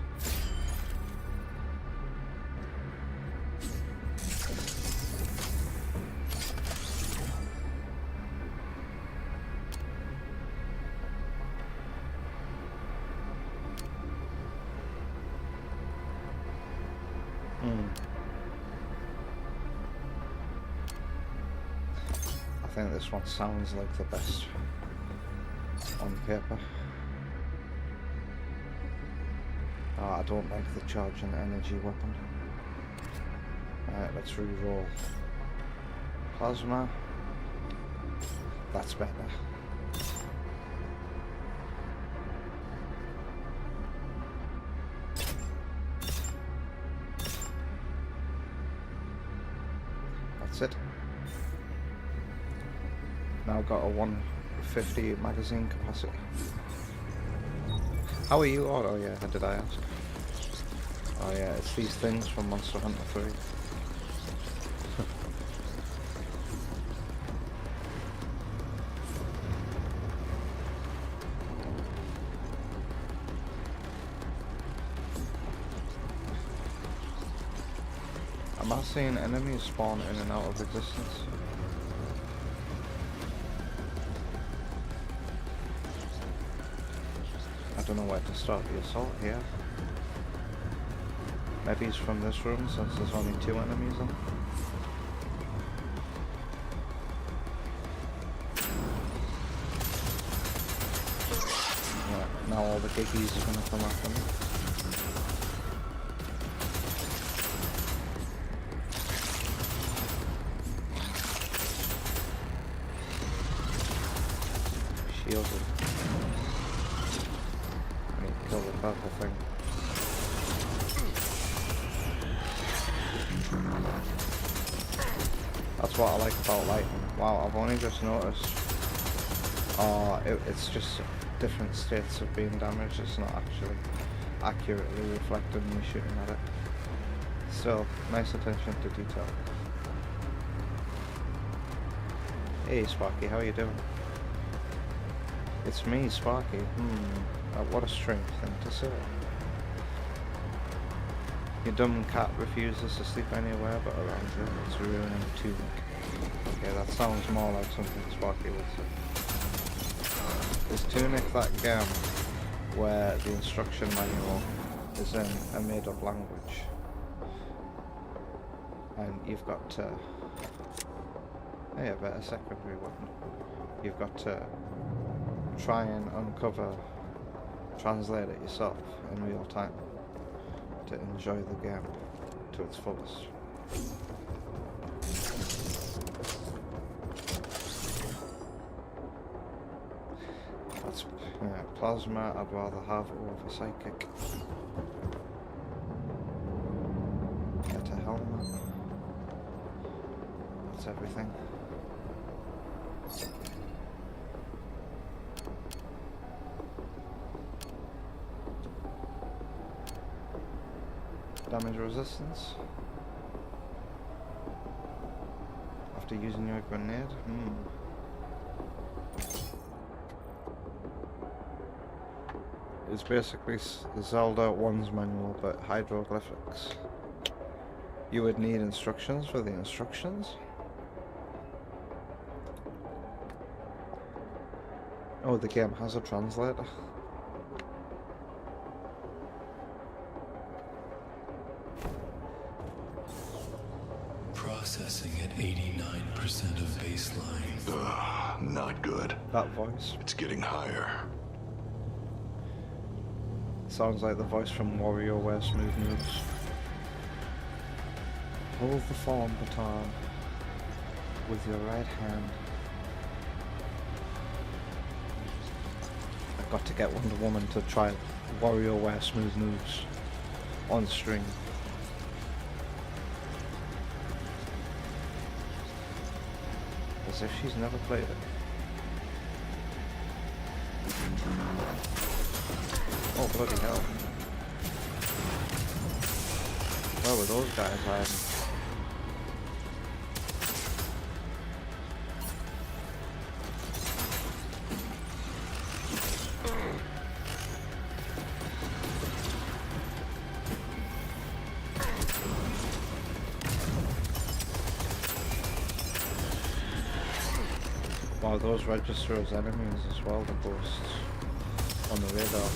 Speaker 2: I think this one sounds like the best on paper. Oh, I don't like the charge and energy weapon. Alright, let's re-roll. Plasma. That's better. That's it. Now got a 150 magazine capacity. How are you? Oh yeah, did I ask? Oh yeah, it's these things from Monster Hunter 3. Am I seeing enemies spawn in and out of existence? I don't know where to start the assault here. Maybe it's from this room since there's only 2 enemies on. Right, now all the giggies are going to come after me. Shielded. I need to kill the purple thing. That's what I like about lightning. Wow, I've only just noticed. It's just different states of being damaged. It's not actually accurately reflected when you're shooting at it. So, nice attention to detail. Hey Sparky, how you doing? It's me, Sparky. What a strange thing to say. Your dumb cat refuses to sleep anywhere but around you. It's ruining Tunic. Okay, that sounds more like something Sparky would say. Is Tunic that game where the instruction manual is in a made-up language? And you've got to... yeah, better secondary weapon. You've got to try and translate it yourself in real time to enjoy the game to its fullest. That's plasma. I'd rather have over psychic. Get a helmet. That's everything. Damage resistance. After using your grenade? It's basically Zelda 1's manual, but hieroglyphics. You would need instructions for the instructions? Oh, the game has a translator.
Speaker 6: Processing at 89% of baseline.
Speaker 5: Ugh, not good.
Speaker 2: That voice.
Speaker 5: It's getting higher.
Speaker 2: Sounds like the voice from WarioWare Smooth Moves. Hold the form baton with your right hand. I've got to get Wonder Woman to try WarioWare Smooth Moves on stream. As if she's never played it. Oh bloody hell. Where were those guys hiding? Wow, those register as enemies as well, the ghosts on the radar.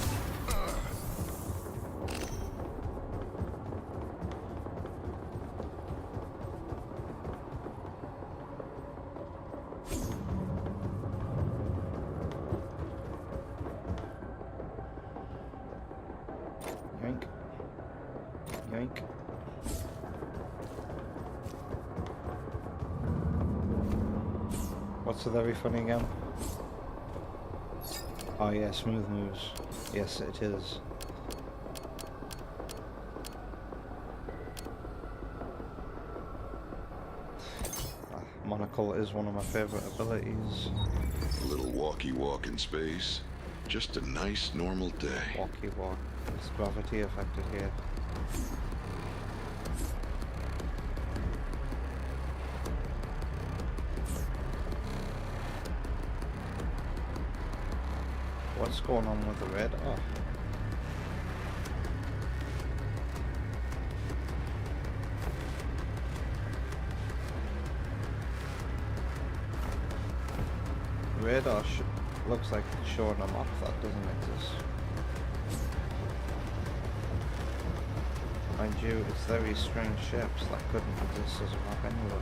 Speaker 2: Yoink. Yoink. What's with every funny again? Oh yeah, Smooth Moves. Yes, it is. Monocle is one of my favourite abilities.
Speaker 5: A little walkie walk in space. Just a nice normal day.
Speaker 2: Walkie walk. It's gravity affected here. What's going on with the red? Oh. Radar looks like it's showing a map that doesn't exist. Mind you, it's very strange shapes that couldn't exist as a map anyway.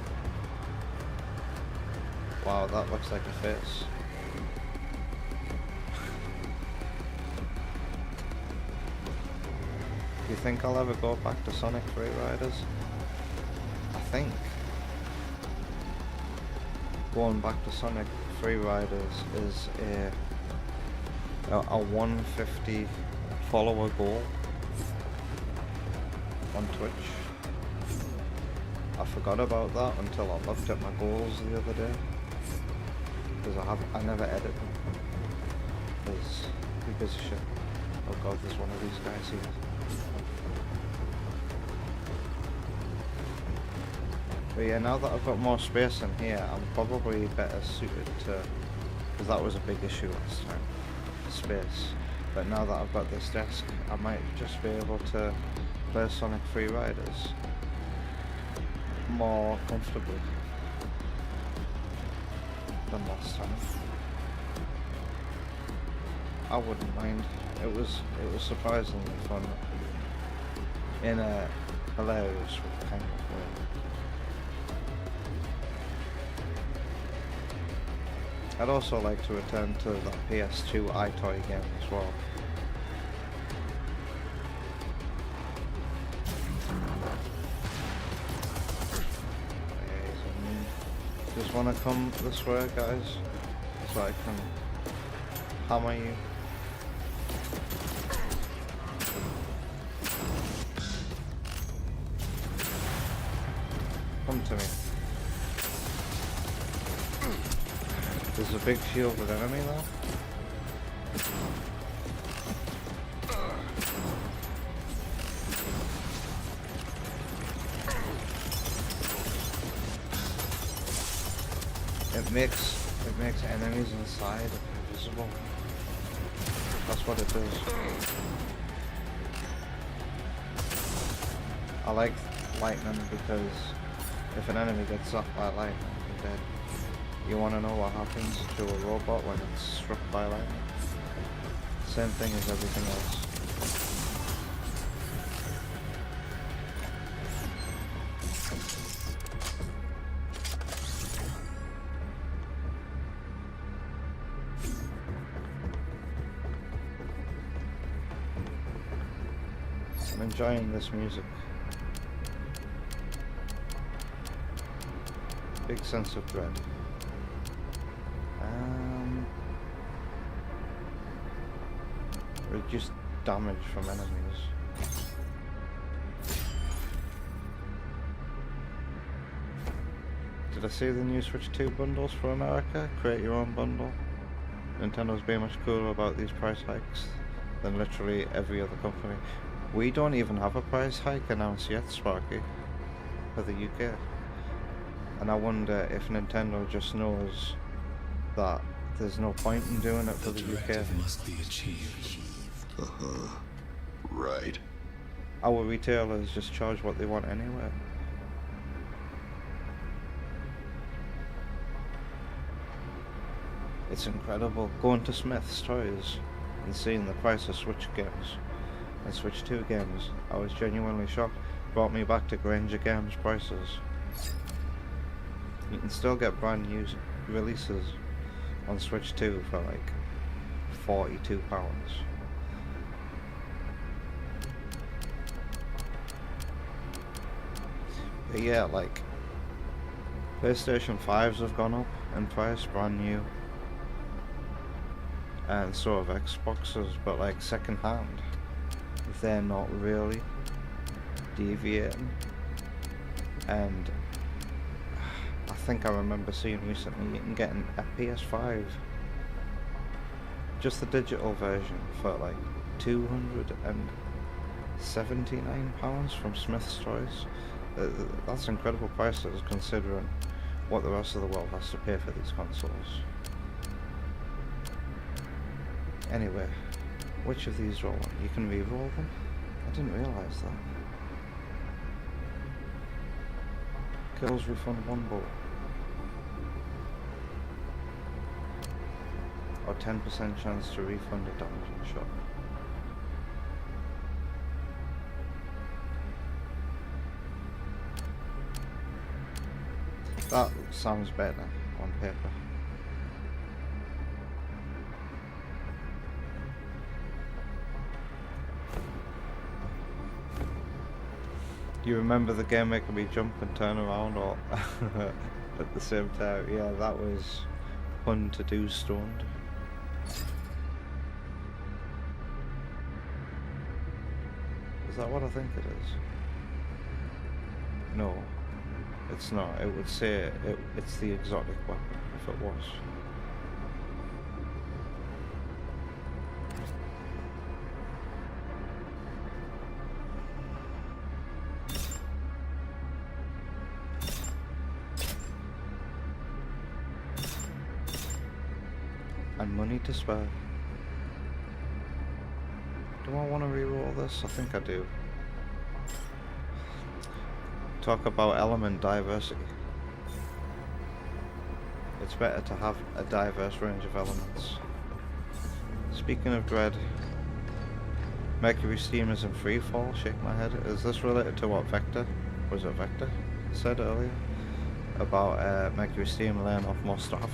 Speaker 2: Wow, that looks like a face. Do you think I'll ever go back to Sonic Free Riders? I think going back to Sonic Free Riders is a 150 follower goal on Twitch. I forgot about that until I looked at my goals the other day, because I never edit them. Because who gives a shit? Oh god, there's one of these guys here. But yeah, now that I've got more space in here, I'm probably better suited to, because that was a big issue last time, space. But now that I've got this desk, I might just be able to play Sonic Free Riders more comfortably than last time. I wouldn't mind. It was surprisingly fun in a hilarious kind of way. I'd also like to return to the PS2 iToy game as well. Just wanna come this way, guys, so I can hammer you. Come to me. There's a big shielded enemy there. makes enemies inside invisible. That's what it does. I like lightning because if an enemy gets struck by lightning, you're dead. You want to know what happens to a robot when it's struck by lightning? Same thing as everything else. I'm enjoying this music. Big sense of dread. Reduced damage from enemies. Did I see the new Switch 2 bundles for America? Create your own bundle. Nintendo's being much cooler about these price hikes than literally every other company. We don't even have a price hike announced yet, Sparky, for the UK. And I wonder if Nintendo just knows that there's no point in doing it for the UK.
Speaker 6: Must be achieved.
Speaker 5: Right.
Speaker 2: Our retailers just charge what they want anyway. It's incredible going to Smith's Toys and seeing the price of Switch games and Switch 2 games. I was genuinely shocked. Brought me back to Granger Games prices. You can still get brand new releases on Switch 2 for like £42. But yeah, like PlayStation 5s have gone up in price, brand new, and so have Xboxes, but like second hand, they're not really deviating. And I think I remember seeing recently you can get a PS5, just the digital version, for like £279 from Smith's Toys. That's incredible prices considering what the rest of the world has to pay for these consoles. Anyway, which of these roll? You can re-roll them? I didn't realise that. Kills refund one bullet. Or 10% chance to refund a damaging shot. That sounds better on paper. Do you remember the game making me jump and turn around all at the same time? Yeah, that was fun to do stoned. Is that what I think it is? No. It's not. It would say it's the exotic weapon if it was. And money to spare. Do I want to reroll this? I think I do. Talk about element diversity. It's better to have a diverse range of elements. Speaking of dread, Mercury Steam is in free fall. Shake my head. Is this related to what Vector said earlier about Mercury Steam laying off more staff?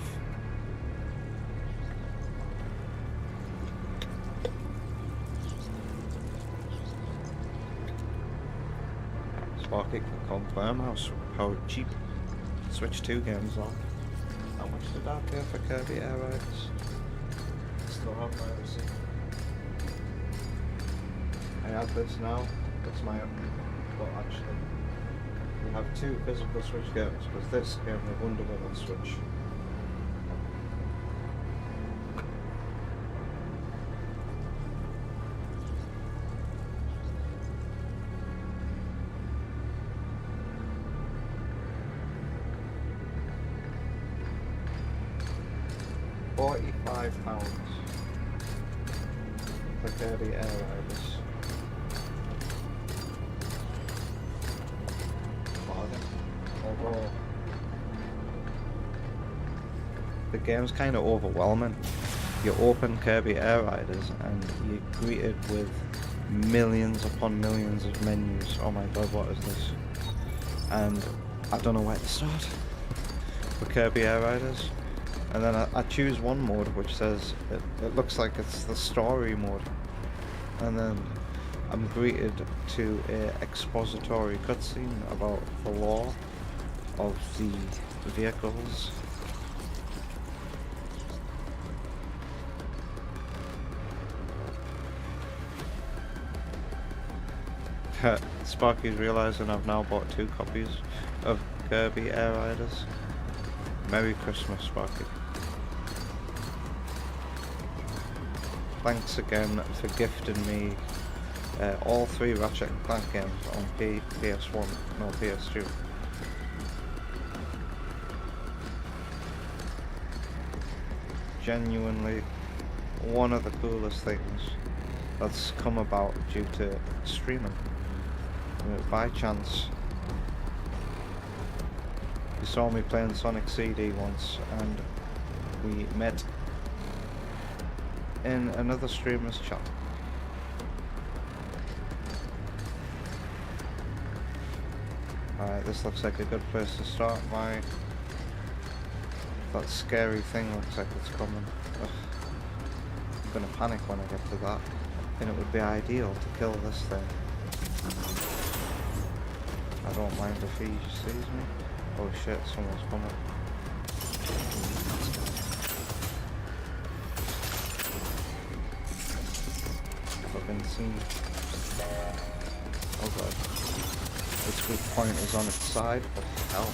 Speaker 2: Sparky can confirm how cheap Switch 2 games are. How much did I pay for Kirby Air Rides? Still have my receipt. I have this now. That's my own. But actually, we have two physical Switch games because this game we Wonder Woman Switch. £45 for Kirby Air Riders. Bargain. Although the game's kind of overwhelming. You open Kirby Air Riders and you're greeted with millions upon millions of menus. Oh my god, what is this? And I don't know where to start for Kirby Air Riders. And then I choose one mode which says, it looks like it's the story mode. And then I'm greeted to a expository cutscene about the lore of the vehicles. Sparky's realising I've now bought 2 copies of Kirby Air Riders. Merry Christmas, Sparky. Thanks again for gifting me all 3 Ratchet & Clank games on PS1, no PS2. Genuinely one of the coolest things that's come about due to streaming. By chance, you saw me playing Sonic CD once, and we met in another streamer's chat. Alright, this looks like a good place to start. That scary thing looks like it's coming. Ugh. I'm gonna panic when I get to that. And it would be ideal to kill this thing. I don't mind if he sees me. Oh shit, someone's coming. Fucking seen. Oh god. Its weak point is on its side. What the hell?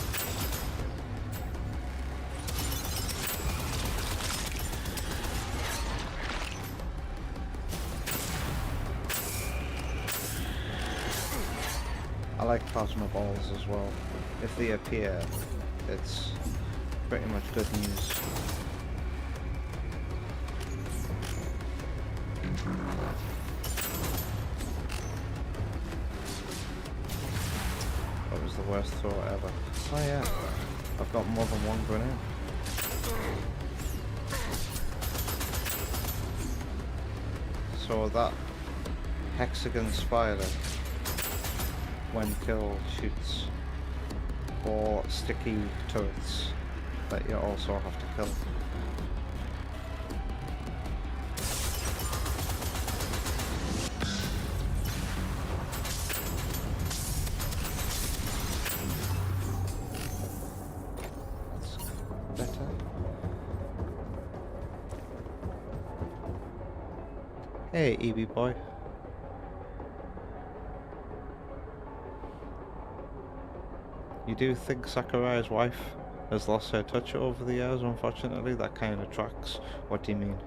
Speaker 2: I like plasma balls as well. If they appear, it's pretty much good news. That was the worst throw ever. Oh yeah, I've got more than one grenade. So that hexagon spider, when killed, shoots 4 sticky turrets that you also have to kill. That's better. Hey, EB boy. You do think Sakurai's wife has lost her touch over the years? Unfortunately, that kind of tracks. What do you mean?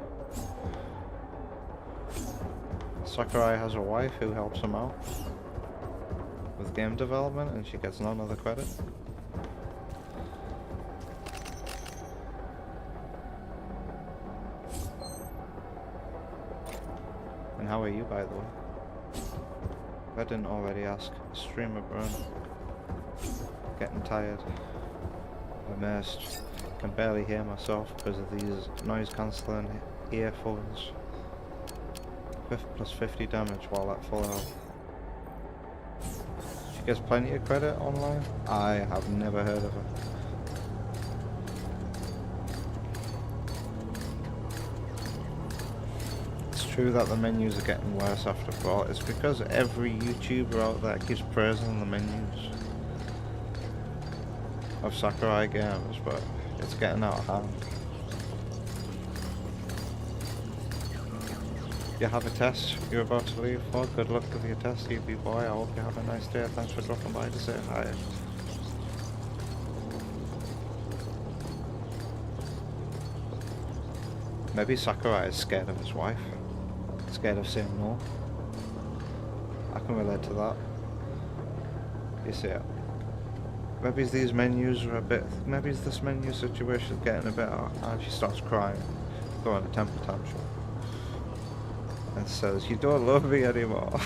Speaker 2: Sakurai has a wife who helps him out with game development, and she gets none of the credit. And how are you, by the way? If I didn't already ask. Streamer burn. Getting tired, immersed, can barely hear myself because of these noise cancelling earphones. Plus 50 damage while at full health. She gets plenty of credit online. I have never heard of her. It's true that the menus are getting worse after all. It's because every YouTuber out there keeps praising the menus of Sakurai games, but it's getting out of hand. You have a test you're about to leave for? Good luck with your test, EB boy. I hope you have a nice day. Thanks for dropping by to say hi. Maybe Sakurai is scared of his wife. Scared of saying no. I can relate to that. You see it. Maybe these menus are a bit... Maybe this menu situation is getting a bit out and she starts crying. throwing a temper tantrum and says, "You don't love me anymore."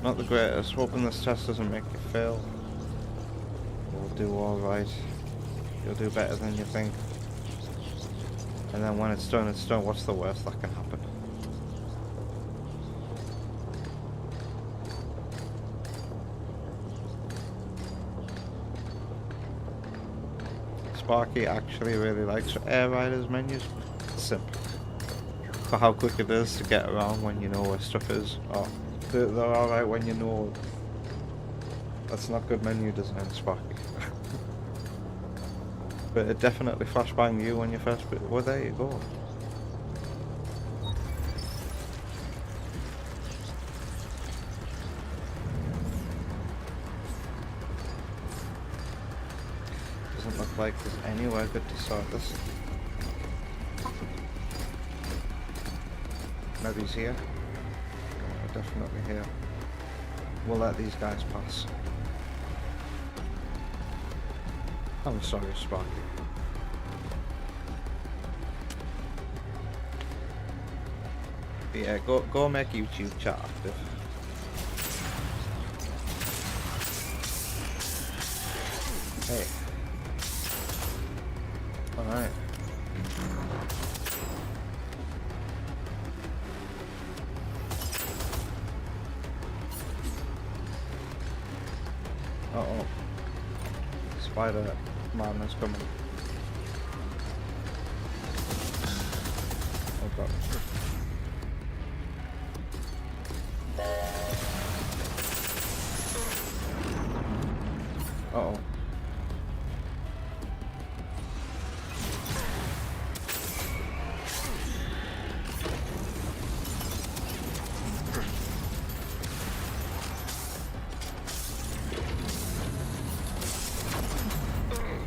Speaker 2: Not the greatest. Hoping this test doesn't make you fail. You'll do alright. You'll do better than you think. And then when it's done, it's done. What's the worst that can happen? Sparky actually really likes Air Riders menus. It's simple. For how quick it is to get around when you know where stuff is. Oh, they're alright when you know. That's not good menu design, Sparky. But it definitely flashbanged you when you first... Well, there you go. Doesn't look like there's anywhere good to start this. Maybe he's here. No, definitely here. We'll let these guys pass. I'm sorry, Sparky. Yeah, go make YouTube chat active. Hey. Alright. Uh-oh. Spider man is coming. Oh god. Uh-oh.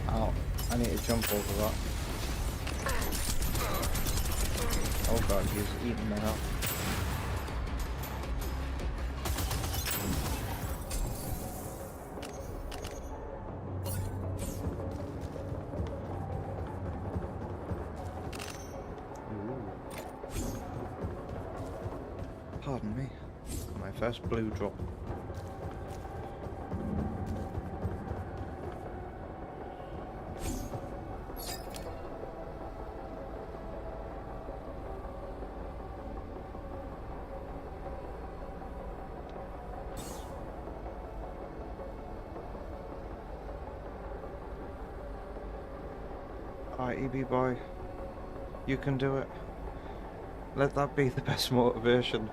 Speaker 2: Ow. I need to jump over that. Oh god, he's eating my health. Pardon me. My first blue drop. Alright, EB boy. You can do it. Let that be the best motivation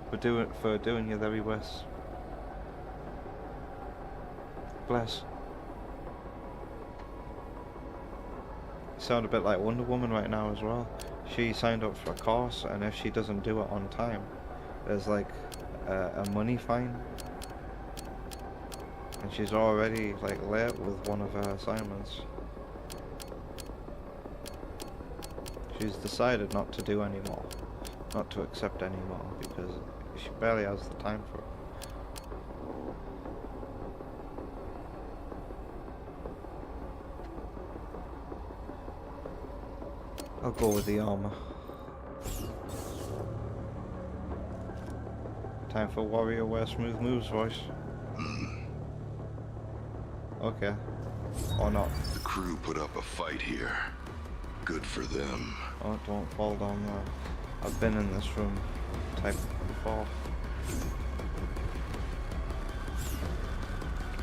Speaker 2: for doing your very best. Bless. You sound a bit like Wonder Woman right now as well. She signed up for a course, and if she doesn't do it on time, there's like a money fine. And she's already like late with one of her assignments. She's decided not to do anymore. Not to accept anymore because she barely has the time for it. I'll go with the armor. Time for warrior wear smooth moves voice. Okay. Or not.
Speaker 5: The crew put up a fight here. Good for them.
Speaker 2: Oh, don't fall down there. I've been in this room type before.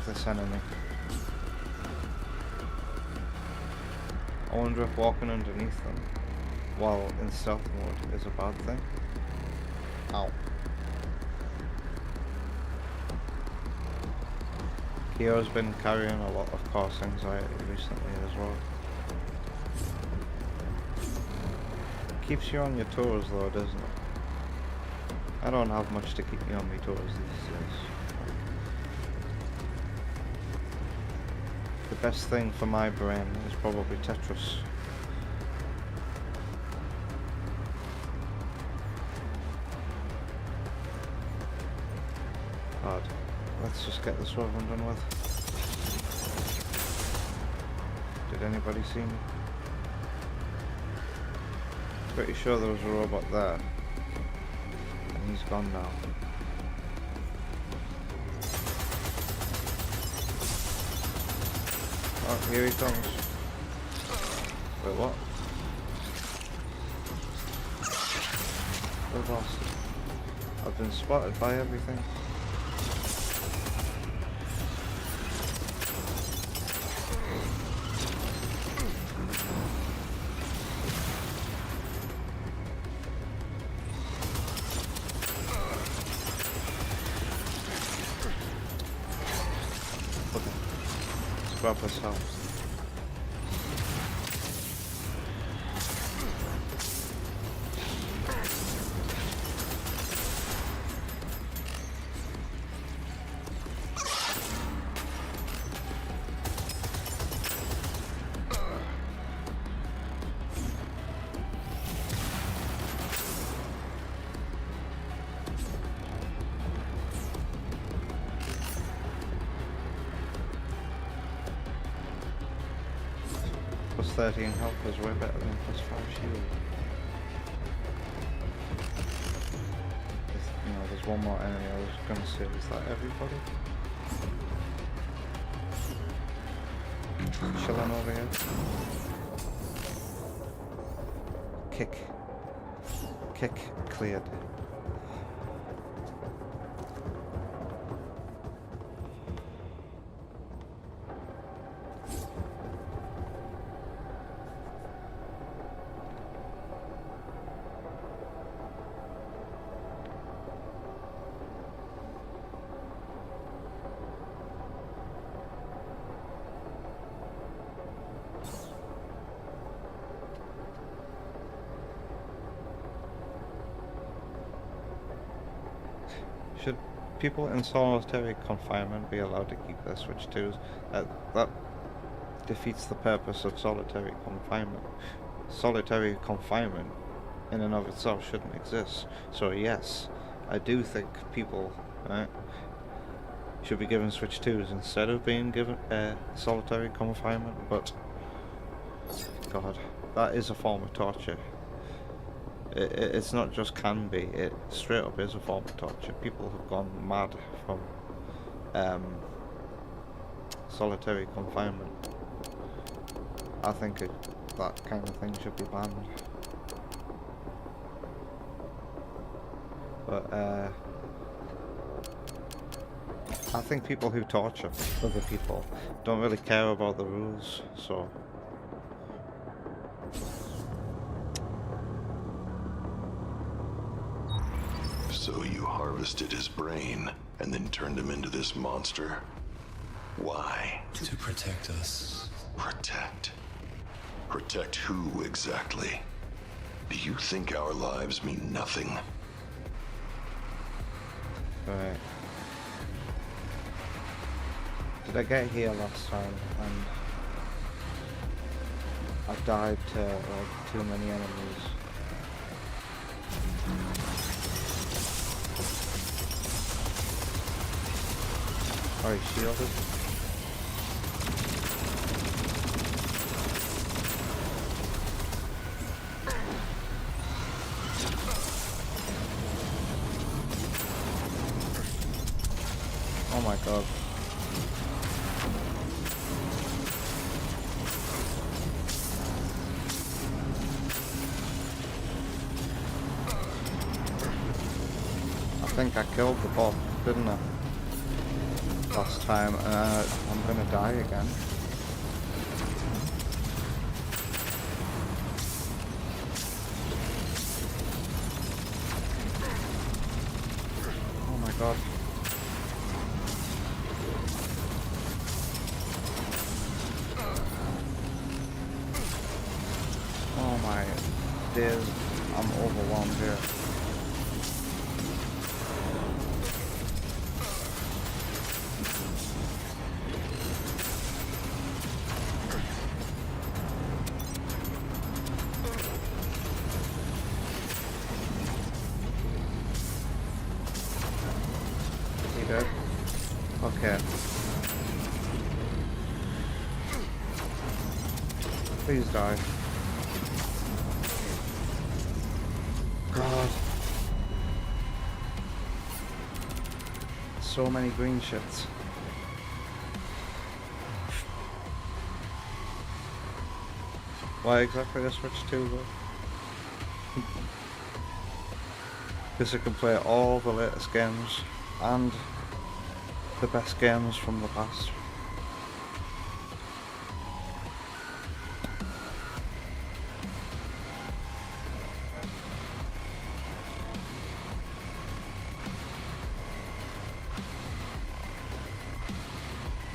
Speaker 2: This enemy. I wonder if walking underneath them while in stealth mode is a bad thing. Ow. Kyo's been carrying a lot of course anxiety recently as well. Keeps you on your toes though, doesn't it? I don't have much to keep me on my toes these days. The best thing for my brain is probably Tetris. God, Let's just get this over and done with. Did anybody see me? Pretty sure there was a robot there. And he's gone now. Oh, here he comes. Wait, what? We've lost. I've been spotted by everything. Okay. Let's grab this house. Plus 13 health is way better than plus 5 shield. You know, there's one more enemy I was gonna say, is that everybody? Chilling over here. Kick cleared. Should people in solitary confinement be allowed to keep their Switch 2s? That defeats the purpose of solitary confinement. Solitary confinement in and of itself shouldn't exist. So yes, I do think people should be given Switch 2s instead of being given solitary confinement, but God, that is a form of torture. It's not just can be, it straight up is a form of torture. People have gone mad from solitary confinement. I think that kind of thing should be banned. But I think people who torture other people don't really care about the rules, so
Speaker 5: So you harvested his brain and then turned him into this monster? Why?
Speaker 6: To protect us.
Speaker 5: Protect? Protect who exactly? Do you think our lives mean nothing?
Speaker 2: right. Did I get here last time and I died to like too many enemies? Alright, shielded. Oh my god. I think I killed the bot, didn't I? Last time, I'm gonna die again. Oh my god. Oh my days, I'm overwhelmed here. Dead. Okay. Okay. Please die. God. So many green shits. Why exactly I switched to though? Because I can play all the latest games and the best games from the past.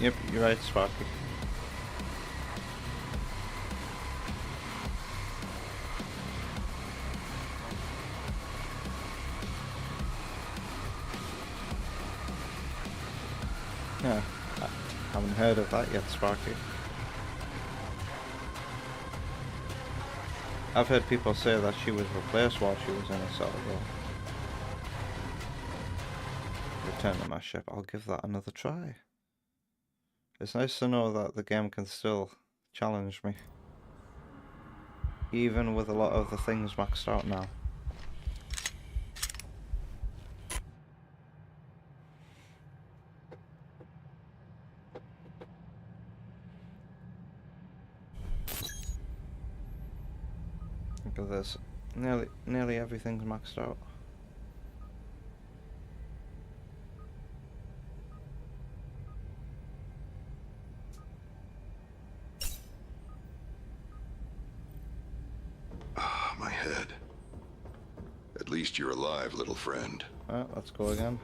Speaker 2: Yep, you're right, Sparky. Yeah, I haven't heard of that yet, Sparky. I've heard people say that she was replaced while she was in a cell though. Return to my ship, I'll give that another try. It's nice to know that the game can still challenge me. Even with a lot of the things maxed out now. Look at this. Nearly everything's maxed out.
Speaker 5: Ah, my head. At least you're alive, little friend.
Speaker 2: Alright, let's go again.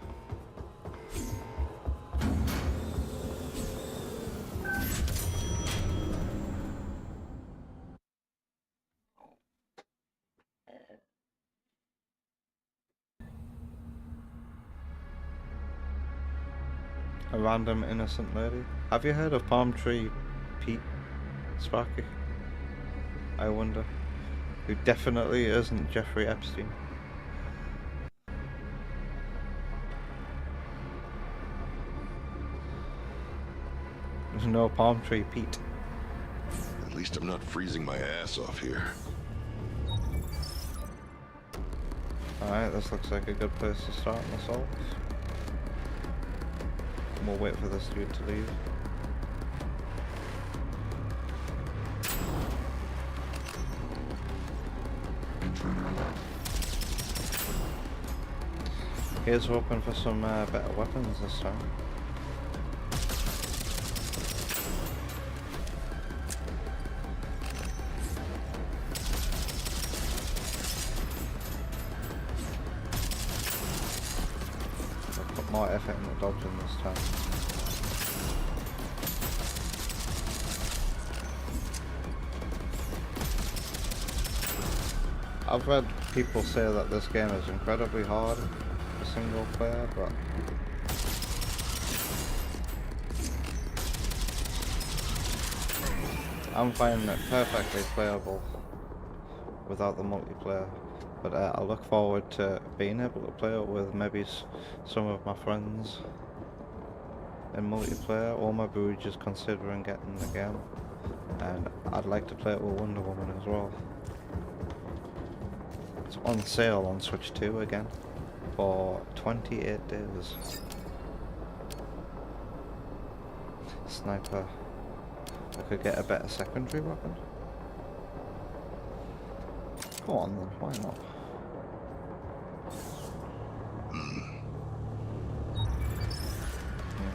Speaker 2: A random innocent lady. Have you heard of Palm Tree Pete, Sparky? I wonder. Who definitely isn't Jeffrey Epstein. There's no Palm Tree Pete.
Speaker 5: At least I'm not freezing my ass off here.
Speaker 2: Alright, this looks like a good place to start an assault. We'll wait for this dude to leave. Here's hoping for some better weapons this time. I'll put more effort into dodging this time. I've read people say that this game is incredibly hard for single player, but I'm finding it perfectly playable without the multiplayer. But I look forward to being able to play it with maybe some of my friends in multiplayer, or maybe we're just considering getting the game. And I'd like to play it with Wonder Woman as well. It's on sale on Switch 2 again for 28 days. Sniper. I could get a better secondary weapon. Go on then, why not?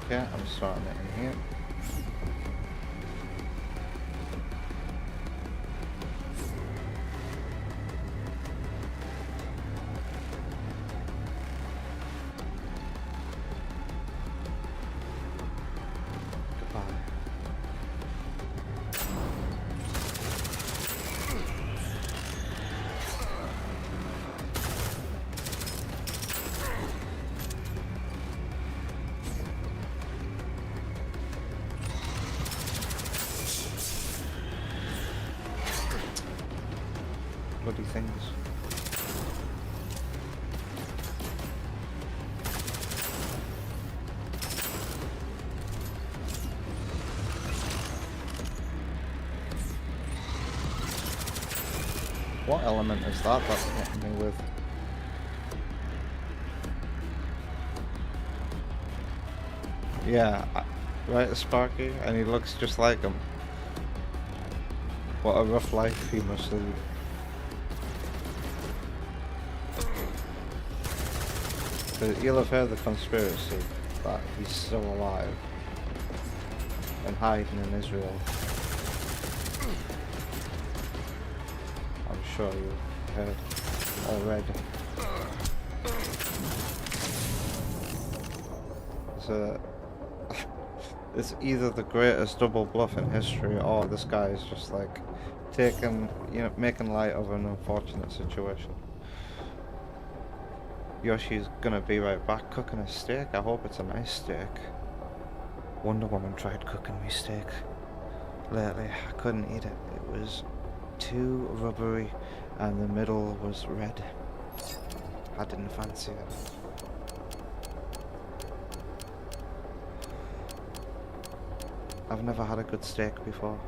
Speaker 2: Okay, I'm starting it in here. Bloody things. What element is that that's hitting me with? Yeah, right, Sparky, and he looks just like him. What a rough life he must lead. You'll have heard the conspiracy that he's still alive and hiding in Israel. I'm sure you've heard already. So it's either the greatest double bluff in history, or this guy is just like taking, making light of an unfortunate situation. Yoshi's gonna be right back cooking a steak. I hope it's a nice steak. Wonder Woman tried cooking me steak lately. I couldn't eat it. It was too rubbery and the middle was red. I didn't fancy it. I've never had a good steak before.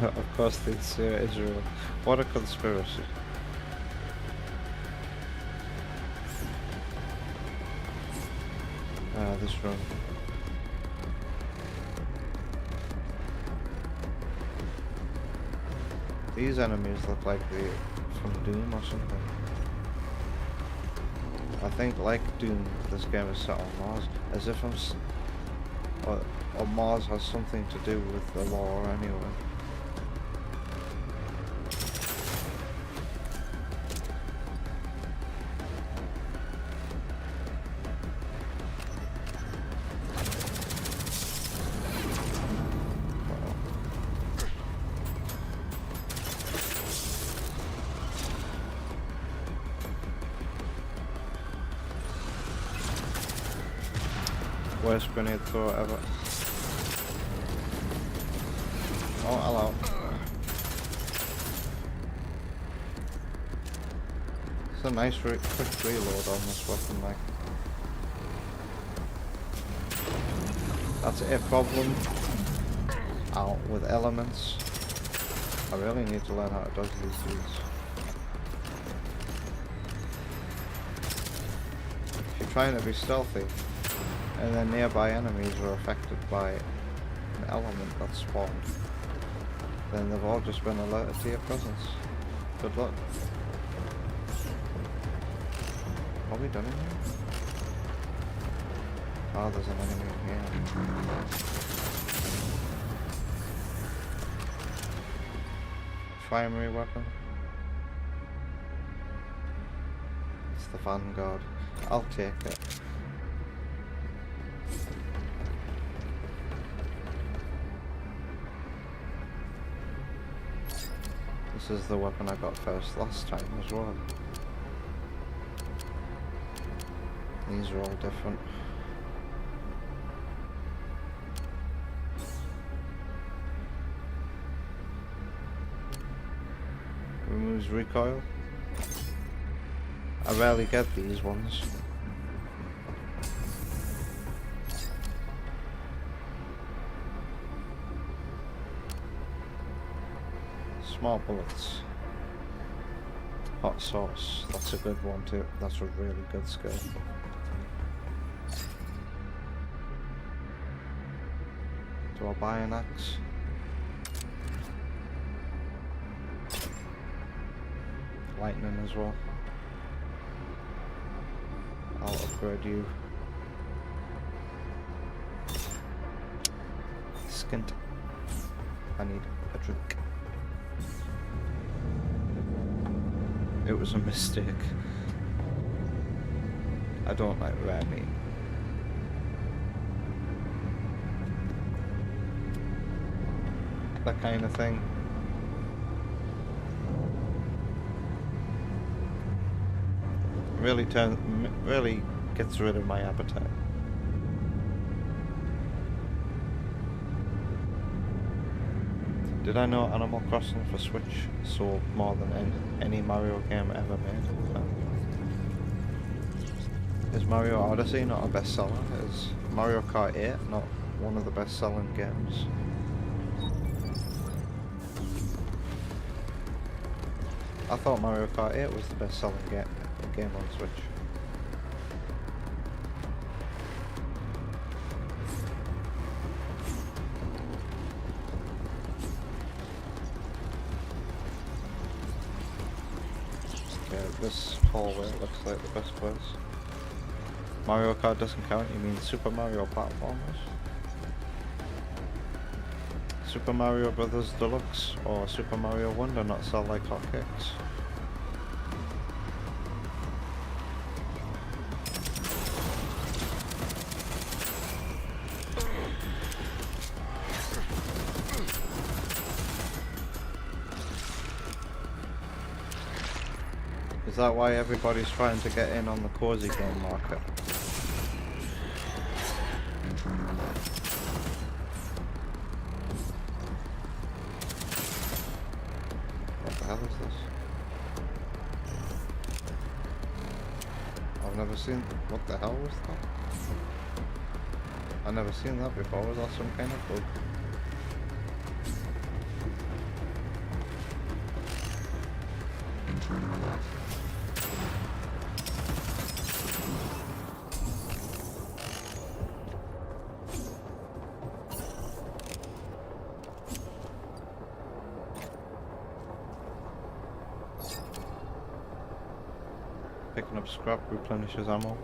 Speaker 2: Of course they'd say Israel. What a conspiracy. This room. These enemies look like they're from Doom or something. I think, like Doom, this game is set on Mars, as if or Mars has something to do with the lore anyway. Worst grenade throw ever. Oh, hello. It's a nice quick reload on this weapon, like. That's a problem out with elements. I really need to learn how to dodge these dudes. If you're trying to be stealthy, and then nearby enemies are affected by an element that spawned, then they've all just been alerted to your presence. Good luck. What are we done in here? Oh, there's an enemy in here. Primary weapon. It's the Vanguard. I'll take it. This is the weapon I got first last time as well. These are all different. Removes recoil. I rarely get these ones. Small bullets. Hot sauce. That's a good one too. That's a really good skill. Do I buy an axe? Lightning as well. I'll upgrade you. Skint. I need a drink. It was a mistake. I don't like rare meat. That kind of thing. Really gets rid of my appetite. Did I know Animal Crossing for Switch sold more than any Mario game ever made? No. Is Mario Odyssey not a bestseller? Is Mario Kart 8 not one of the best-selling games? I thought Mario Kart 8 was the best-selling game on Switch. Okay, this hallway looks like the best place. Mario Kart doesn't count, you mean Super Mario platformers? Super Mario Brothers Deluxe or Super Mario Wonder not sell like hotcakes? Is that why everybody's trying to get in on the cozy game market? What the hell is this? I've never seen... What the hell was that? I've never seen that before. Was that some kind of bug? Picking up scrap replenishes ammo.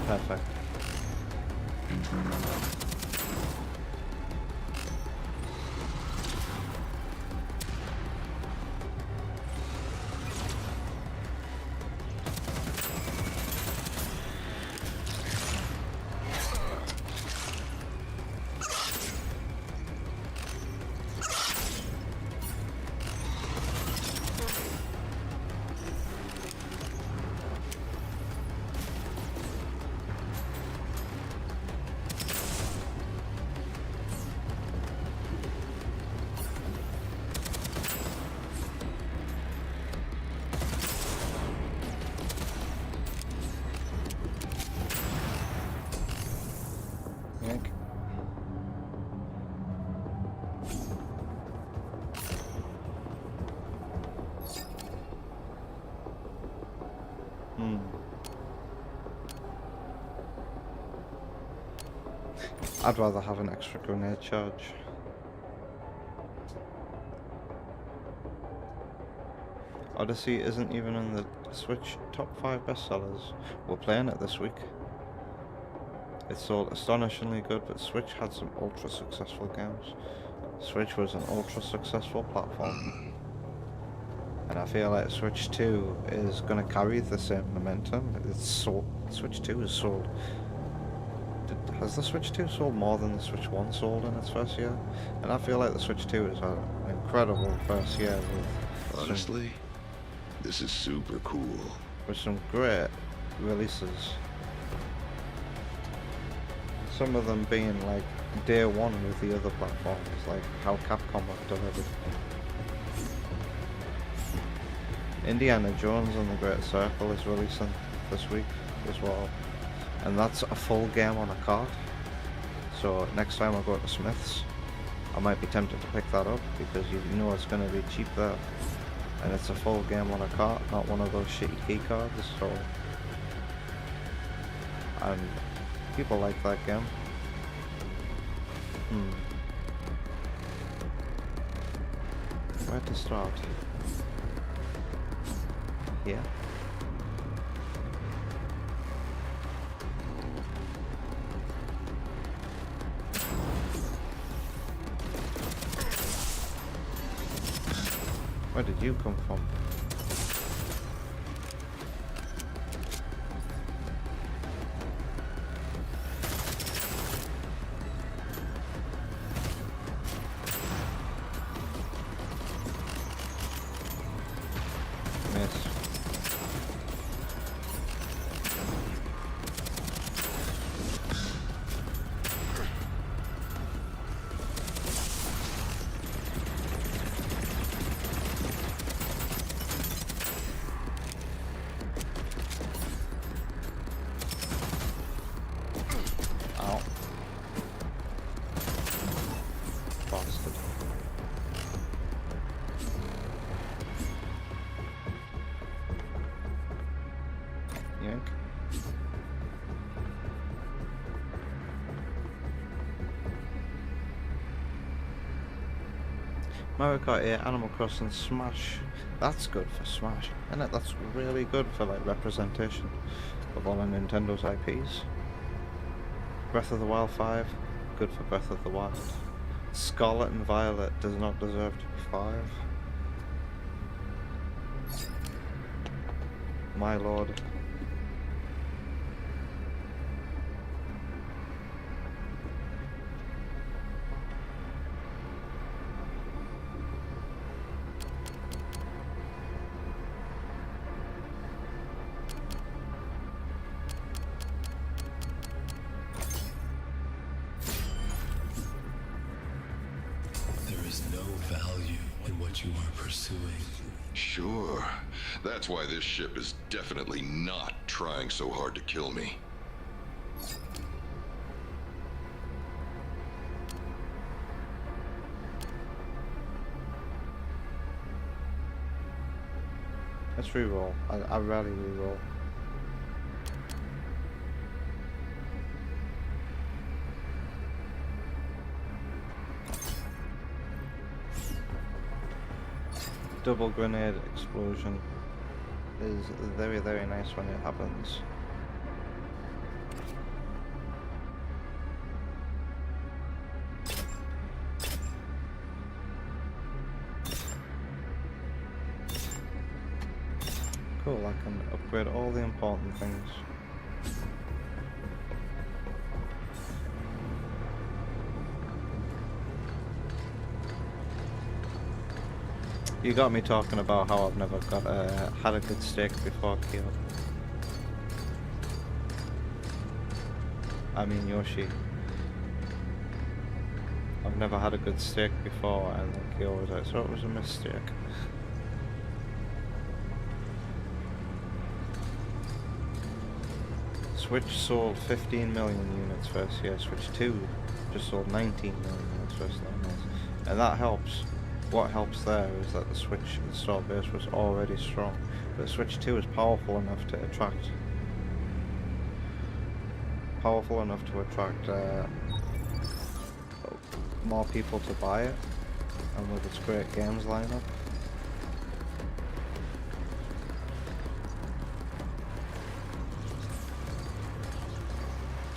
Speaker 2: Perfect. Yank. I'd rather have an extra grenade charge. Odyssey isn't even in the Switch top 5 bestsellers. We're playing it this week. It sold astonishingly good, but Switch had some ultra successful games. Switch was an ultra successful platform. And I feel like Switch 2 is going to carry the same momentum. It's sold, Switch 2 is sold. Has the Switch 2 sold more than the Switch 1 sold in its first year? And I feel like the Switch 2 has had an incredible first year with
Speaker 5: Honestly, this is super cool.
Speaker 2: with some great releases. Some of them being like day one with the other platforms, like how Capcom have done everything. Indiana Jones and the Great Circle is releasing this week as well, and that's a full game on a cart. So next time I go to Smith's, I might be tempted to pick that up because you know it's going to be cheap there, and it's a full game on a cart, not one of those shitty key cards. So, and people like that game. Where to start? Here. Where did you come from? Miss. Mario Kart 8, Animal Crossing, Smash. That's good for Smash, isn't it? That's really good for like representation of all of Nintendo's IPs. Breath of the Wild 5, good for Breath of the Wild. Scarlet and Violet does not deserve to be 5. My lord.
Speaker 6: There is no value in what you are pursuing.
Speaker 5: Sure. That's why this ship is definitely not trying so hard to kill me.
Speaker 2: Let's reroll. I rarely reroll. Double grenade explosion is very, very nice when it happens. Cool, I can upgrade all the important things. You got me talking about how I've never got had a good steak before, Kyo. I mean Yoshi. I've never had a good steak before, and then Kyo was like, so it was a mistake. Switch sold 15 million units first year. Switch 2 just sold 19 million units first 9 months. And that helps. What helps there is that the Switch install base was already strong. But Switch 2 is powerful enough to attract more people to buy it, and with its great games lineup.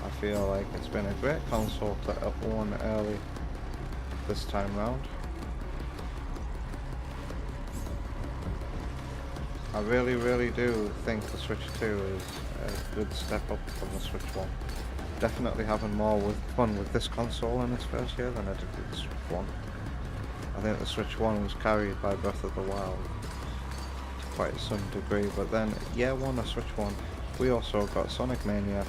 Speaker 2: I feel like it's been a great console to own early this time round. I really, really do think the Switch 2 is a good step up from the Switch 1. Definitely having more fun with this console in its first year than I did with the Switch 1. I think the Switch 1 was carried by Breath of the Wild to quite some degree, but then year 1 of Switch 1, we also got Sonic Mania.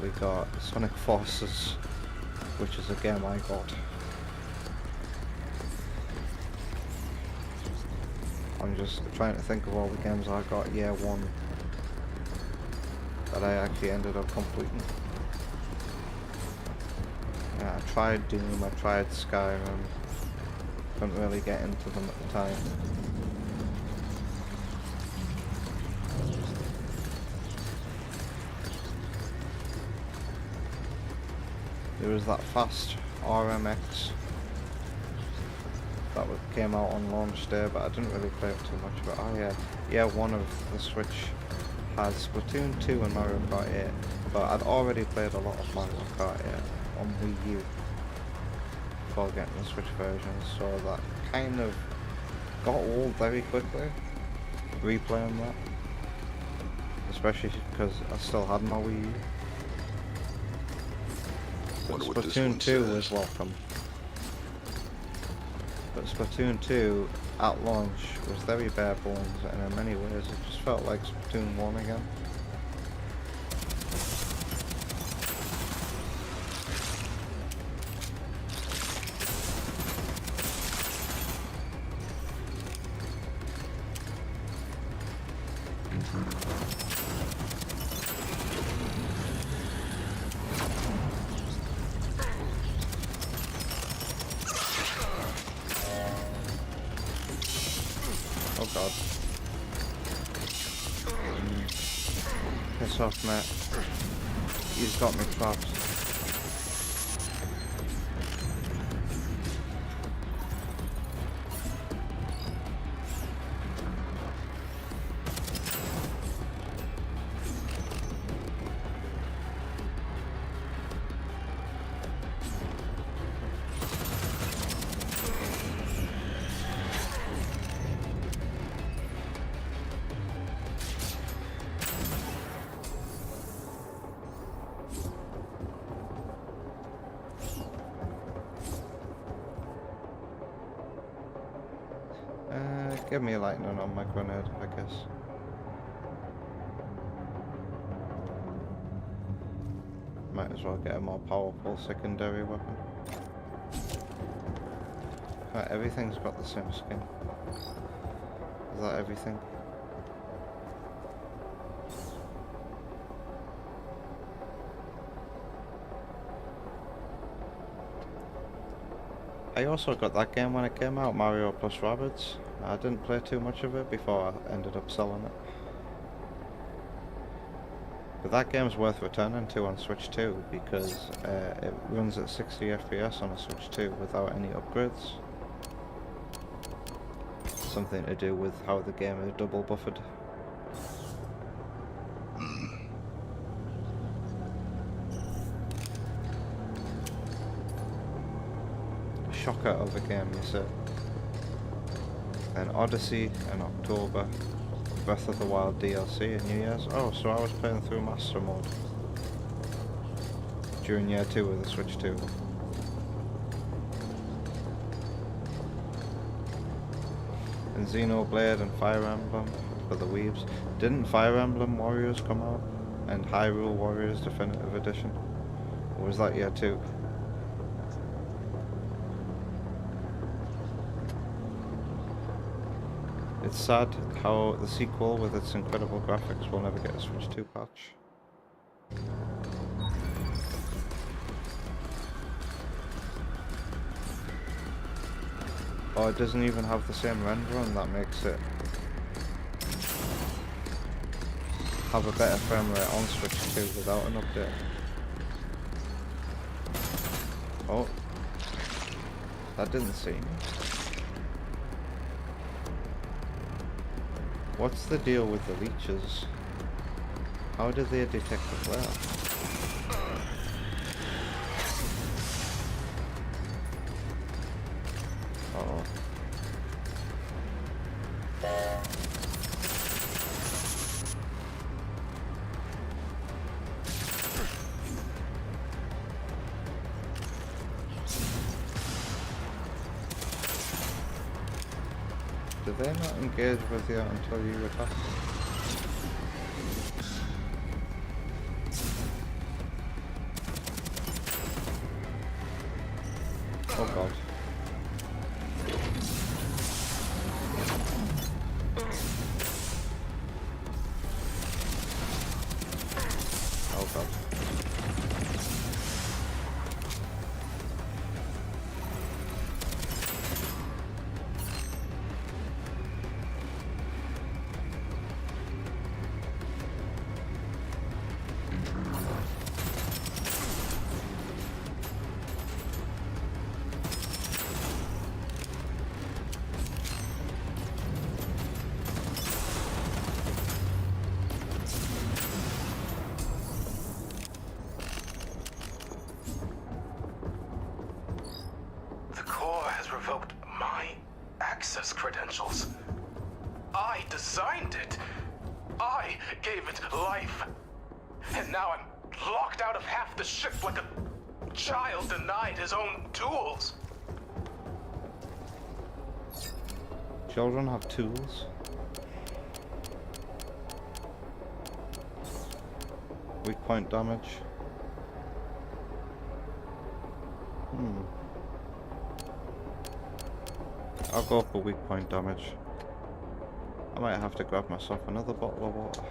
Speaker 2: We got Sonic Forces, which is a game I got. I'm just trying to think of all the games I got year 1 that I actually ended up completing. Yeah, I tried Doom, I tried Skyrim, couldn't really get into them at the time. There was that Fast RMX that came out on launch day, but I didn't really play it too much. But oh yeah, one of the Switch had Splatoon 2 and Mario Kart 8, but I'd already played a lot of Mario Kart 8 on Wii U before getting the Switch version, so that kind of got old very quickly, replaying that, especially because I still had my Wii U. But Splatoon 2 was welcome. But Splatoon 2 at launch was very bare bones, and in many ways it just felt like Splatoon 1 again. Oh god. Piss off, mate. He's got me trapped. Give me lightning on my grenade, I guess. Might as well get a more powerful secondary weapon. Right, everything's got the same skin. Is that everything? I also got that game when it came out, Mario plus Rabbids. I didn't play too much of it before I ended up selling it. But that game's worth returning to on Switch 2 because it runs at 60 FPS on a Switch 2 without any upgrades. Something to do with how the game is double buffered. Shocker of a game, you said. Then Odyssey in October, Breath of the Wild DLC in New Year's. Oh, so I was playing through Master Mode during year 2 of the Switch 2. And Xenoblade and Fire Emblem for the weebs. Didn't Fire Emblem Warriors come out? And Hyrule Warriors Definitive Edition? Or was that year 2? It's sad how the sequel with its incredible graphics will never get a Switch 2 patch. Oh, it doesn't even have the same render, and that makes it have a better frame rate on Switch 2 without an update. Oh, that didn't see me. What's the deal with the leeches? How did they detect the flare? Uh-oh. Do they not engage with you until you attack? Oh god. Oh god.
Speaker 7: Revoked my access credentials. I designed it. I gave it life. And now I'm locked out of half the ship like a child denied his own tools.
Speaker 2: Children have tools. Weak point damage. I'll go for weak point damage. I might have to grab myself another bottle of water.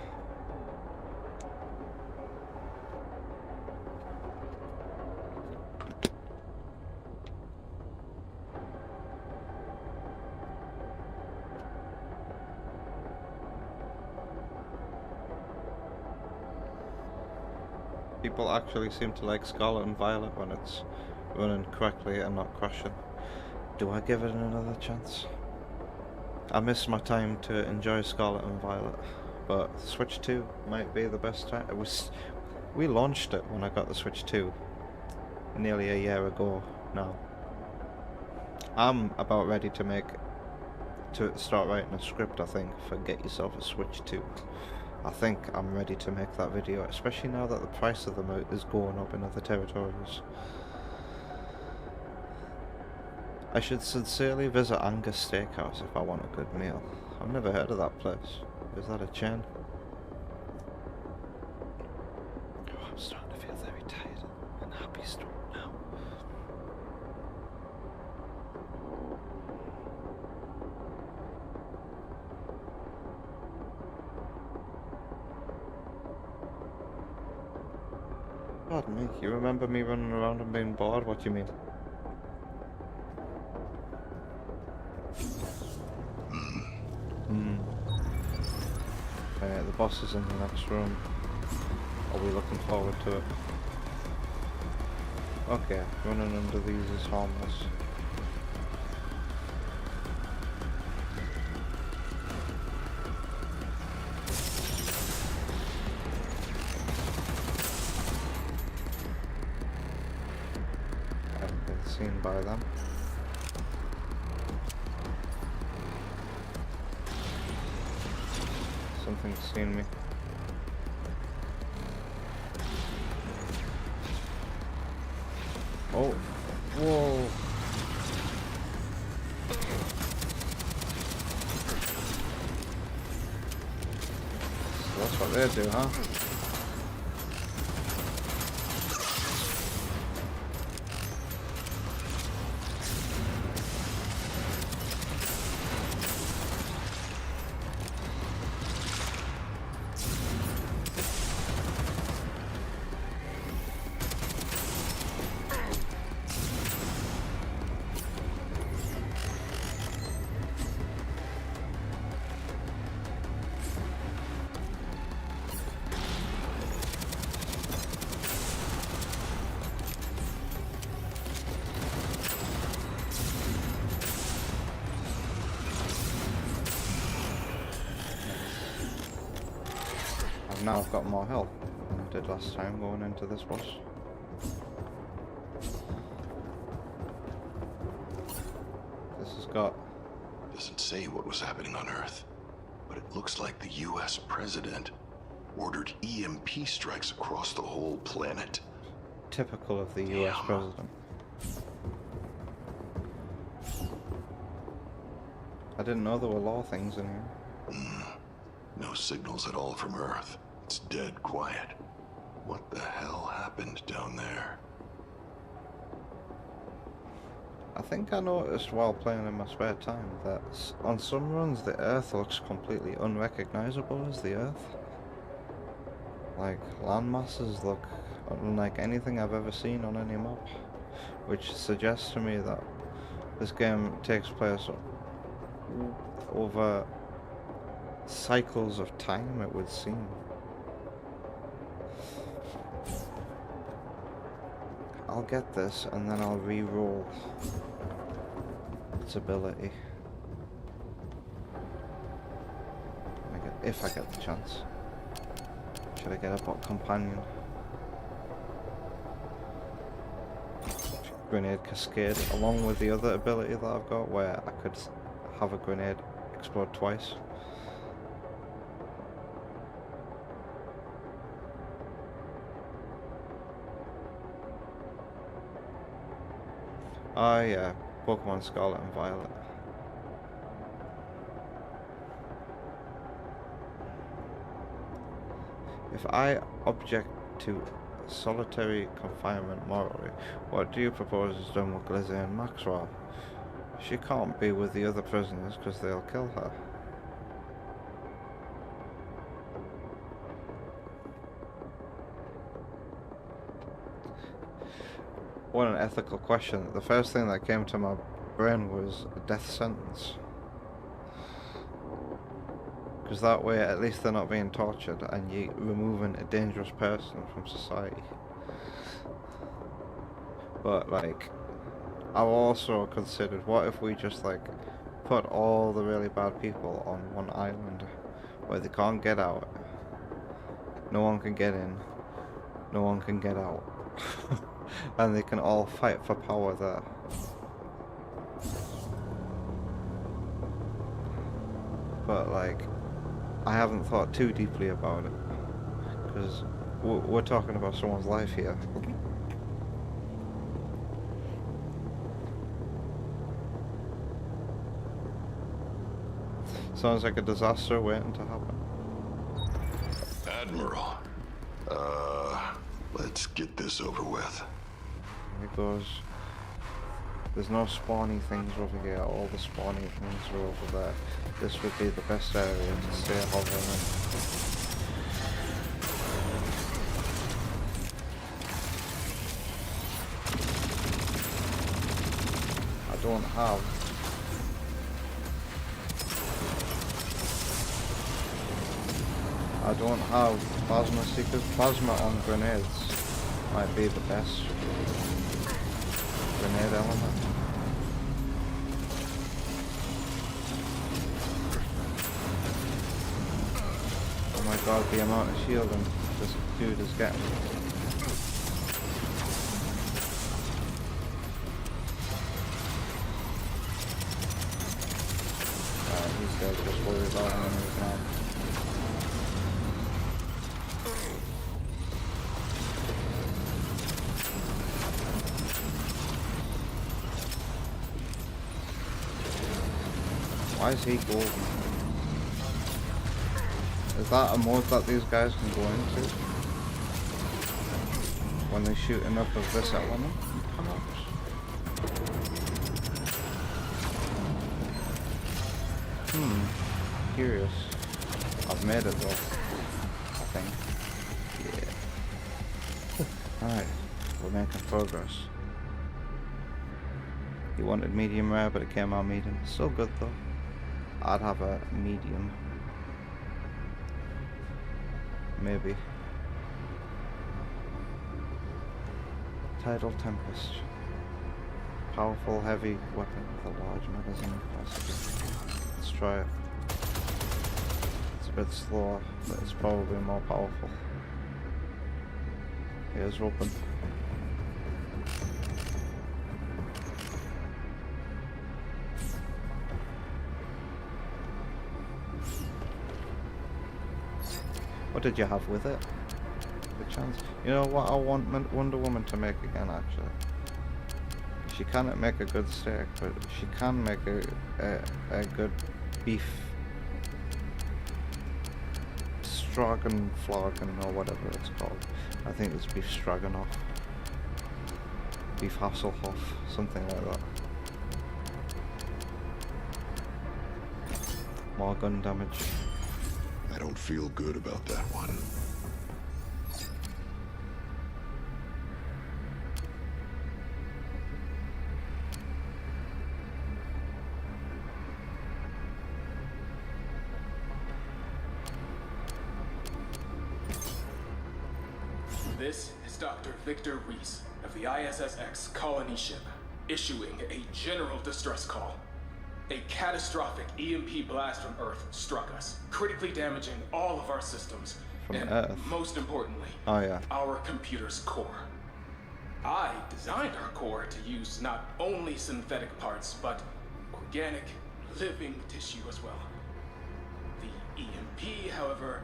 Speaker 2: People actually seem to like Scarlet and Violet when it's running correctly and not crashing. Do I give it another chance? I miss my time to enjoy Scarlet and Violet, but Switch 2 might be the best time. We launched it when I got the Switch 2, nearly a year ago now. I'm about ready to start writing a script, I think, for Get Yourself a Switch 2. I think I'm ready to make that video, especially now that the price of them is going up in other territories. I should sincerely visit Angus Steakhouse if I want a good meal. I've never heard of that place. Is that a chain? Oh, I'm starting to feel very tired and happy still now. Pardon me, you remember me running around and being bored? What do you mean? The boss is in the next room. Are we looking forward to it? Okay, running under these is harmless. I haven't been seen by them. Something's seen me. Oh, whoa. So that's what they do, huh? Now I've got more health than I did last time going into this boss. This has got...
Speaker 5: Doesn't say what was happening on Earth, but it looks like the US president ordered EMP strikes across the whole planet.
Speaker 2: typical of the US president. I didn't know there were law things in here.
Speaker 5: No signals at all from Earth. It's dead quiet. What the hell happened down there?
Speaker 2: I think I noticed while playing in my spare time that on some runs the Earth looks completely unrecognizable as the Earth. Like, land masses look unlike anything I've ever seen on any map, which suggests to me that this game takes place over cycles of time, it would seem. I'll get this and then I'll re-roll its ability. If I get the chance. Should I get a bot companion? Grenade cascade, along with the other ability that I've got where I could have a grenade explode twice. Oh yeah, Pokemon Scarlet and Violet. If I object to solitary confinement morally, what do you propose is done with Glizzy and Maxwell? She can't be with the other prisoners because they'll kill her. What an ethical question. The first thing that came to my brain was a death sentence. Because that way at least they're not being tortured and you're removing a dangerous person from society. But like, I've also considered, what if we just like put all the really bad people on one island where they can't get out, no one can get in, no one can get out, and they can all fight for power there. But like, I haven't thought too deeply about it, because we're talking about someone's life here. Sounds like a disaster waiting to happen.
Speaker 5: Admiral, let's get this over with.
Speaker 2: Here it goes. There's no spawny things over here. All the spawny things are over there. This would be the best area to stay hovering in. I don't have plasma seekers. Plasma on grenades might be the best grenade element. Oh my god, the amount of shielding this dude is getting. He's dead, just worry about him when he's not. Why is he golden? Is that a mode that these guys can go into? When they shoot enough of this element, perhaps? Curious. I've made it though, I think. Yeah. Alright, we're making progress. You wanted medium rare, but it came out medium. Still good though. I'd have a medium. Maybe. Tidal Tempest. Powerful heavy weapon with a large magazine capacity. Let's try it. It's a bit slower, but it's probably more powerful. Ears open. What did you have with it? Good chance. You know what I want Wonder Woman to make again, actually? She cannot make a good steak, but she can make a good beef stroganoff or whatever it's called. I think it's beef stroganoff. Beef Hasselhoff, something like that. More gun damage.
Speaker 5: I don't feel good about that one.
Speaker 7: This is Dr. Victor Reese of the ISSX colony ship, issuing a general distress call. A catastrophic EMP blast from Earth struck us, critically damaging all of our systems,
Speaker 2: From
Speaker 7: and
Speaker 2: Earth?
Speaker 7: most importantly, our computer's core. I designed our core to use not only synthetic parts, but organic, living tissue as well. The EMP, however,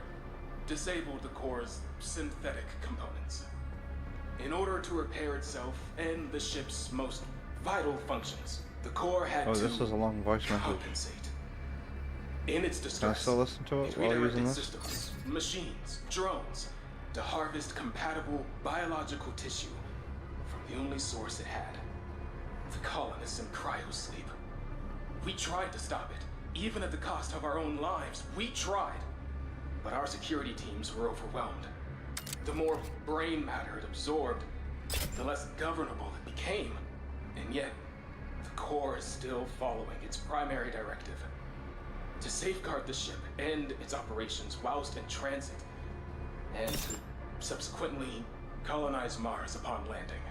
Speaker 7: disabled the core's synthetic components. In order to repair itself and the ship's most vital functions, the core had to
Speaker 2: this is a long voice message.
Speaker 7: compensate. In its
Speaker 2: Can I
Speaker 7: distress,
Speaker 2: still listen to it while
Speaker 7: redirected
Speaker 2: using this?
Speaker 7: systems, machines, drones, to harvest compatible biological tissue from the only source it had, the colonists in cryosleep. We tried to stop it, even at the cost of our own lives. We tried, but our security teams were overwhelmed. The more brain matter it absorbed, the less governable it became, and yet the core is still following its primary directive: to safeguard the ship and its operations whilst in transit, and to subsequently colonize Mars upon landing.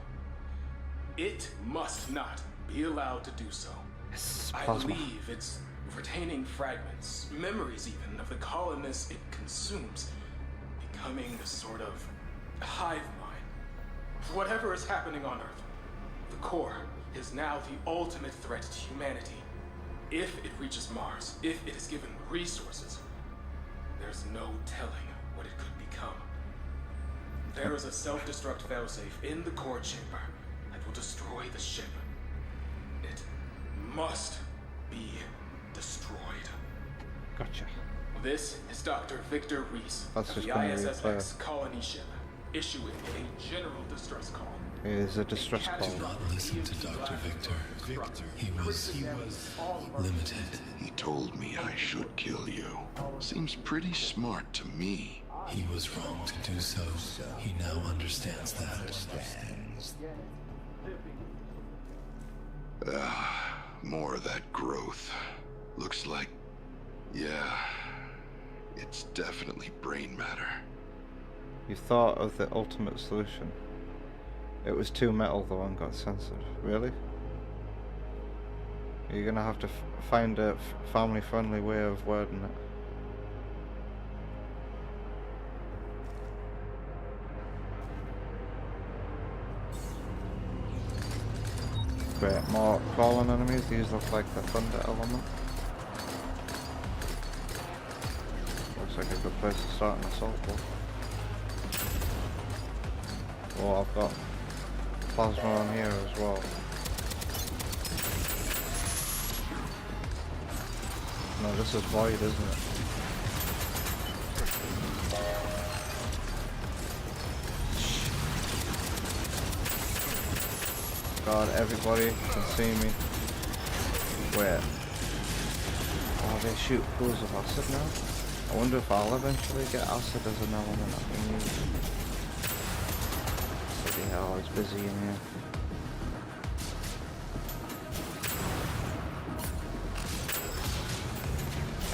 Speaker 7: It must not be allowed to do so. I believe it's retaining fragments, memories even, of the colonists it consumes, becoming a sort of hive mind. Whatever is happening on Earth, the core is now the ultimate threat to humanity. If it reaches Mars, if it is given resources, there's no telling what it could become. There is a self-destruct failsafe in the core chamber that will destroy the ship. It must be destroyed.
Speaker 2: Gotcha.
Speaker 7: This is Dr. Victor Reese
Speaker 2: That's
Speaker 7: of
Speaker 2: just
Speaker 7: the
Speaker 2: gonna be
Speaker 7: ISSX colony ship, issuing a general distress call.
Speaker 2: It is a distress call.
Speaker 6: Do not listen to Dr. Victor. He was limited.
Speaker 5: He told me I should kill you. Seems pretty smart to me.
Speaker 6: He was wrong to do so. He now understands that.
Speaker 5: More of that growth. Looks like, yeah, it's definitely brain matter.
Speaker 2: You thought of the ultimate solution. It was too metal though and got censored. Really? You're gonna have to find a family-friendly way of wording it. Great, more crawling enemies. These look like the thunder element. Looks like a good place to start an assault though. Oh, I've got plasma on here as well. No, this is void, isn't it? God, everybody can see me. Where? Oh, they shoot pools of acid now? I wonder if I'll eventually get acid as an element I can use. Bloody hell, it's busy in here.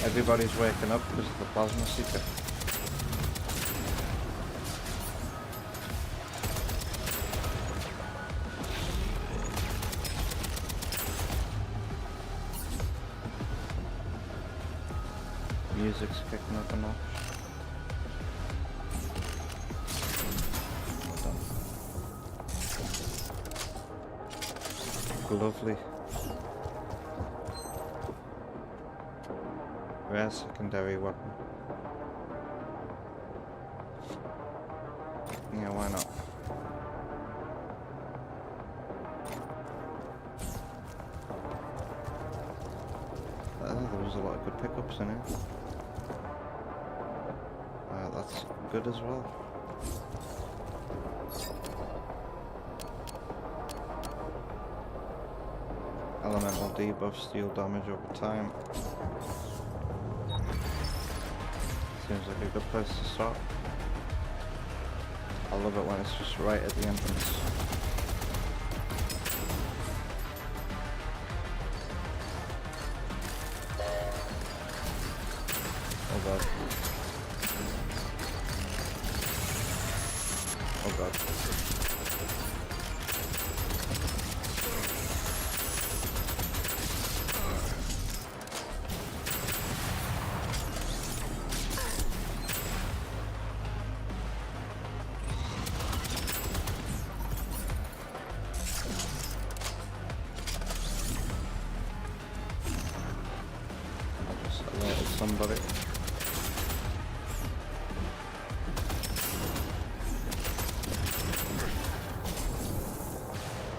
Speaker 2: Everybody's waking up because of the plasma seeker. Music's kicking up a notch. Lovely. Rare secondary weapon. Yeah, why not? There was a lot of good pickups in here. That's good as well. Elemental debuff, steal damage over time. Seems like a good place to start. I love it when it's just right at the entrance. Oh god. Oh god. Somebody.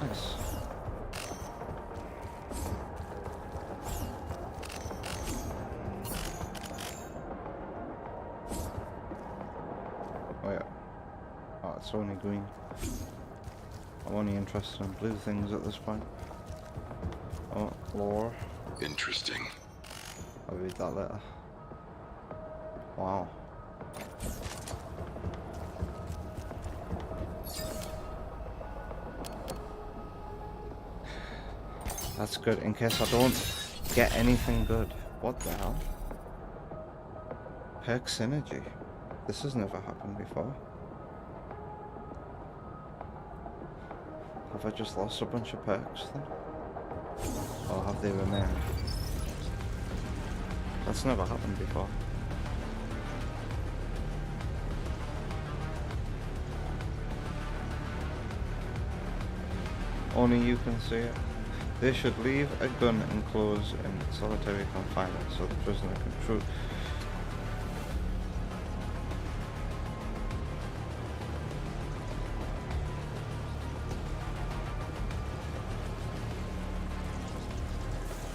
Speaker 2: Nice. Oh yeah. Oh, it's only green. I'm only interested in blue things at this point. Oh, lore.
Speaker 5: Interesting.
Speaker 2: I'll read that later. Wow. That's good in case I don't get anything good. What the hell? Perk synergy. This has never happened before. Have I just lost a bunch of perks then? Or have they remained? That's never happened before. Only you can see it. They should leave a gun enclosed in solitary confinement so the prisoner can shoot.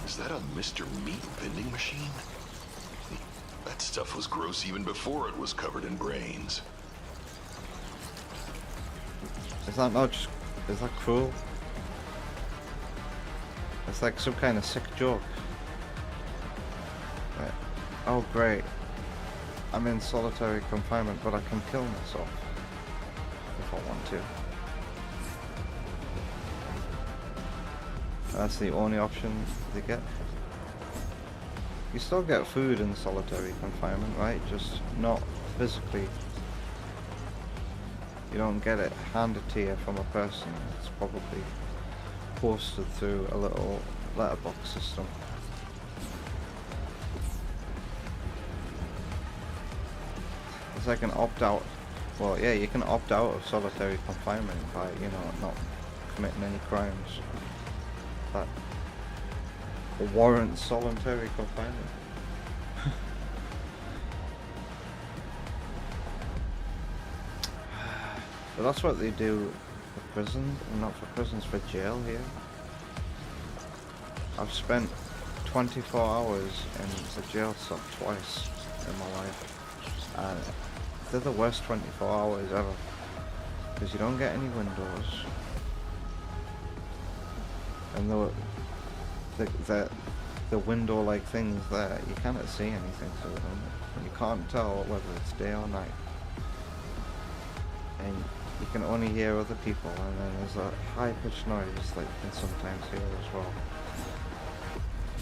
Speaker 5: Is that a Mr. Meat vending machine? stuff was gross even before it was covered in brains.
Speaker 2: Is that not just... is that cruel? It's like some kind of sick joke. Right. Oh great. I'm in solitary confinement, but I can kill myself if I want to. That's the only option they get. You still get food in solitary confinement, right? Just not physically. You don't get it handed to you from a person. It's probably posted through a little letterbox system. It's like an opt-out. Well, yeah, you can opt out of solitary confinement by, you know, not committing any crimes that warrant solitary confinement. But that's what they do for prison, not for prisons, for jail here. I've spent 24 hours in the jail cell twice in my life, and they're the worst 24 hours ever, because you don't get any windows, and the window-like things there, you cannot see anything through them, and you can't tell whether it's day or night, and you can only hear other people, and then there's a high-pitched noise that you can sometimes hear as well.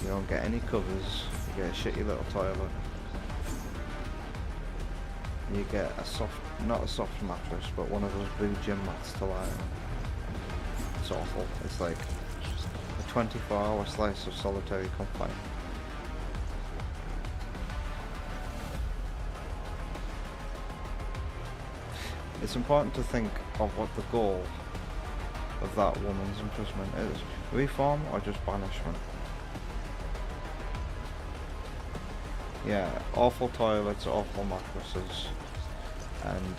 Speaker 2: You don't get any covers, you get a shitty little toilet. You get a soft, not a soft mattress, but one of those blue gym mats to lie on. It's awful. It's like a 24-hour slice of solitary confinement. It's important to think of what the goal of that woman's imprisonment is. Reform or just banishment? Yeah, awful toilets, awful mattresses, and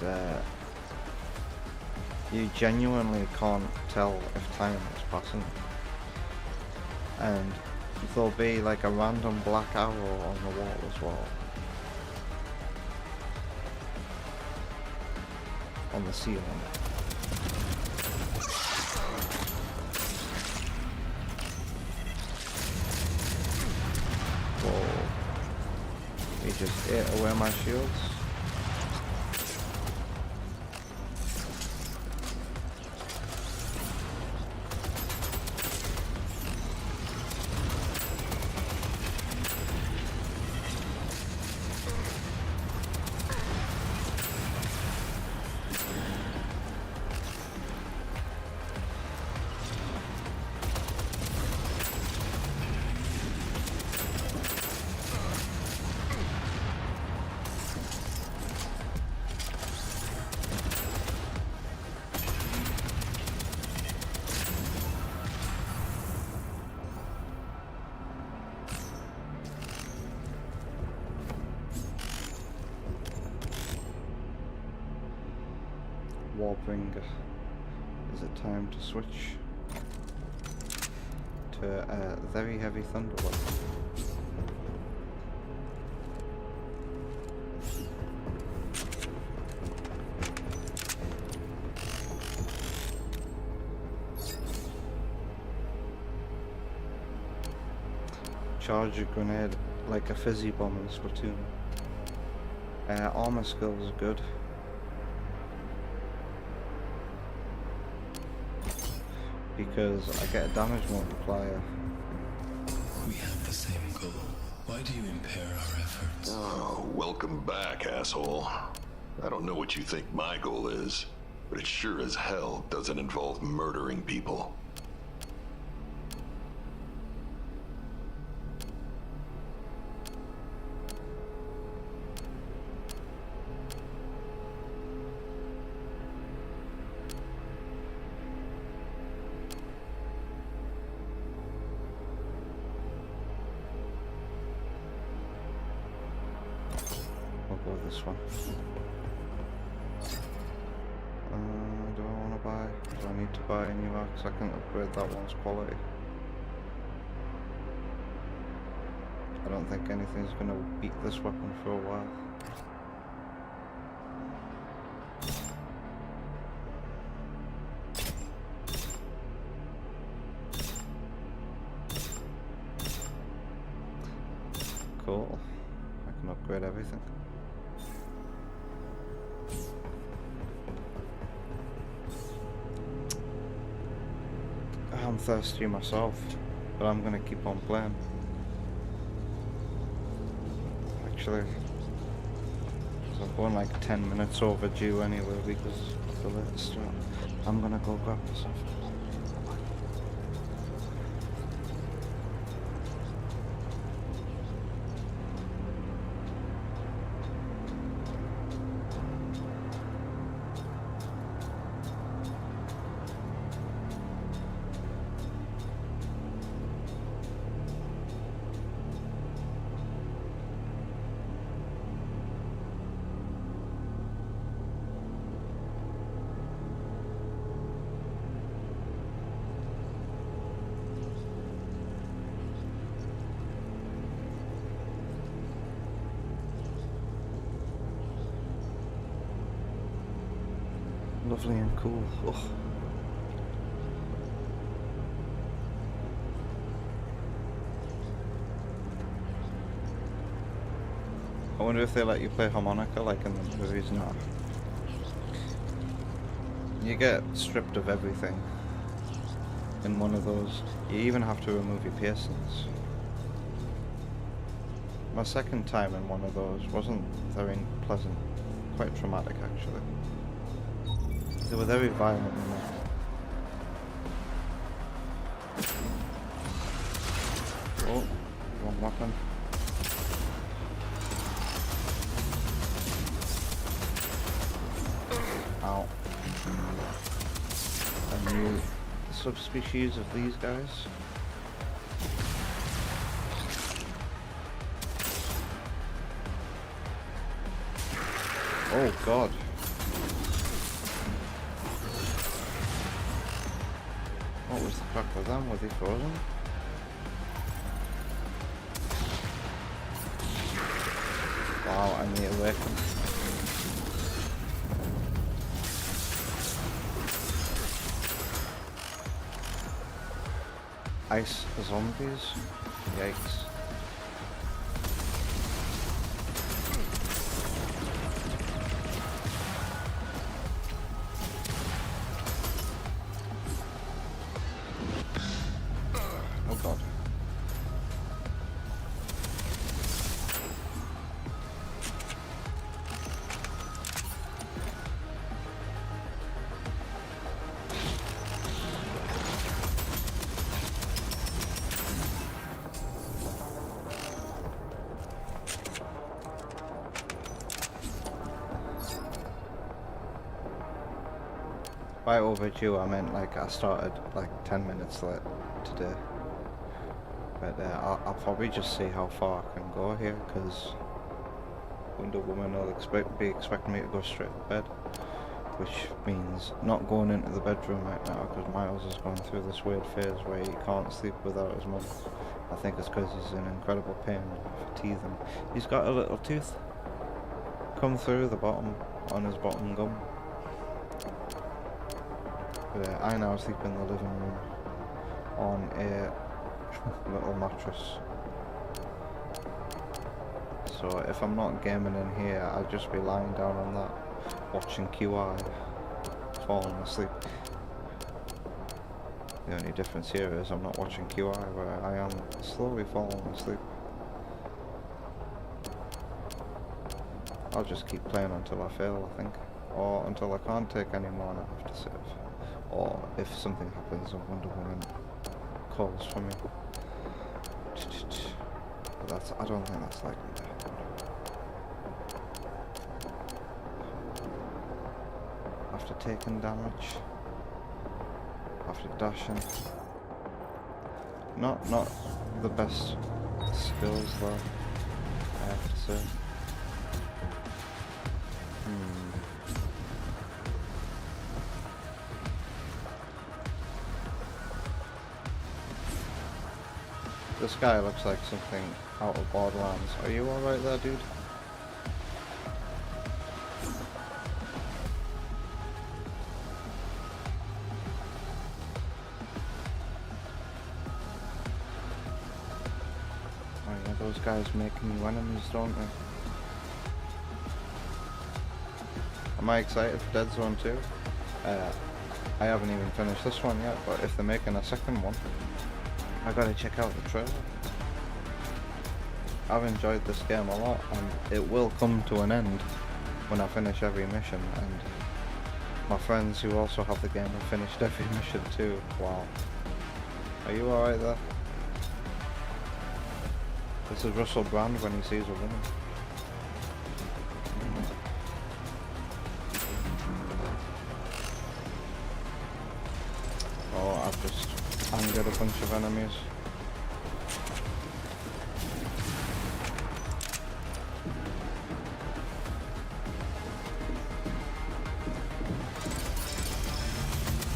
Speaker 2: you genuinely can't tell if time is passing. And there'll be like a random black arrow on the wall as well. On the ceiling. Whoa. He just ate away my shields. Warbringer. Is it time to switch to a very heavy thunderbolt? Charge a grenade like a fizzy bomb in Splatoon. Armor skills are good. Because I get a damage multiplier.
Speaker 6: We have the same goal. Why do you impair our efforts?
Speaker 5: Oh, welcome back, asshole. I don't know what you think my goal is, but it sure as hell doesn't involve murdering people. I'll go with this one. Do I want to buy? Do I need to buy a new axe? I can upgrade that one's quality.
Speaker 2: I don't think anything's gonna beat this weapon for a while. Cool. I can upgrade everything. I'm thirsty myself, but I'm gonna keep on playing. Actually, 'cause I'm going like 10 minutes overdue anyway because of the late start. I'm gonna go grab myself. Lovely and cool. Ugh. I wonder if they let you play harmonica like in the movies now. You get stripped of everything in one of those. You even have to remove your piercings. My second time in one of those wasn't very pleasant. Quite traumatic actually. They were very violent in there. Oh, wrong weapon. Ow. A new subspecies of these guys. Oh god. What was the fuck with them? Were they frozen? Wow, and they awakened. Ice zombies? Yikes. Oh god. By overdue, I meant like I started like 10 minutes late today. But I'll probably just see how far I can go here, because Wonder Woman will be expecting me to go straight to bed. Which means not going into the bedroom right now, because Miles is going through this weird phase where he can't sleep without his mum. I think it's because he's in incredible pain for teething. He's got a little tooth come through the bottom, on his bottom gum. But I now sleep in the living room on a little mattress. So if I'm not gaming in here, I'll just be lying down on that, watching QI, falling asleep. The only difference here is I'm not watching QI, where I am slowly falling asleep. I'll just keep playing until I fail, I think. Or until I can't take any more and I have to save. Or if something happens and Wonder Woman calls for me. But I don't think that's likely to happen. After taking damage, after dashing. Not the best skills though, I have to say. This guy looks like something out of Borderlands. Are you alright there, dude? Oh yeah, those guys make new enemies, don't they? Am I excited for Deadzone 2? I haven't even finished this one yet, but if they're making a second one, I gotta check out the trailer. I've enjoyed this game a lot, and it will come to an end when I finish every mission, and my friends who also have the game have finished every mission too. Wow. Are you alright there? This is Russell Brand when he sees a woman. Oh, I've just angered a bunch of enemies.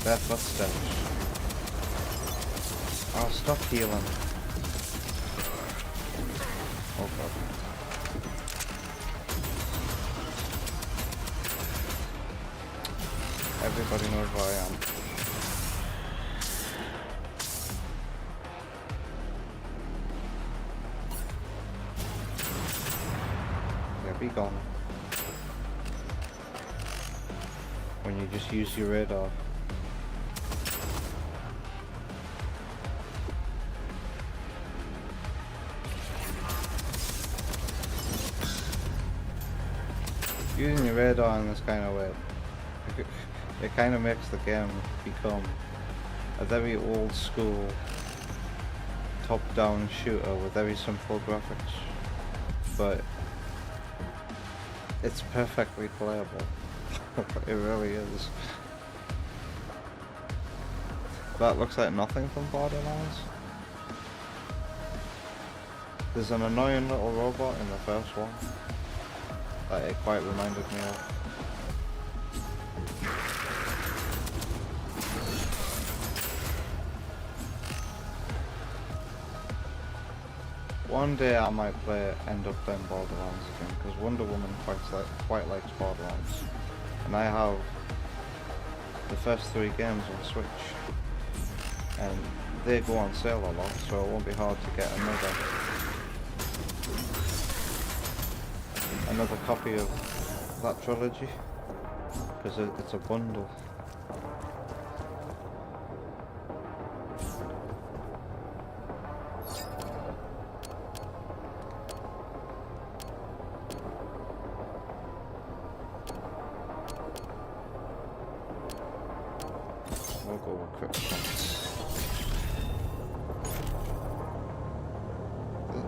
Speaker 2: Their footsteps. Oh, stop healing. Oh god. Everybody knows where I am. Be gone. When you just use your radar. Using your radar in this kind of way, it kind of makes the game become a very old school top-down shooter with very simple graphics, but it's perfectly playable. It really is. That looks like nothing from Borderlands. There's an annoying little robot in the first one that it quite reminded me of. One day I might end up playing Borderlands again, because Wonder Woman quite likes Borderlands, and I have the first 3 games on Switch, and they go on sale a lot, so it won't be hard to get another copy of that trilogy, because it's a bundle. We'll go with quick points.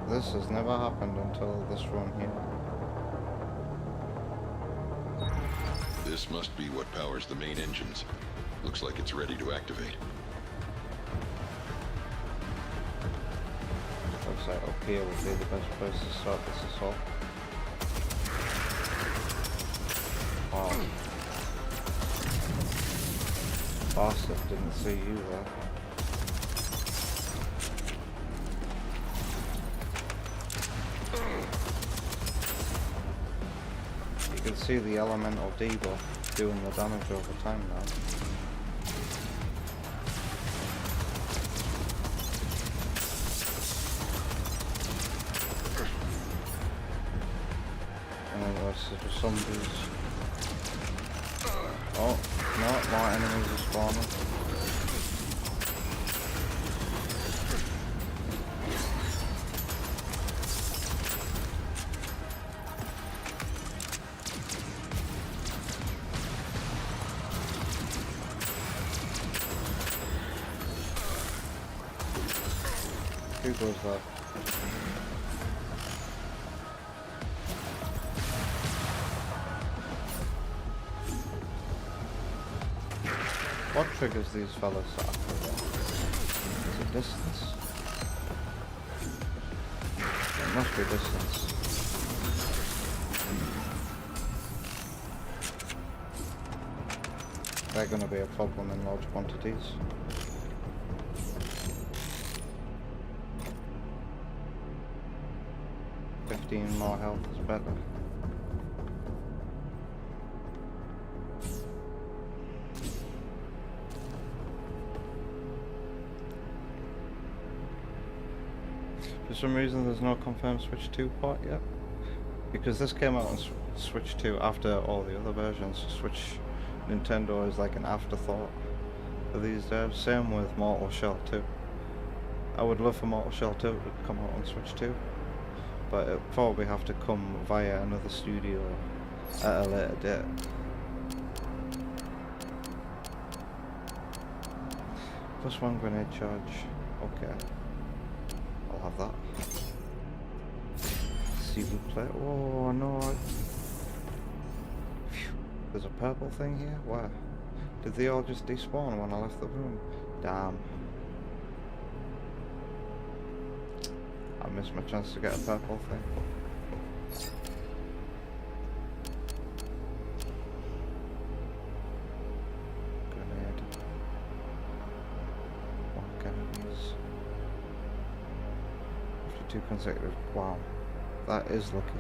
Speaker 2: This has never happened until this run here.
Speaker 5: This must be what powers the main engines. Looks like it's ready to activate.
Speaker 2: Looks like up here would be the best place to start this assault. Wow. Bastard didn't see you there. You can see the elemental debuff doing the damage over time now. And then the rest of the zombies. Oh, no, more enemies are spawning. Who goes that? What triggers these fellas after that? Is it distance? It must be distance. They're going to be a problem in large quantities. 15 more health is better. For some reason there's no confirmed Switch 2 port yet. Because this came out on Switch 2 after all the other versions. Nintendo is like an afterthought for these devs. Same with Mortal Shell 2. I would love for Mortal Shell 2 to come out on Switch 2. But it'll probably have to come via another studio at a later date. Plus 1 grenade charge. Okay. I'll have that. S'il vous plaît. Oh no. Phew. There's a purple thing here? Where? Did they all just despawn when I left the room? Damn. I missed my chance to get a purple thing. Grenade. What enemies? 52 consecutive. Wow. That is lucky.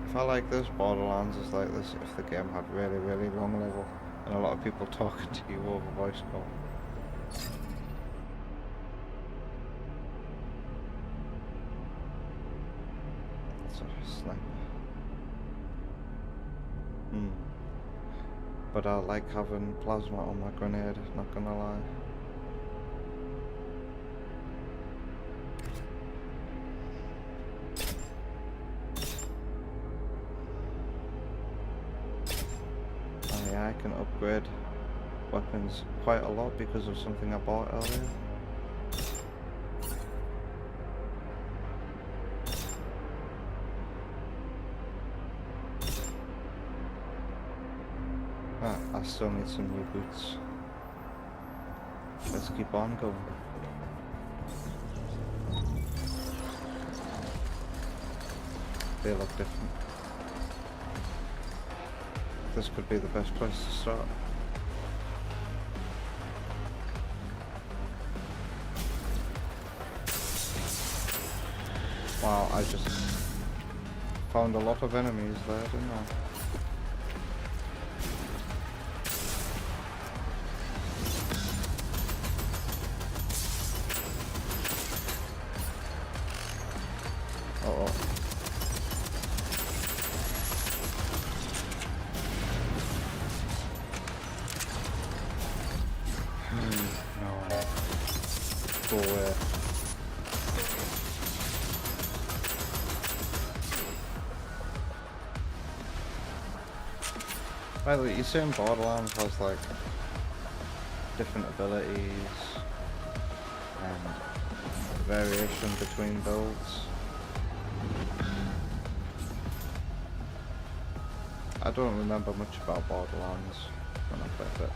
Speaker 2: If I like this, Borderlands is like this if the game had really, really long level and a lot of people talking to you over voice call. That's a sniper. But I like having plasma on my grenade, not gonna lie. I can upgrade weapons quite a lot because of something I bought earlier. I still need some new boots. Let's keep on going. They look different. This could be the best place to start. Wow, I just found a lot of enemies there, didn't I? By the way, you're saying Borderlands has like different abilities and variation between builds. I don't remember much about Borderlands when I played it.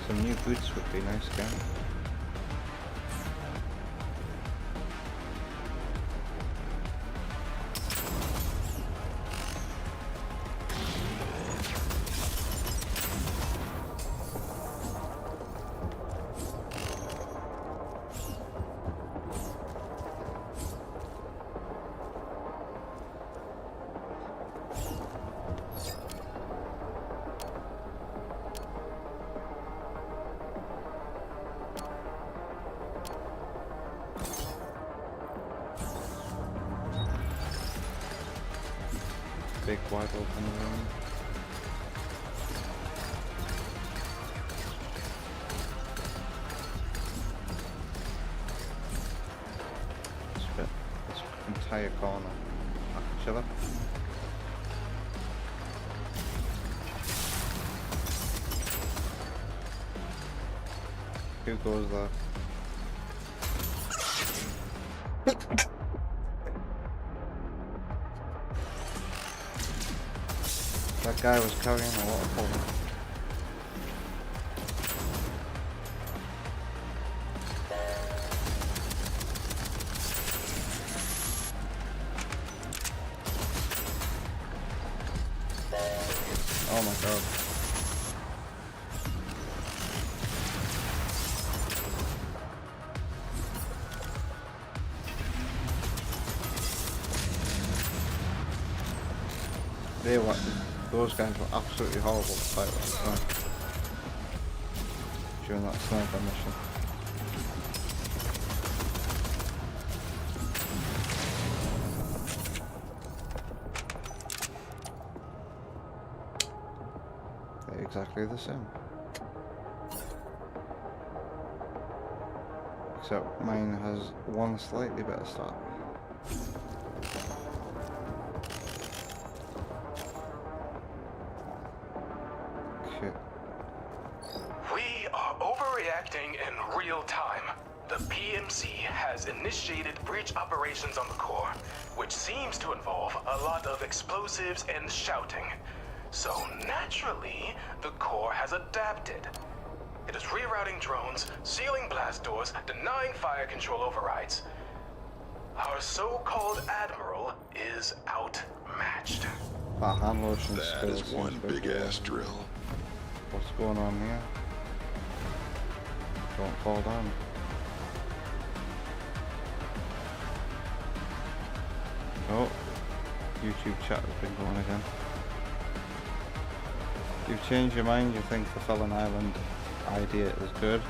Speaker 2: Some new boots would be nice again. Big wide open room. This entire corner. I can chill it. Who goes there? That guy was carrying a water bottle. Oh my god. Those guys were absolutely horrible to fight with during that sniper mission. They're exactly the same. Except mine has one slightly better start.
Speaker 7: We are overreacting in real time. The PMC has initiated breach operations on the core, which seems to involve a lot of explosives and shouting. So naturally, the core has adapted. It is rerouting drones, sealing blast doors, denying fire control overrides. Our so-called admiral is outmatched.
Speaker 2: That hand lotion
Speaker 5: That
Speaker 2: still
Speaker 5: is
Speaker 2: seems
Speaker 5: one
Speaker 2: a bit
Speaker 5: big
Speaker 2: weird.
Speaker 5: ass drill.
Speaker 2: What's going on here? Don't fall down. Oh, YouTube chat has been going again. You've changed your mind, you think the Felon Island idea is good,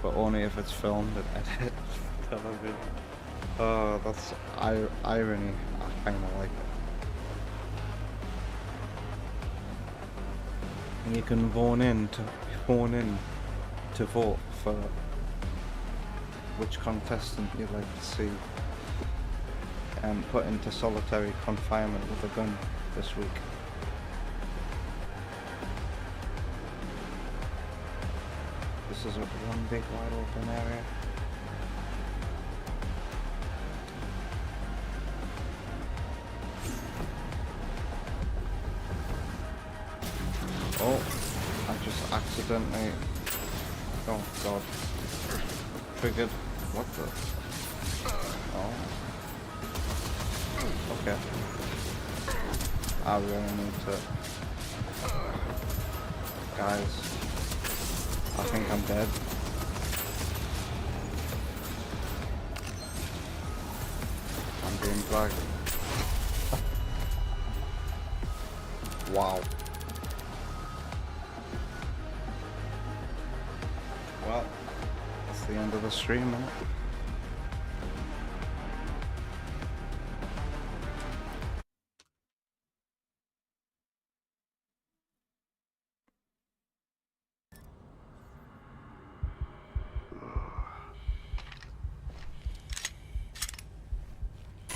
Speaker 2: but only if it's filmed and edited for television. Oh, that's irony. I kinda like it. And you can phone in to vote for which contestant you'd like to see put into solitary confinement with a gun this week. This is one big wide open area. Oh, I just accidentally... Oh god. Triggered. What the... Oh. Okay. I really need to... Guys. I think I'm dead. I'm being dragged. Wow. Well, that's the end of the stream, isn't it?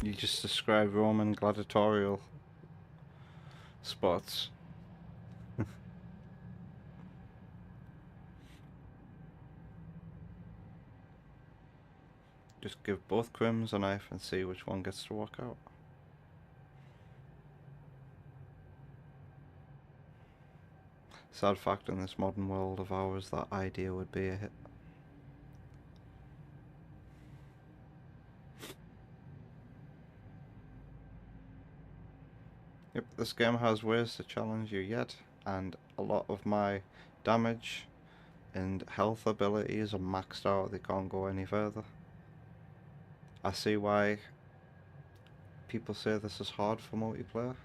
Speaker 2: You just described Roman gladiatorial spots. Just give both crims a knife and see which one gets to walk out. Sad fact in this modern world of ours, that idea would be a hit. Yep, this game has ways to challenge you yet, and a lot of my damage and health abilities are maxed out, they can't go any further. I see why people say this is hard for multiplayer,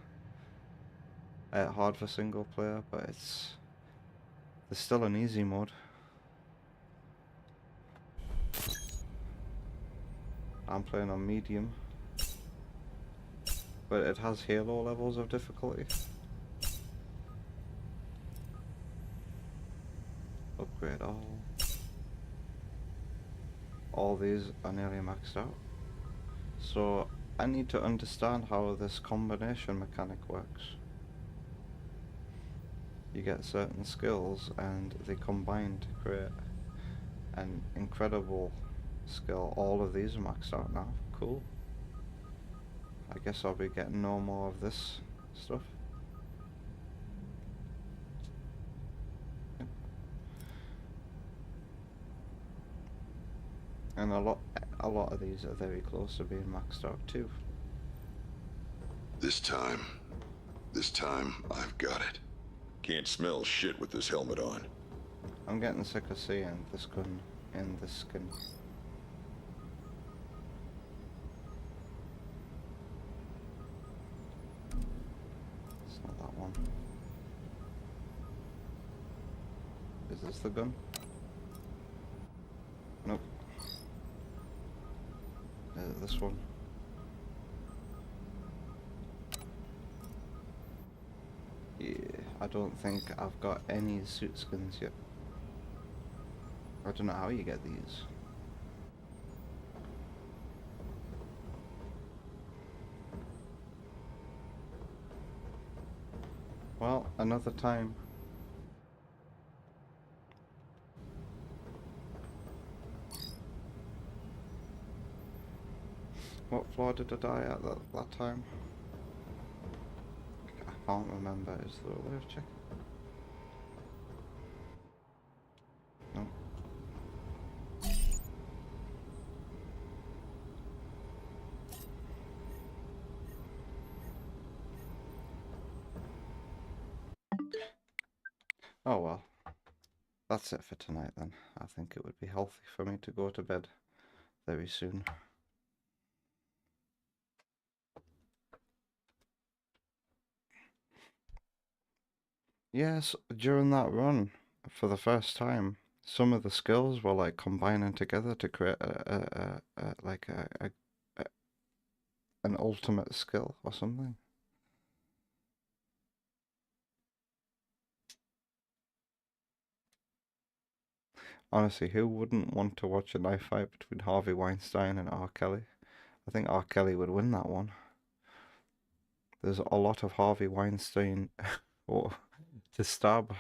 Speaker 2: hard for single player, but there's still an easy mode. I'm playing on medium, but it has Halo levels of difficulty. Upgrade all. All these are nearly maxed out. So I need to understand how this combination mechanic works. You get certain skills and they combine to create an incredible skill. All of these are maxed out now. Cool. I guess I'll be getting no more of this stuff. Yep. And a lot of these are very close to being maxed out too.
Speaker 5: This time, I've got it. Can't smell shit with this helmet on.
Speaker 2: I'm getting sick of seeing this gun in this skin. It's not that one. Is this the gun? Nope. Is it this one? Yeah, I don't think I've got any suit skins yet. I don't know how you get these. Well, another time. What floor did I die at that time? I can't remember. Is there a way of checking? No. Oh well. That's it for tonight then. I think it would be healthy for me to go to bed very soon. Yes, during that run, for the first time, some of the skills were like combining together to create an ultimate skill or something. Honestly, who wouldn't want to watch a knife fight between Harvey Weinstein and R. Kelly? I think R. Kelly would win that one. There's a lot of Harvey Weinstein to stab.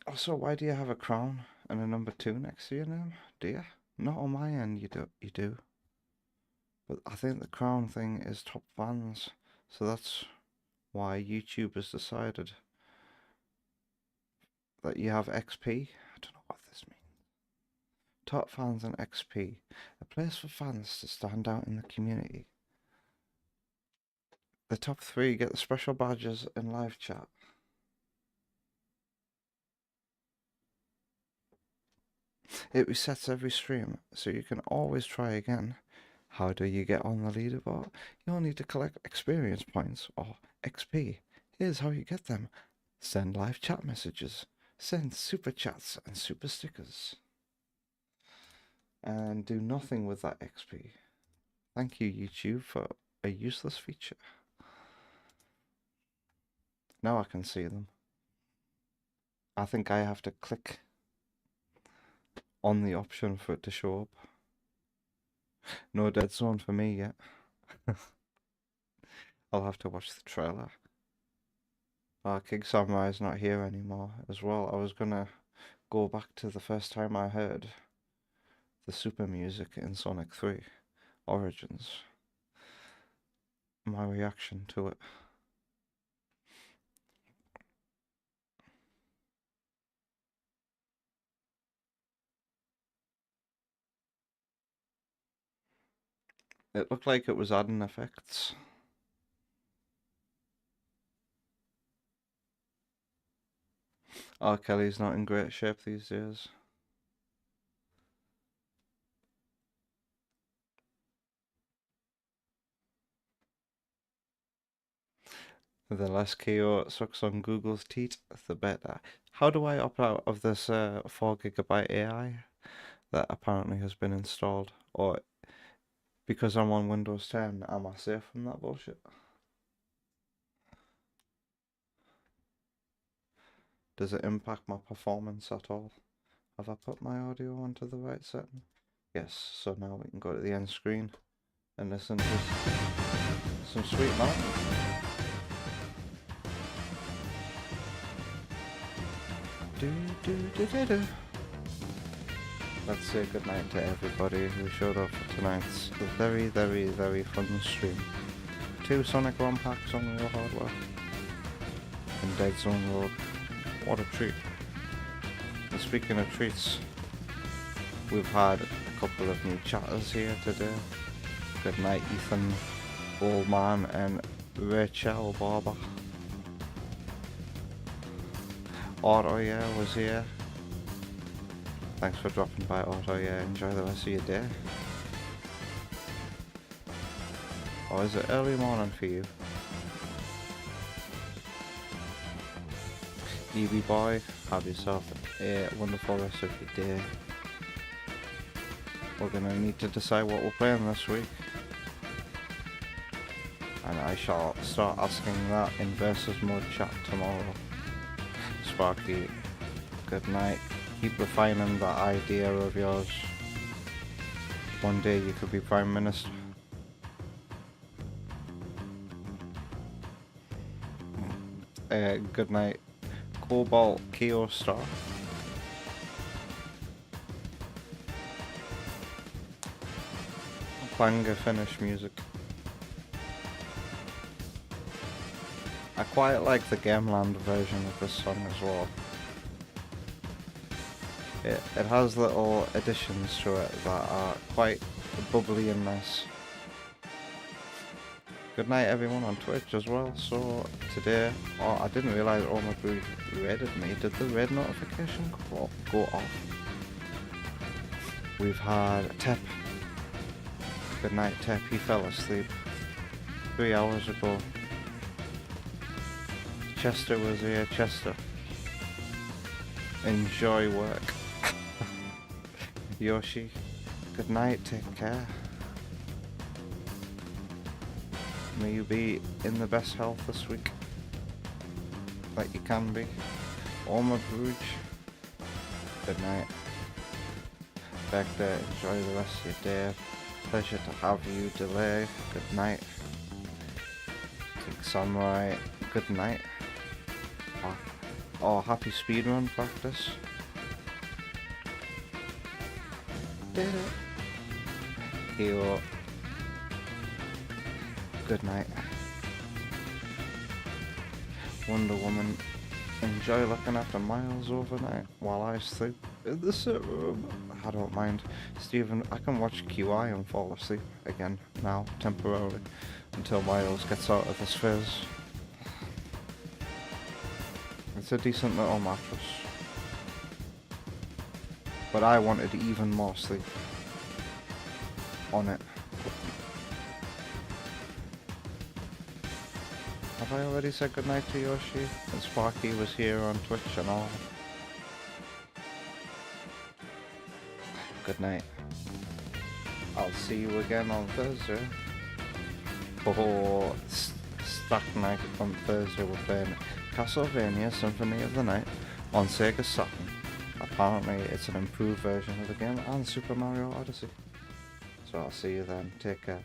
Speaker 2: Also, why do you have a crown and a number 2 next to your name? Do you? Not on my end, you do. But I think the crown thing is top fans, so that's why YouTube has decided that you have XP. I don't know what this means. Top fans and XP, a place for fans to stand out in the community. The top 3 get the special badges in live chat. It resets every stream, so you can always try again. How do you get on the leaderboard? You'll need to collect experience points, or XP. Here's how you get them. Send live chat messages. Send super chats and super stickers. And do nothing with that XP. Thank you, YouTube, for a useless feature. Now I can see them. I think I have to click on the option for it to show up. No Deadzone for me yet. I'll have to watch the trailer. King Samurai's not here anymore as well. I was gonna go back to the first time I heard the super music in Sonic 3 Origins. My reaction to it. It looked like it was adding effects. R. Kelly's not in great shape these days. The less KO sucks on Google's teat, the better. How do I opt out of this 4GB AI that apparently has been installed? Or because I'm on Windows 10, am I safe from that bullshit? Does it impact my performance at all? Have I put my audio onto the right setting? Yes, so now we can go to the end screen and listen to some sweet melody. Let's say goodnight to everybody who showed up for tonight's very, very, very fun stream. 2 Sonic ROM packs on real hardware. And Deadzone Road. What a treat. And speaking of treats, we've had a couple of new chatters here today. Good night, Ethan, Old Man, and Rachel Barber. Otto, yeah, was here. Thanks for dropping by, Otto, yeah. Enjoy the rest of your day. Or is it early morning for you? EB boy, have yourself a wonderful rest of your day. We're gonna need to decide what we're playing this week. And I shall start asking that in versus mode chat tomorrow. Sparky, good night. Keep refining that idea of yours. One day you could be Prime Minister. Good night. Cobalt Keo Star. Banga finish music. I quite like the Gameland version of this song as well. It has little additions to it that are quite bubbly and nice. Good night everyone on Twitch as well. So today, oh, I didn't realise Omagru raided me. Did the raid notification go off? We've had Tep. Good night Tep, he fell asleep 3 hours ago. Chester was here. Chester, enjoy work. Yoshi, good night, take care. May you be in the best health this week that you can be. Oma Bruge, good night. Back there, enjoy the rest of your day. Pleasure to have you, Delay, good night. King Samurai, good night. Oh, happy speedrun practice. Did it. Hero, good night. Wonder Woman, enjoy looking after Miles overnight while I sleep in the sit room. I don't mind. Stephen, I can watch QI and fall asleep again now, temporarily, until Miles gets out of his fizz. It's a decent little mattress. But I wanted even more sleep on it. Have I already said goodnight to Yoshi? And Sparky was here on Twitch and all. Good night. I'll see you again on Thursday. Oh, Stack Night on Thursday we're playing Castlevania Symphony of the Night on Sega Saturn. Apparently it's an improved version of the game and Super Mario Odyssey. So I'll see you then. Take care.